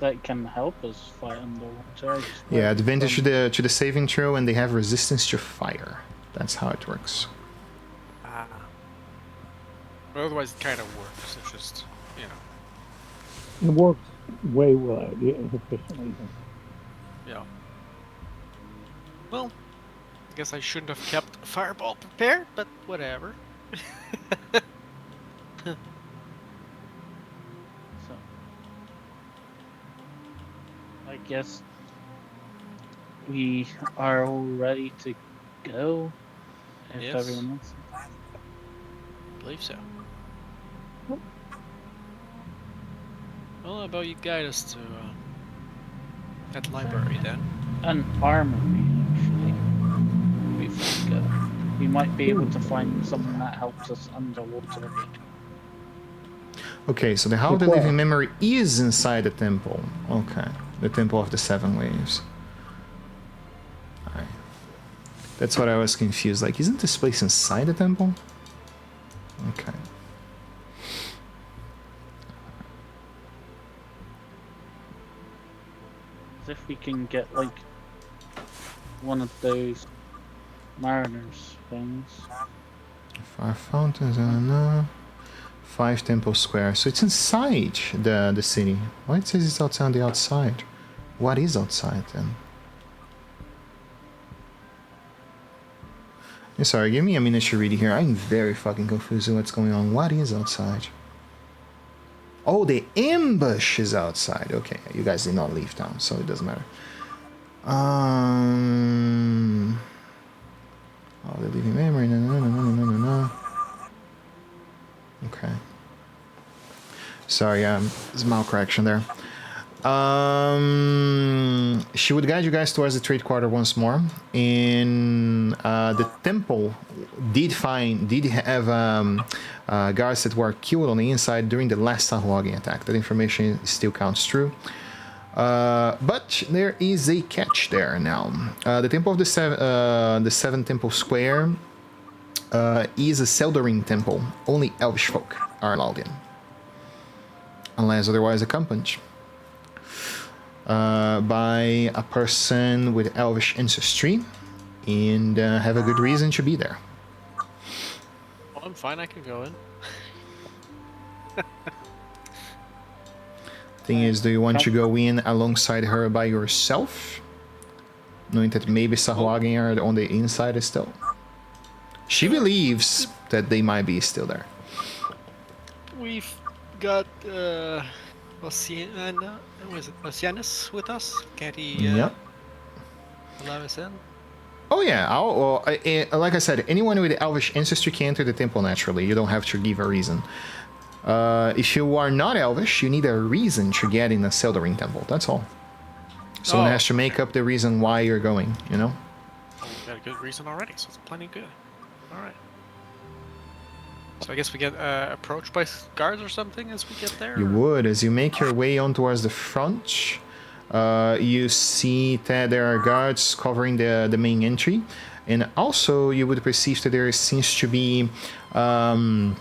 that can help us fight underwater. Yeah, advantage to the saving throw, and they have resistance to fire. That's how it works. Ah. But otherwise, it kind of works. It's just, you know. It works way well, efficiently. Yeah. Well, I guess I shouldn't have kept a fireball prepared, but whatever. So, I guess we are all ready to go. If Yes. everyone else. I believe so. Well, how about you guide us to that library then? An armory, actually. We've got. We might be able to find something that helps us underwater. Okay, so the Hall of the Living Memory is inside the temple. Okay, the Temple of the Seven Waves. Alright. That's what I was confused. Like, isn't this place inside the temple? Okay. As if we can get, like, one of those mariners things. 5 fountains, 5 temple squares. So it's inside the city. Why it says it's outside the outside? What is outside then? Yeah, sorry, give me a minute to read it here. I'm very fucking confused with what's going on. What is outside? Oh, the ambush is outside. Okay, you guys did not leave town, so it doesn't matter. Oh, the living memory. No. Okay. Sorry, there's a malcorrection there. She would guide you guys towards the trade quarter once more. And the temple did have guards that were killed on the inside during the last Sahuagin attack. That information still counts true. But there is a catch there now. The Temple of the Seven Temple Square is a Seldaring temple. Only Elvish folk are allowed in, unless otherwise accompanied by a person with Elvish ancestry and have a good reason to be there. Well, I'm fine. I can go in. Thing is, do you want to go in alongside her by yourself? Knowing that maybe Sahuagin are on the inside still. She believes that they might be still there. We've got Oceana, was it Oceanus with us? Can't he Yep. allow us in? Oh yeah, like I said, anyone with Elvish ancestry can enter the temple naturally. You don't have to give a reason. If you are not Elvish, you need a reason to get in the Seldering temple. That's all. Someone has to make up the reason why you're going, you know? Oh, we got a good reason already, so it's plenty good. Alright. So I guess we get approached by guards or something as we get there? You would. As you make your way on towards the front, you see that there are guards covering the main entry. And also, you would perceive that there seems to be a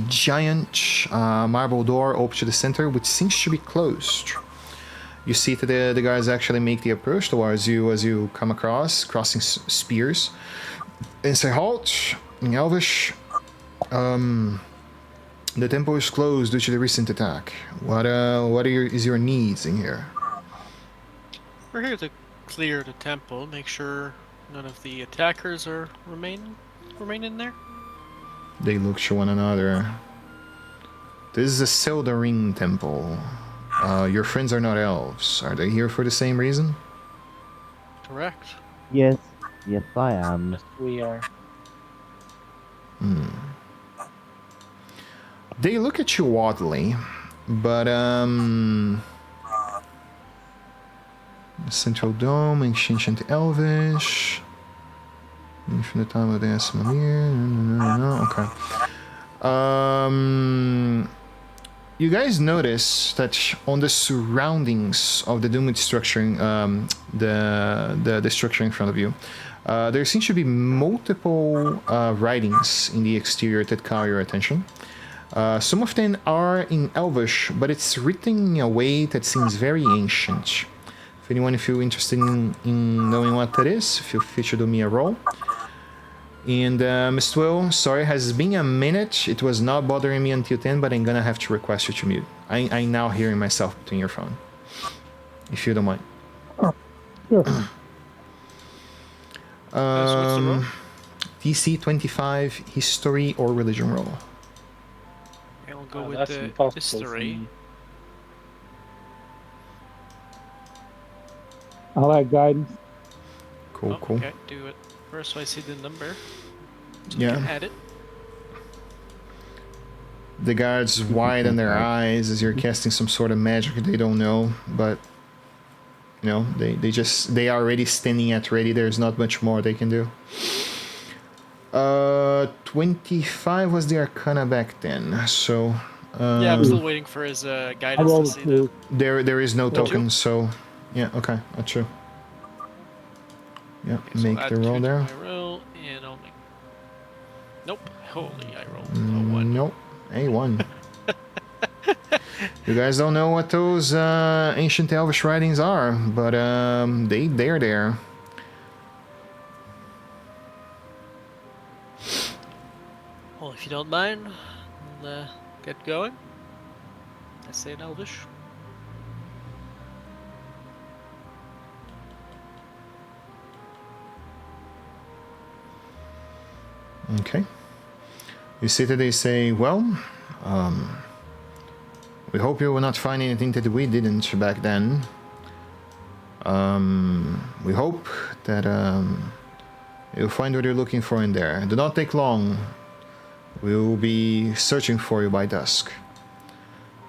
giant marble door open to the center, which seems to be closed. You see that the guards actually make the approach towards you as you come across, crossing spears, and say, "Halt, in Elvish. The temple is closed due to the recent attack. What is your needs in here?" We're here to clear the temple, make sure none of the attackers are remain in there. They look to one another. This is a Seldering temple. Your friends are not elves. Are they here for the same reason? Correct. Yes, yes, I am. Yes, we are. They look at you oddly, but Central Dome, Ancient Elvish. From the time of the Asmoneer. No. Okay. You guys notice that on the surroundings of the doomed structure, the structure in front of you, there seems to be multiple writings in the exterior that caught your attention. Some of them are in Elvish, but it's written in a way that seems very ancient. If anyone feels interested in knowing what that is, feel free to do me a roll. And Mr. Will, sorry, has been a minute. It was not bothering me until 10, but I'm gonna have to request you to mute. I'm now hearing myself between your phone. If you don't mind. Oh, sure. So what's the roll? DC 25, history or religion roll. And we'll go Oh, with that's the impossible for history. me. I like guidance. Cool. Okay, do it first so I see the number. So Yeah. you can add it. The guards widen their eyes as you're casting some sort of magic they don't know, but you know, they are already standing at ready. There's not much more they can do. 25 was the Arcana back then, so Yeah, I'm still waiting for his I guidance to rolled a see 2. there is no Two? token, so yeah, okay, that's true. Yeah, Okay, so make add the 2 roll to there. my roll, and I'll make... Nope. Holy, I rolled a 1. Nope, A1. You guys don't know what those ancient Elvish writings are, but they're there. Well, if you don't mind, we'll get going. I say in Elvish. Okay. You see that they say, well, we hope you will not find anything that we didn't back then. We hope that you'll find what you're looking for in there. Do not take long. We'll be searching for you by dusk.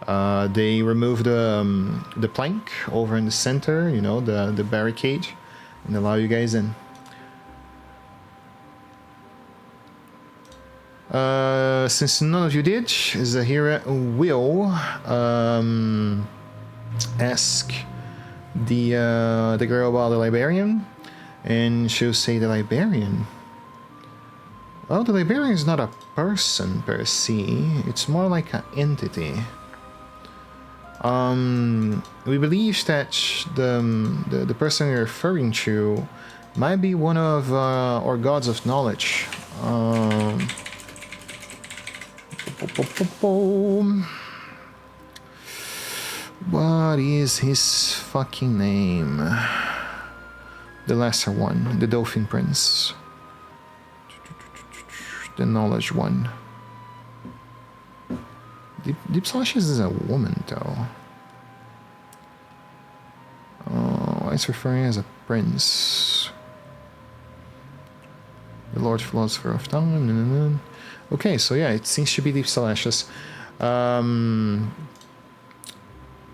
They remove the plank over in the center, you know, the barricade, and allow you guys in. Since none of you did, Zahira will ask the girl about the librarian, and she'll say the librarian. Well, the librarian is not a person per se; it's more like an entity. We believe that the person you're referring to might be one of our gods of knowledge. What is his fucking name? The lesser one, the Dolphin Prince. The knowledge one. Deep Slashes is a woman, though. Oh, it's referring as a prince. The Lord Philosopher of Time. Okay, so yeah, it seems to be Deep Slashes.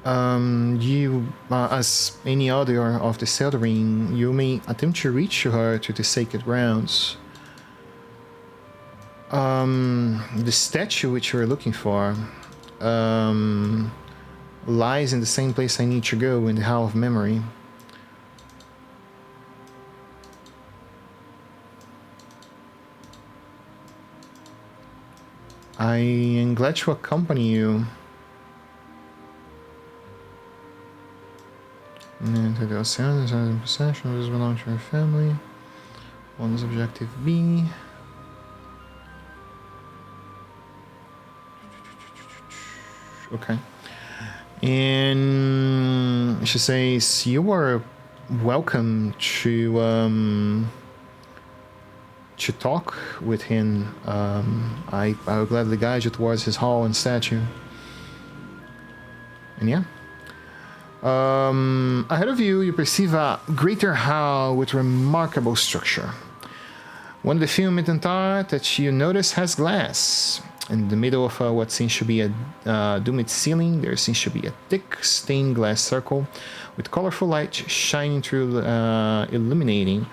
You, as any other of the Seldering, you may attempt to reach her to the sacred grounds. The statue which you're looking for lies in the same place I need to go, in the Hall of Memory. I am glad to accompany you. To the ocean, in possession, this belong to your family. One's objective B. Okay. And she says, you are welcome to talk with him. I will gladly guide you towards his hall and statue. And yeah. Ahead of you, you perceive a greater hall with remarkable structure. One of the few Nanthar that you notice has glass. In the middle of what seems to be a doomed ceiling, there seems to be a thick stained glass circle with colorful light shining through, illuminating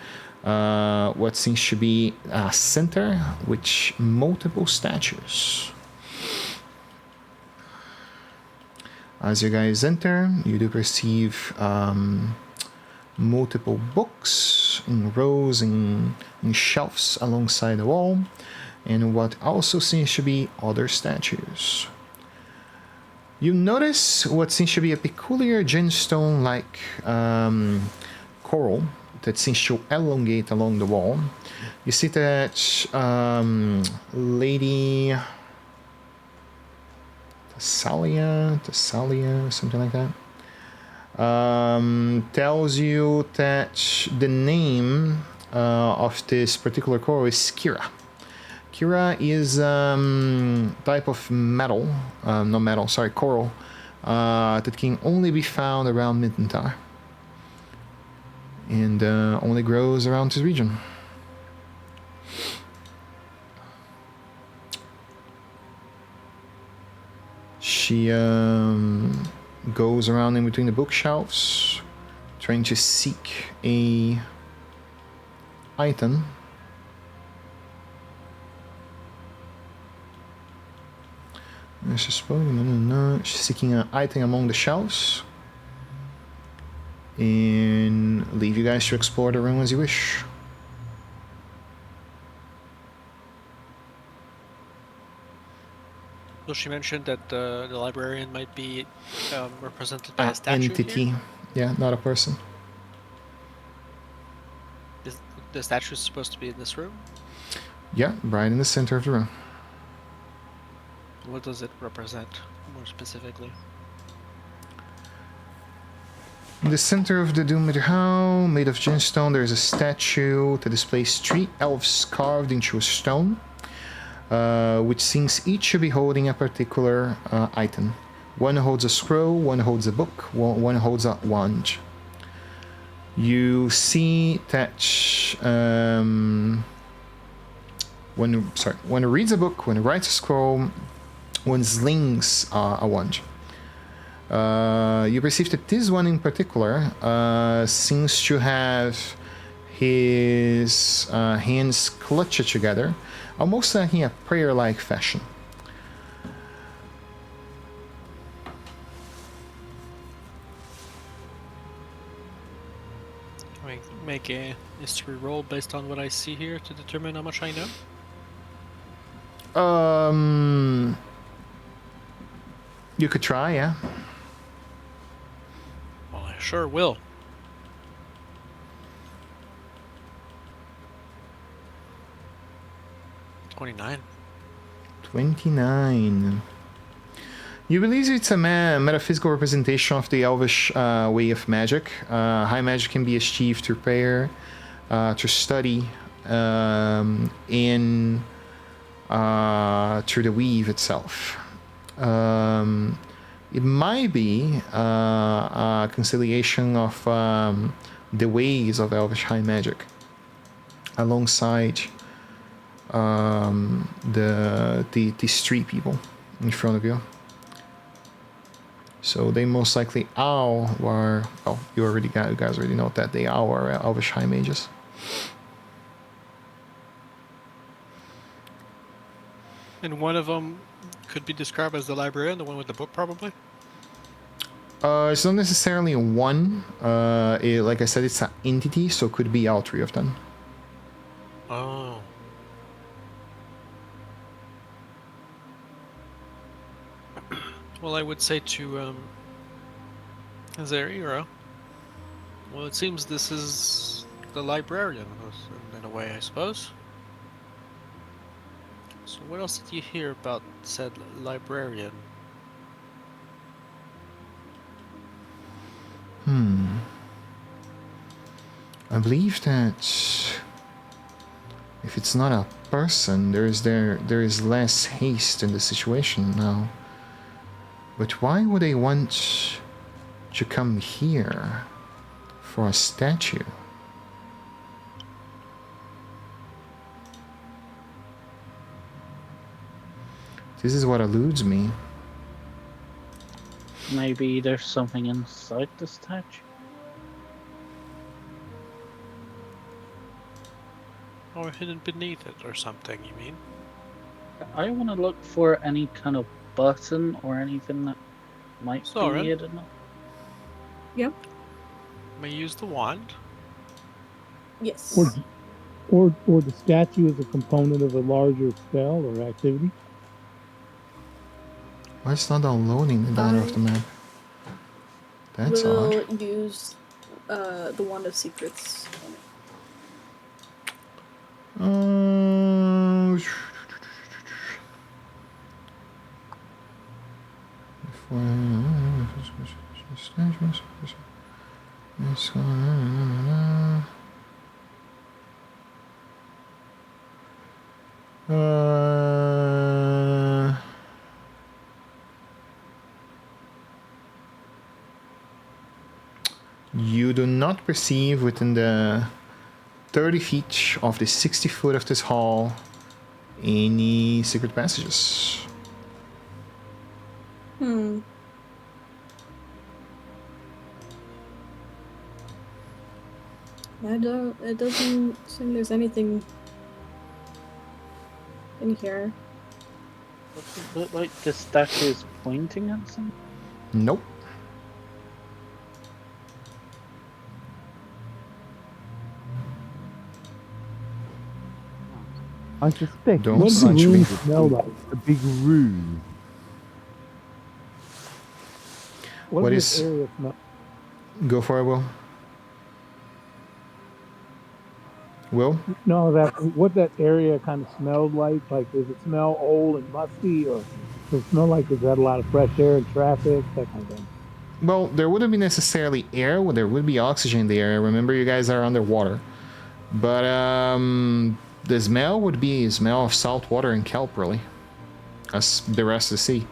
what seems to be a center with multiple statues. As you guys enter, you do perceive multiple books in rows and in shelves alongside the wall, and what also seems to be other statues. You notice what seems to be a peculiar gemstone-like coral that seems to elongate along the wall. You see that Lady Thessalia, something like that, tells you that the name of this particular coral is Kira. Kira is type of metal, coral, that can only be found around Nanthar, and only grows around this region. She goes around in between the bookshelves, trying to seek a item. She's seeking an item among the shelves, and leave you guys to explore the room as you wish. So she mentioned that the librarian might be represented by a statue Entity, here? yeah, not a person. Is the statue supposed to be in this room? Yeah, right in the center of the room. What does it represent, more specifically? In the center of the doomed hall, made of gemstone, there is a statue that displays 3 elves carved into a stone, which seems each to be holding a particular item. One holds a scroll, one holds a book, one holds a wand. You see that one reads a book, one writes a scroll, one slings a wand. You perceive that this one in particular seems to have his hands clutched together, almost like in a prayer-like fashion. Can I make a history roll based on what I see here to determine how much I know? You could try, yeah. Well, I sure will. $29. 29. You believe it's a metaphysical representation of the elvish way of magic. High magic can be achieved through prayer, through study, in through the weave itself. It might be a conciliation of the ways of elvish high magic alongside the street people in front of you. So they most likely are, well, you guys already know that they are elvish high mages. And one of them could be described as the librarian, the one with the book, probably. It's not necessarily one. Like I said, it's an entity, so it could be all three of them. Oh. Well, I would say to Zerira, well, it seems this is the librarian, in a way, I suppose. So what else did you hear about said librarian? I believe that if it's not a person, there is less haste in the situation now. But why would they want to come here for a statue? This is what eludes me. Maybe there's something inside the statue. Or hidden beneath it, or something, you mean? I want to look for any kind of button or anything that might Soren. be hidden. Yep. May use the wand. Yes. Or the statue is a component of a larger spell or activity. Why it's not downloading the data of the map? That's we'll odd. use the Wand of Secrets. You do not perceive within the 30 feet of the 60 foot of this hall any secret passages. It doesn't seem there's anything in here. Does it look like the statue is pointing at something? Nope. I suspect Don't What it's does the touch room me. smell like? a big room. What What does this is- area smell? Go for it, Will. Will? No, what that area kind of smelled like? Like, does it smell old and musty, or does it smell like it's had a lot of fresh air and traffic, that kind of thing? Well, there wouldn't be necessarily air, there would be oxygen in the air. Remember, you guys are underwater. But the smell would be a smell of salt water and kelp, really. As the rest of the sea.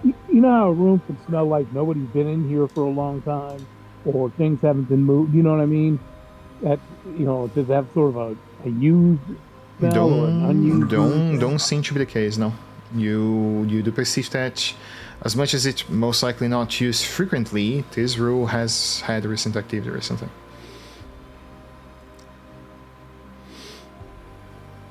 You know how a room can smell like nobody's been in here for a long time, or things haven't been moved. You know what I mean? That, does it have sort of a used smell or an unused? Don't seem to be the case, no. You do perceive that, as much as it's most likely not used frequently, this rule has had recent activity recently.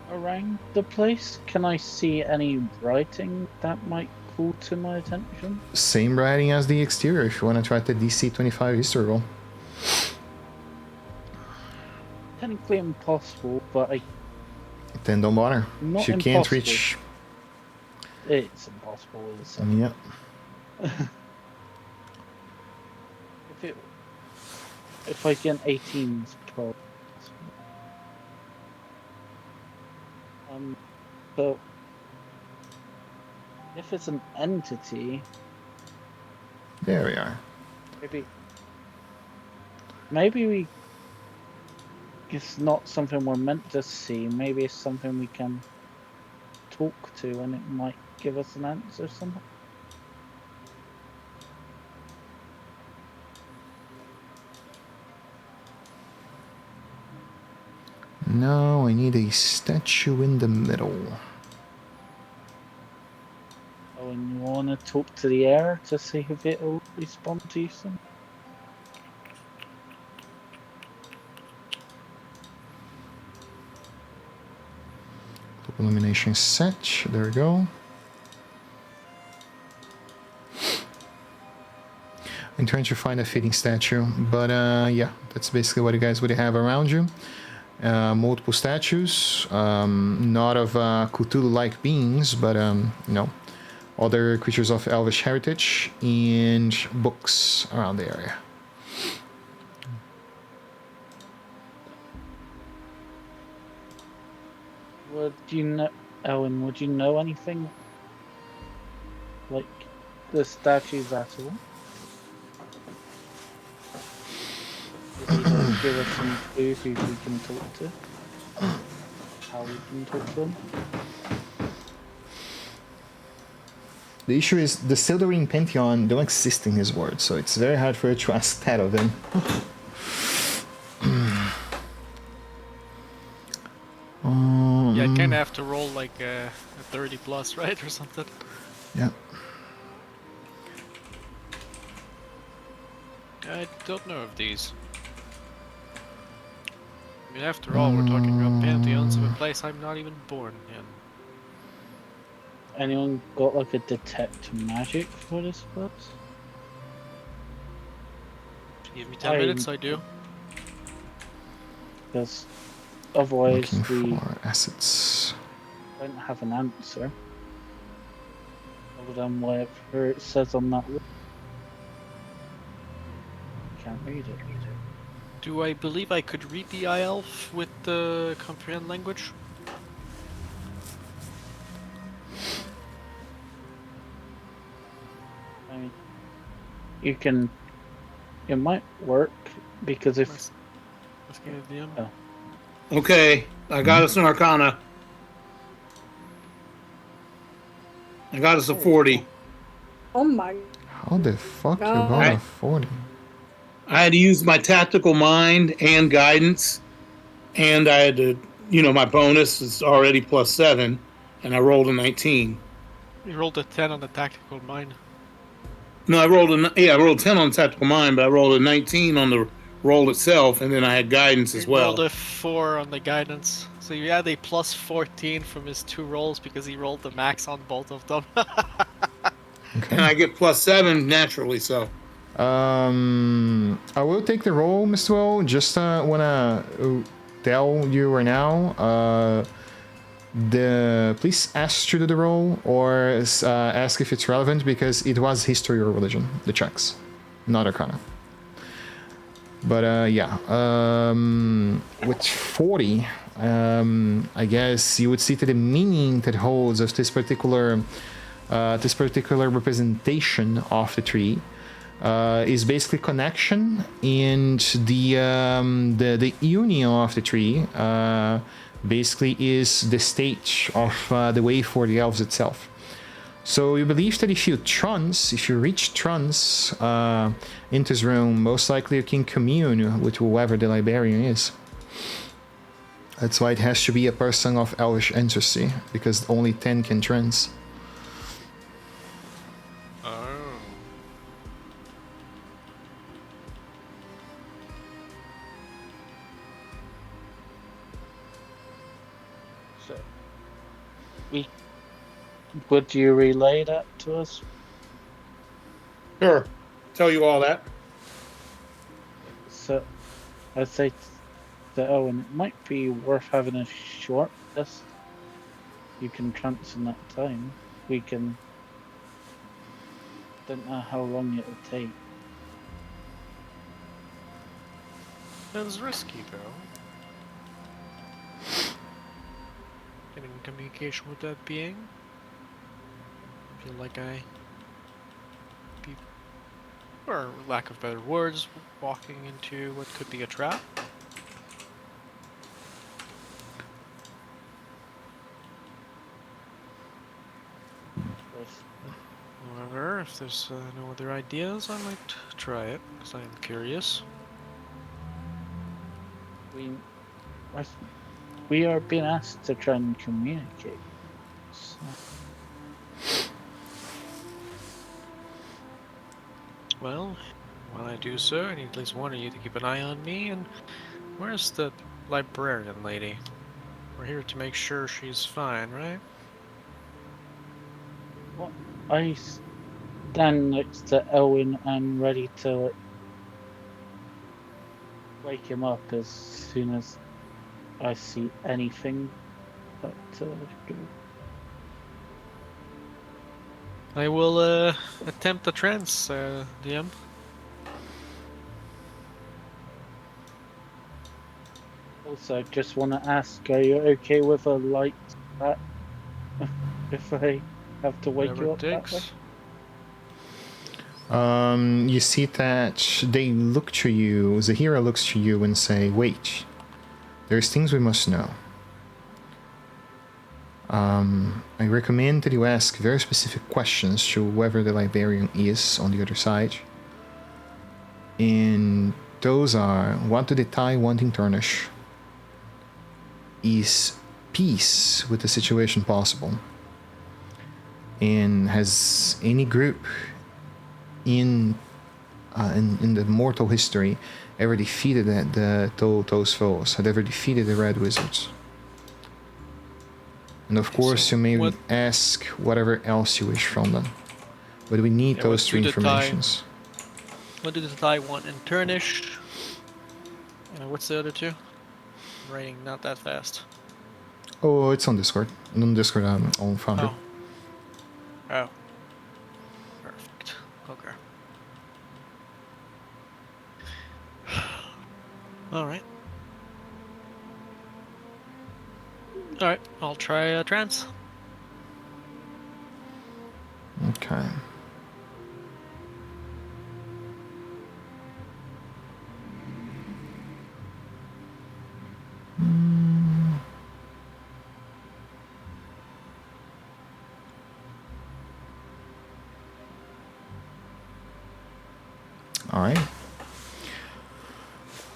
Around the place, can I see any writing that might call to my attention? Same writing as the exterior if you want to try the DC 25 history roll. Technically impossible, but Then don't bother. Not If you can't impossible. reach... it's impossible. Yeah. If I get 18, it's 12. So if it's an entity, There we are. maybe maybe it's not something we're meant to see. Maybe it's something we can talk to, and it might give us an answer somehow. No, I need a statue in the middle. Oh, and you want to talk to the air to see if it'll respond to you soon? Illumination set. There we go. I'm trying to find a fitting statue, but yeah, that's basically what you guys would have around you. Multiple statues, not of Cthulhu-like beings, but you know, other creatures of Elvish heritage, and books around the area. Would you know, Owen? Would you know anything like the statues at all? Maybe it'll give us some clue who we can talk to, how we can talk to them. The issue is the Sildarine Pantheon don't exist in his world, so it's very hard for you to ask that of them. Yeah, I kind of have to roll like a 30 plus, right, or something. Yeah. I don't know of these. I mean, after all, we're talking about pantheons of a place I'm not even born in. Anyone got like a detect magic for this place? Give me 10 minutes, I do. Because otherwise Looking we for assets. don't have an answer. Other than whatever it says on that list. Can't read it. Do I believe I could read the IELF with the comprehend language? I mean, you can. It might work because if Let's get a DM. Oh. Okay, I got us an Arcana. I got us a 40. Oh my. How the fuck you God. got a 40? I had to use my tactical mind and guidance, and I had to, you know, my bonus is already +7, and I rolled a 19. You rolled a 10 on the tactical mind. No, I rolled I rolled 10 on tactical mind, but I rolled a 19 on the roll itself, and then I had guidance as He well. rolled a 4 on the guidance. So you had a plus 14 from his 2 rolls because he rolled the max on both of them. Okay. And I get +7 naturally, so. I will take the roll, Mr. Will. Just wanna tell you right now. Please ask to do the roll or ask if it's relevant because it was history or religion. The checks, not Arcana. But yeah, with 40, I guess you would see that the meaning that holds of this particular representation of the tree is basically connection, and the union of the tree basically is the stage of the way for the elves itself. So you believe that if you reach trance into this room, most likely you can commune with whoever the librarian is. That's why it has to be a person of elvish ancestry, because only 10 can trance. Oh. So, would you relay that to us? Sure. Tell you all that. So, I'd say that Owen, it might be worth having a short list. You can trance in that time. We can. Don't know how long it'll take. That's risky, though. getting in communication with that being. Feel like or lack of better words, walking into what could be a trap. However, if there's no other ideas, I might try it, because I am curious. We are being asked to try and communicate. So. Well, while I do so, I need at least one of you to keep an eye on me. And where's the librarian lady? We're here to make sure she's fine, right? Well, I stand next to Elwin and ready to wake him up as soon as I see anything but I will attempt a trance, DM. Also, I just want to ask, are you okay with a light that if I have to wake Whatever you it up that way? takes. You see that they look to you, Zahira looks to you and say, wait, there's things we must know. I recommend that you ask very specific questions to whoever the librarian is on the other side. And those are, what do the Thai want in Turnish? Is peace with the situation possible? And has any group in the mortal history ever defeated those foes? Had ever defeated the Red Wizards? And of course, So you may what- ask whatever else you wish from them. But we need Yeah, those what three do the Thai- informations. What do the Thai want in Turnish? What's the other two? I'm writing not that fast. Oh, it's on Discord. On Discord, on Foundry. Oh. Perfect. Okay. Alright. Alright, I'll try a trance. Okay. All right.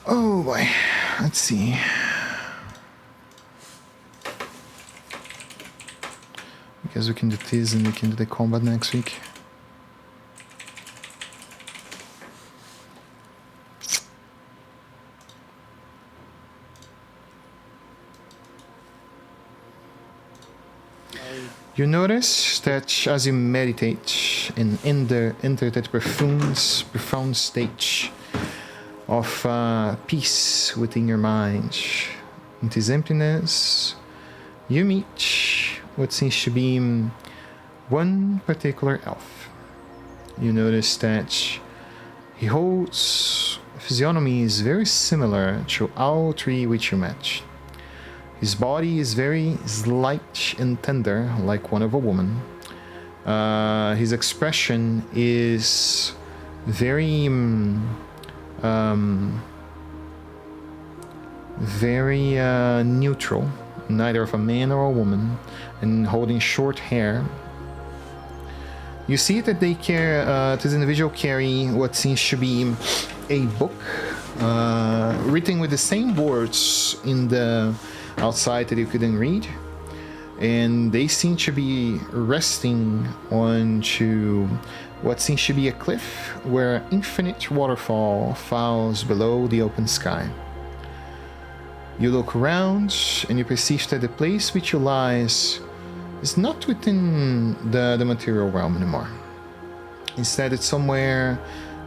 Oh boy. Let's see. Because we can do this and we can do the combat next week. You notice that as you meditate and enter that profound stage of peace within your mind, in this emptiness, you meet what seems to be one particular elf. You notice that he holds physiognomies very similar to all three which you met. His body is very slight and tender, like one of a woman. His expression is very, very neutral, neither of a man or a woman, and holding short hair. You see that they carry, this individual carry what seems to be a book, written with the same words in the outside that you couldn't read, and they seem to be resting onto what seems to be a cliff where infinite waterfall falls below the open sky. You look around and you perceive that the place which you lies is not within the material realm anymore. Instead, it's somewhere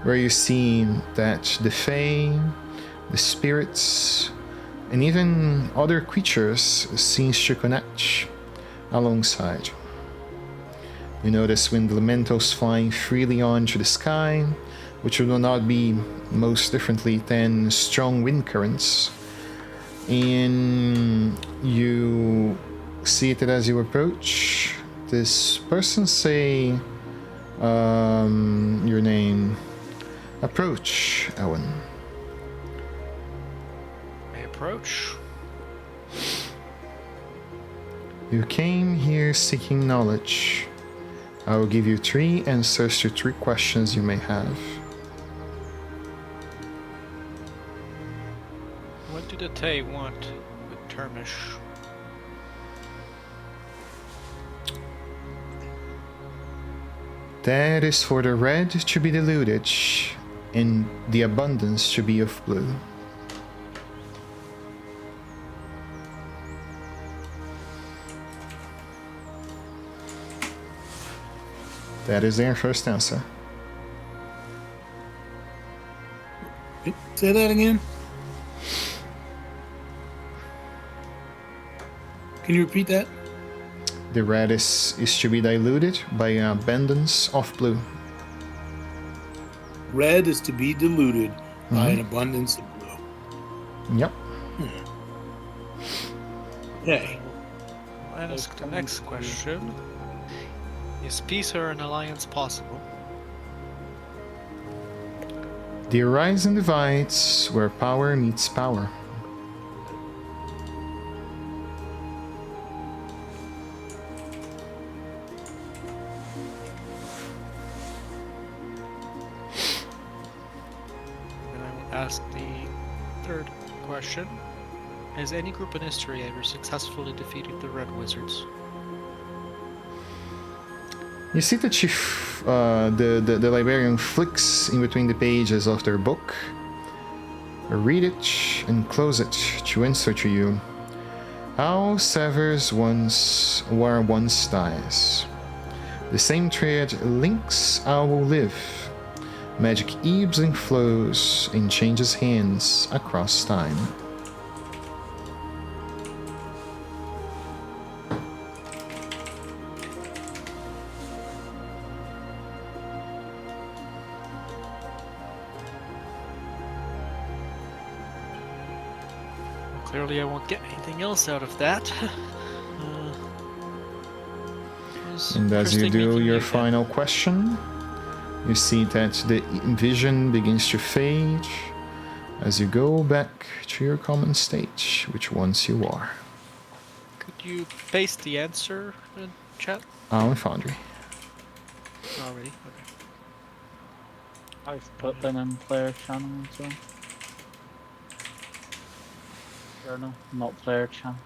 where you see that the Fae, the spirits, and even other creatures seems to connect alongside. You notice wind elementals flying freely onto the sky, which will not be most differently than strong wind currents. And you seated as you approach. This person say your name. Approach, Owen. I approach. You came here seeking knowledge. I will give you 3 answers to 3 questions you may have. What do the Tay want with Termish? That is for the red to be diluted, and the abundance to be of blue. That is their first answer. Say that again. Can you repeat that? The red is to be diluted by an abundance of blue. Red is to be diluted by an abundance of blue. Yep. Okay. I'll ask the next question. Is peace or an alliance possible? The horizon divides where power meets power. And I will ask the third question. Has any group in history ever successfully defeated the Red Wizards? You see that the librarian flicks in between the pages of their book. Read it and close it to answer to you. How severs once where once dies. The same thread links our will live. Magic ebbs and flows and changes hands across time. Clearly I won't get anything else out of that. And as you Interesting do meeting your you again. final question, you see that the vision begins to fade as you go back to your common state, which once you are. Could you paste the answer in chat On Foundry. already? Okay. I've put them in player channel as well. Journal, not player channel.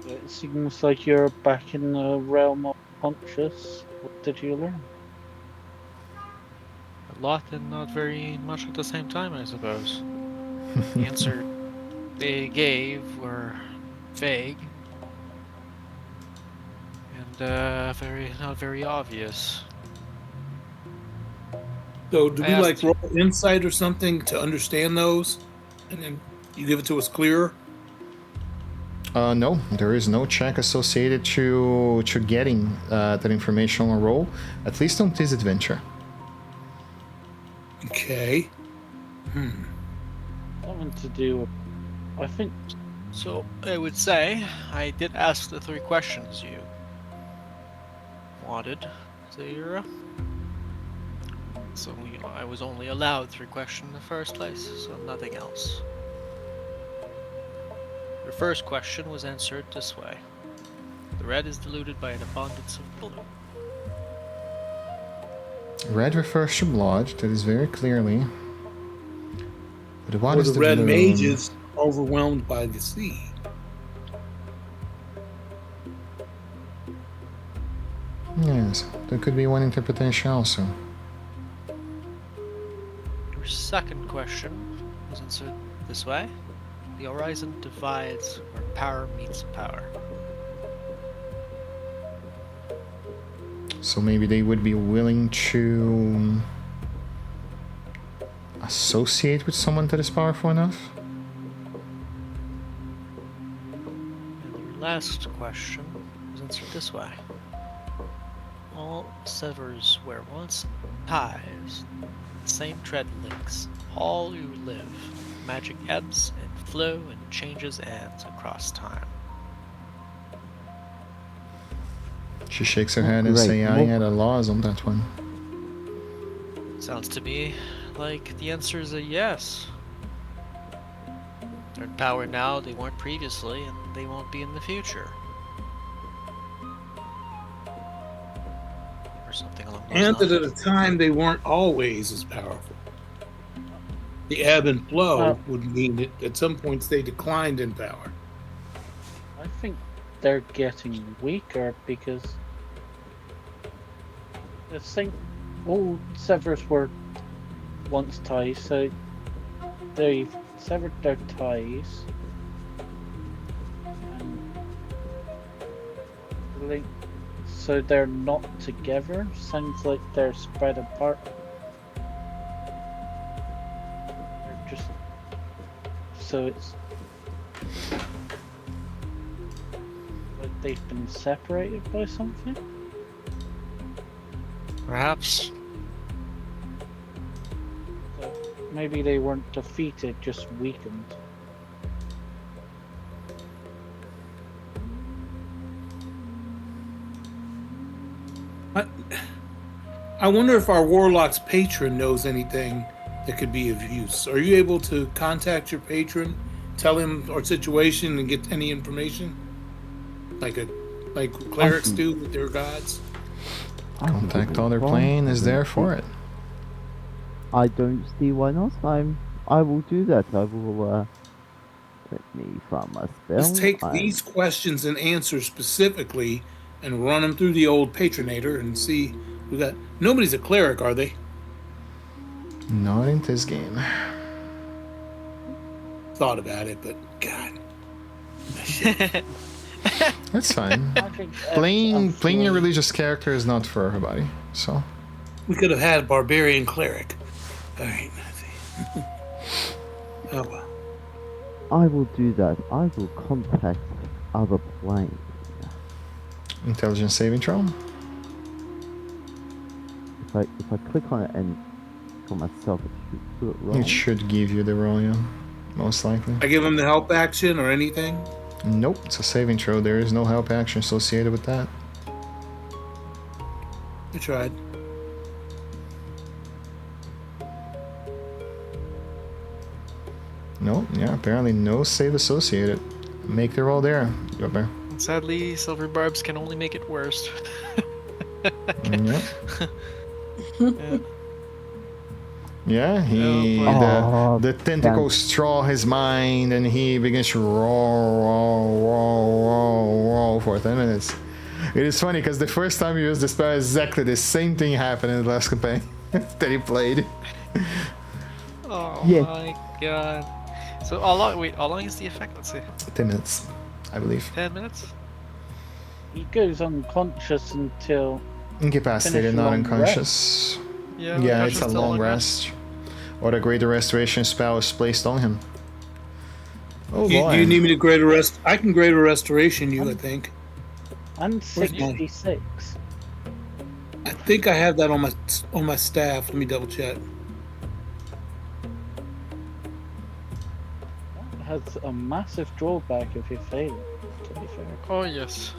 It seems like you're back in the realm of conscious. What did you learn? A lot and not very much at the same time, I suppose. The answer they gave were vague and not very obvious. So do I we like asked- roll insight or something to understand those? And then you give it to us clearer? No, there is no check associated to getting that information on roll, at least on this adventure. Okay. Something to do with, I think, So I would say I did ask the 3 questions you wanted, Zaira. So I was only allowed 3 questions in the first place, so nothing else. Your first question was answered this way. The red is diluted by an abundance of blue. Red refers to blood, that is very clearly. But what Or is the red blue? mage is overwhelmed by the sea. Yes, that could be one interpretation also. Your second question was answered this way. The horizon divides where power meets power. So maybe they would be willing to associate with someone that is powerful enough. And your last question is answered this way. All severs where once ties, the same tread links, all you live. Magic ebbs and flow and changes ends across time. She shakes her head and say, I had a laws on that one. Sounds to me like the answer is a yes. They're in power now, they weren't previously, and they won't be in the future. Or something along those And that lines. at a time they weren't always as powerful. The ebb and flow would mean that at some points they declined in power. I think they're getting weaker because I think all severs were once ties, so they've severed their ties and linked, so they're not together. Sounds like they're spread apart. They're just so it's like they've been separated by something. Perhaps. So maybe they weren't defeated, just weakened. I wonder if our warlock's patron knows anything that could be of use. Are you able to contact your patron, tell him our situation, and get any information, like clerics do with their gods? Contact other plane is there for it. I don't see why not. I will do that. I will let me find my spell. Let's take these questions and answers specifically and run them through the old patronator and see who that. Nobody's a cleric, are they? Not in this game. Thought about it, but God. That's fine. I think Playing your religious character is not for everybody, so. We could have had a barbarian cleric. All right. Oh well. I will do that. I will contact other plane. Intelligence saving throw. If I click on it and for myself, it should do it wrong. It should give you the roll, yeah. Most likely. I give him the help action or anything? Nope, it's a saving throw. There is no help action associated with that. I tried. Nope, yeah, apparently no save associated. Make the roll there, Jobber. Sadly, Silver Barbs can only make it worse. Yep. Yeah. Yeah, he Oh, the tentacles straw his mind and he begins to roll for 10 minutes. It is funny because the first time you used the spell, exactly the same thing happened in the last campaign that he played. Oh Yeah. my god. So how long is the effect? Let's see. 10 minutes, I believe. 10 minutes? he goes unconscious until Incapacitated, Finish not long unconscious. Yeah, Yeah, it's a still long rest. Or the greater restoration spell is placed on him. Oh Do boy. you need me to greater rest? I can greater restoration you, I think. and Where's mine? 66. I think I have that on my staff. Let me double check. That has a massive drawback if you fail, to be fair. Oh yes.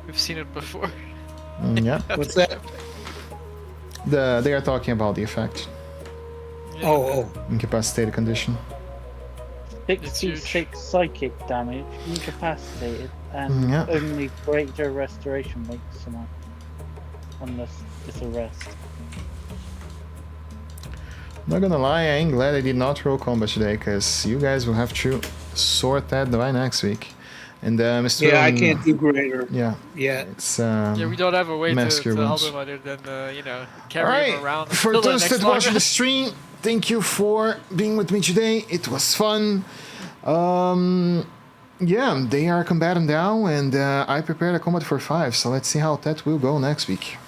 We've seen it before. Yeah. What's that? They are talking about the effect. Yeah. Oh, Incapacitated condition. huge. 66 psychic damage, incapacitated, and Yeah. only greater restoration makes someone. Unless it's a rest. Not gonna lie, I ain't glad I did not roll combat today, because you guys will have to sort that by next week. And Mr. yeah, I can't do greater Yeah, yet. it's Yeah, we don't have a way to mask your help wounds. him other than All carry him around. right, for until the those next that watch long the rest. stream, thank you for being with me today. It was fun. Yeah, they are combatant now, and I prepared a combat for 5, so let's see how that will go next week.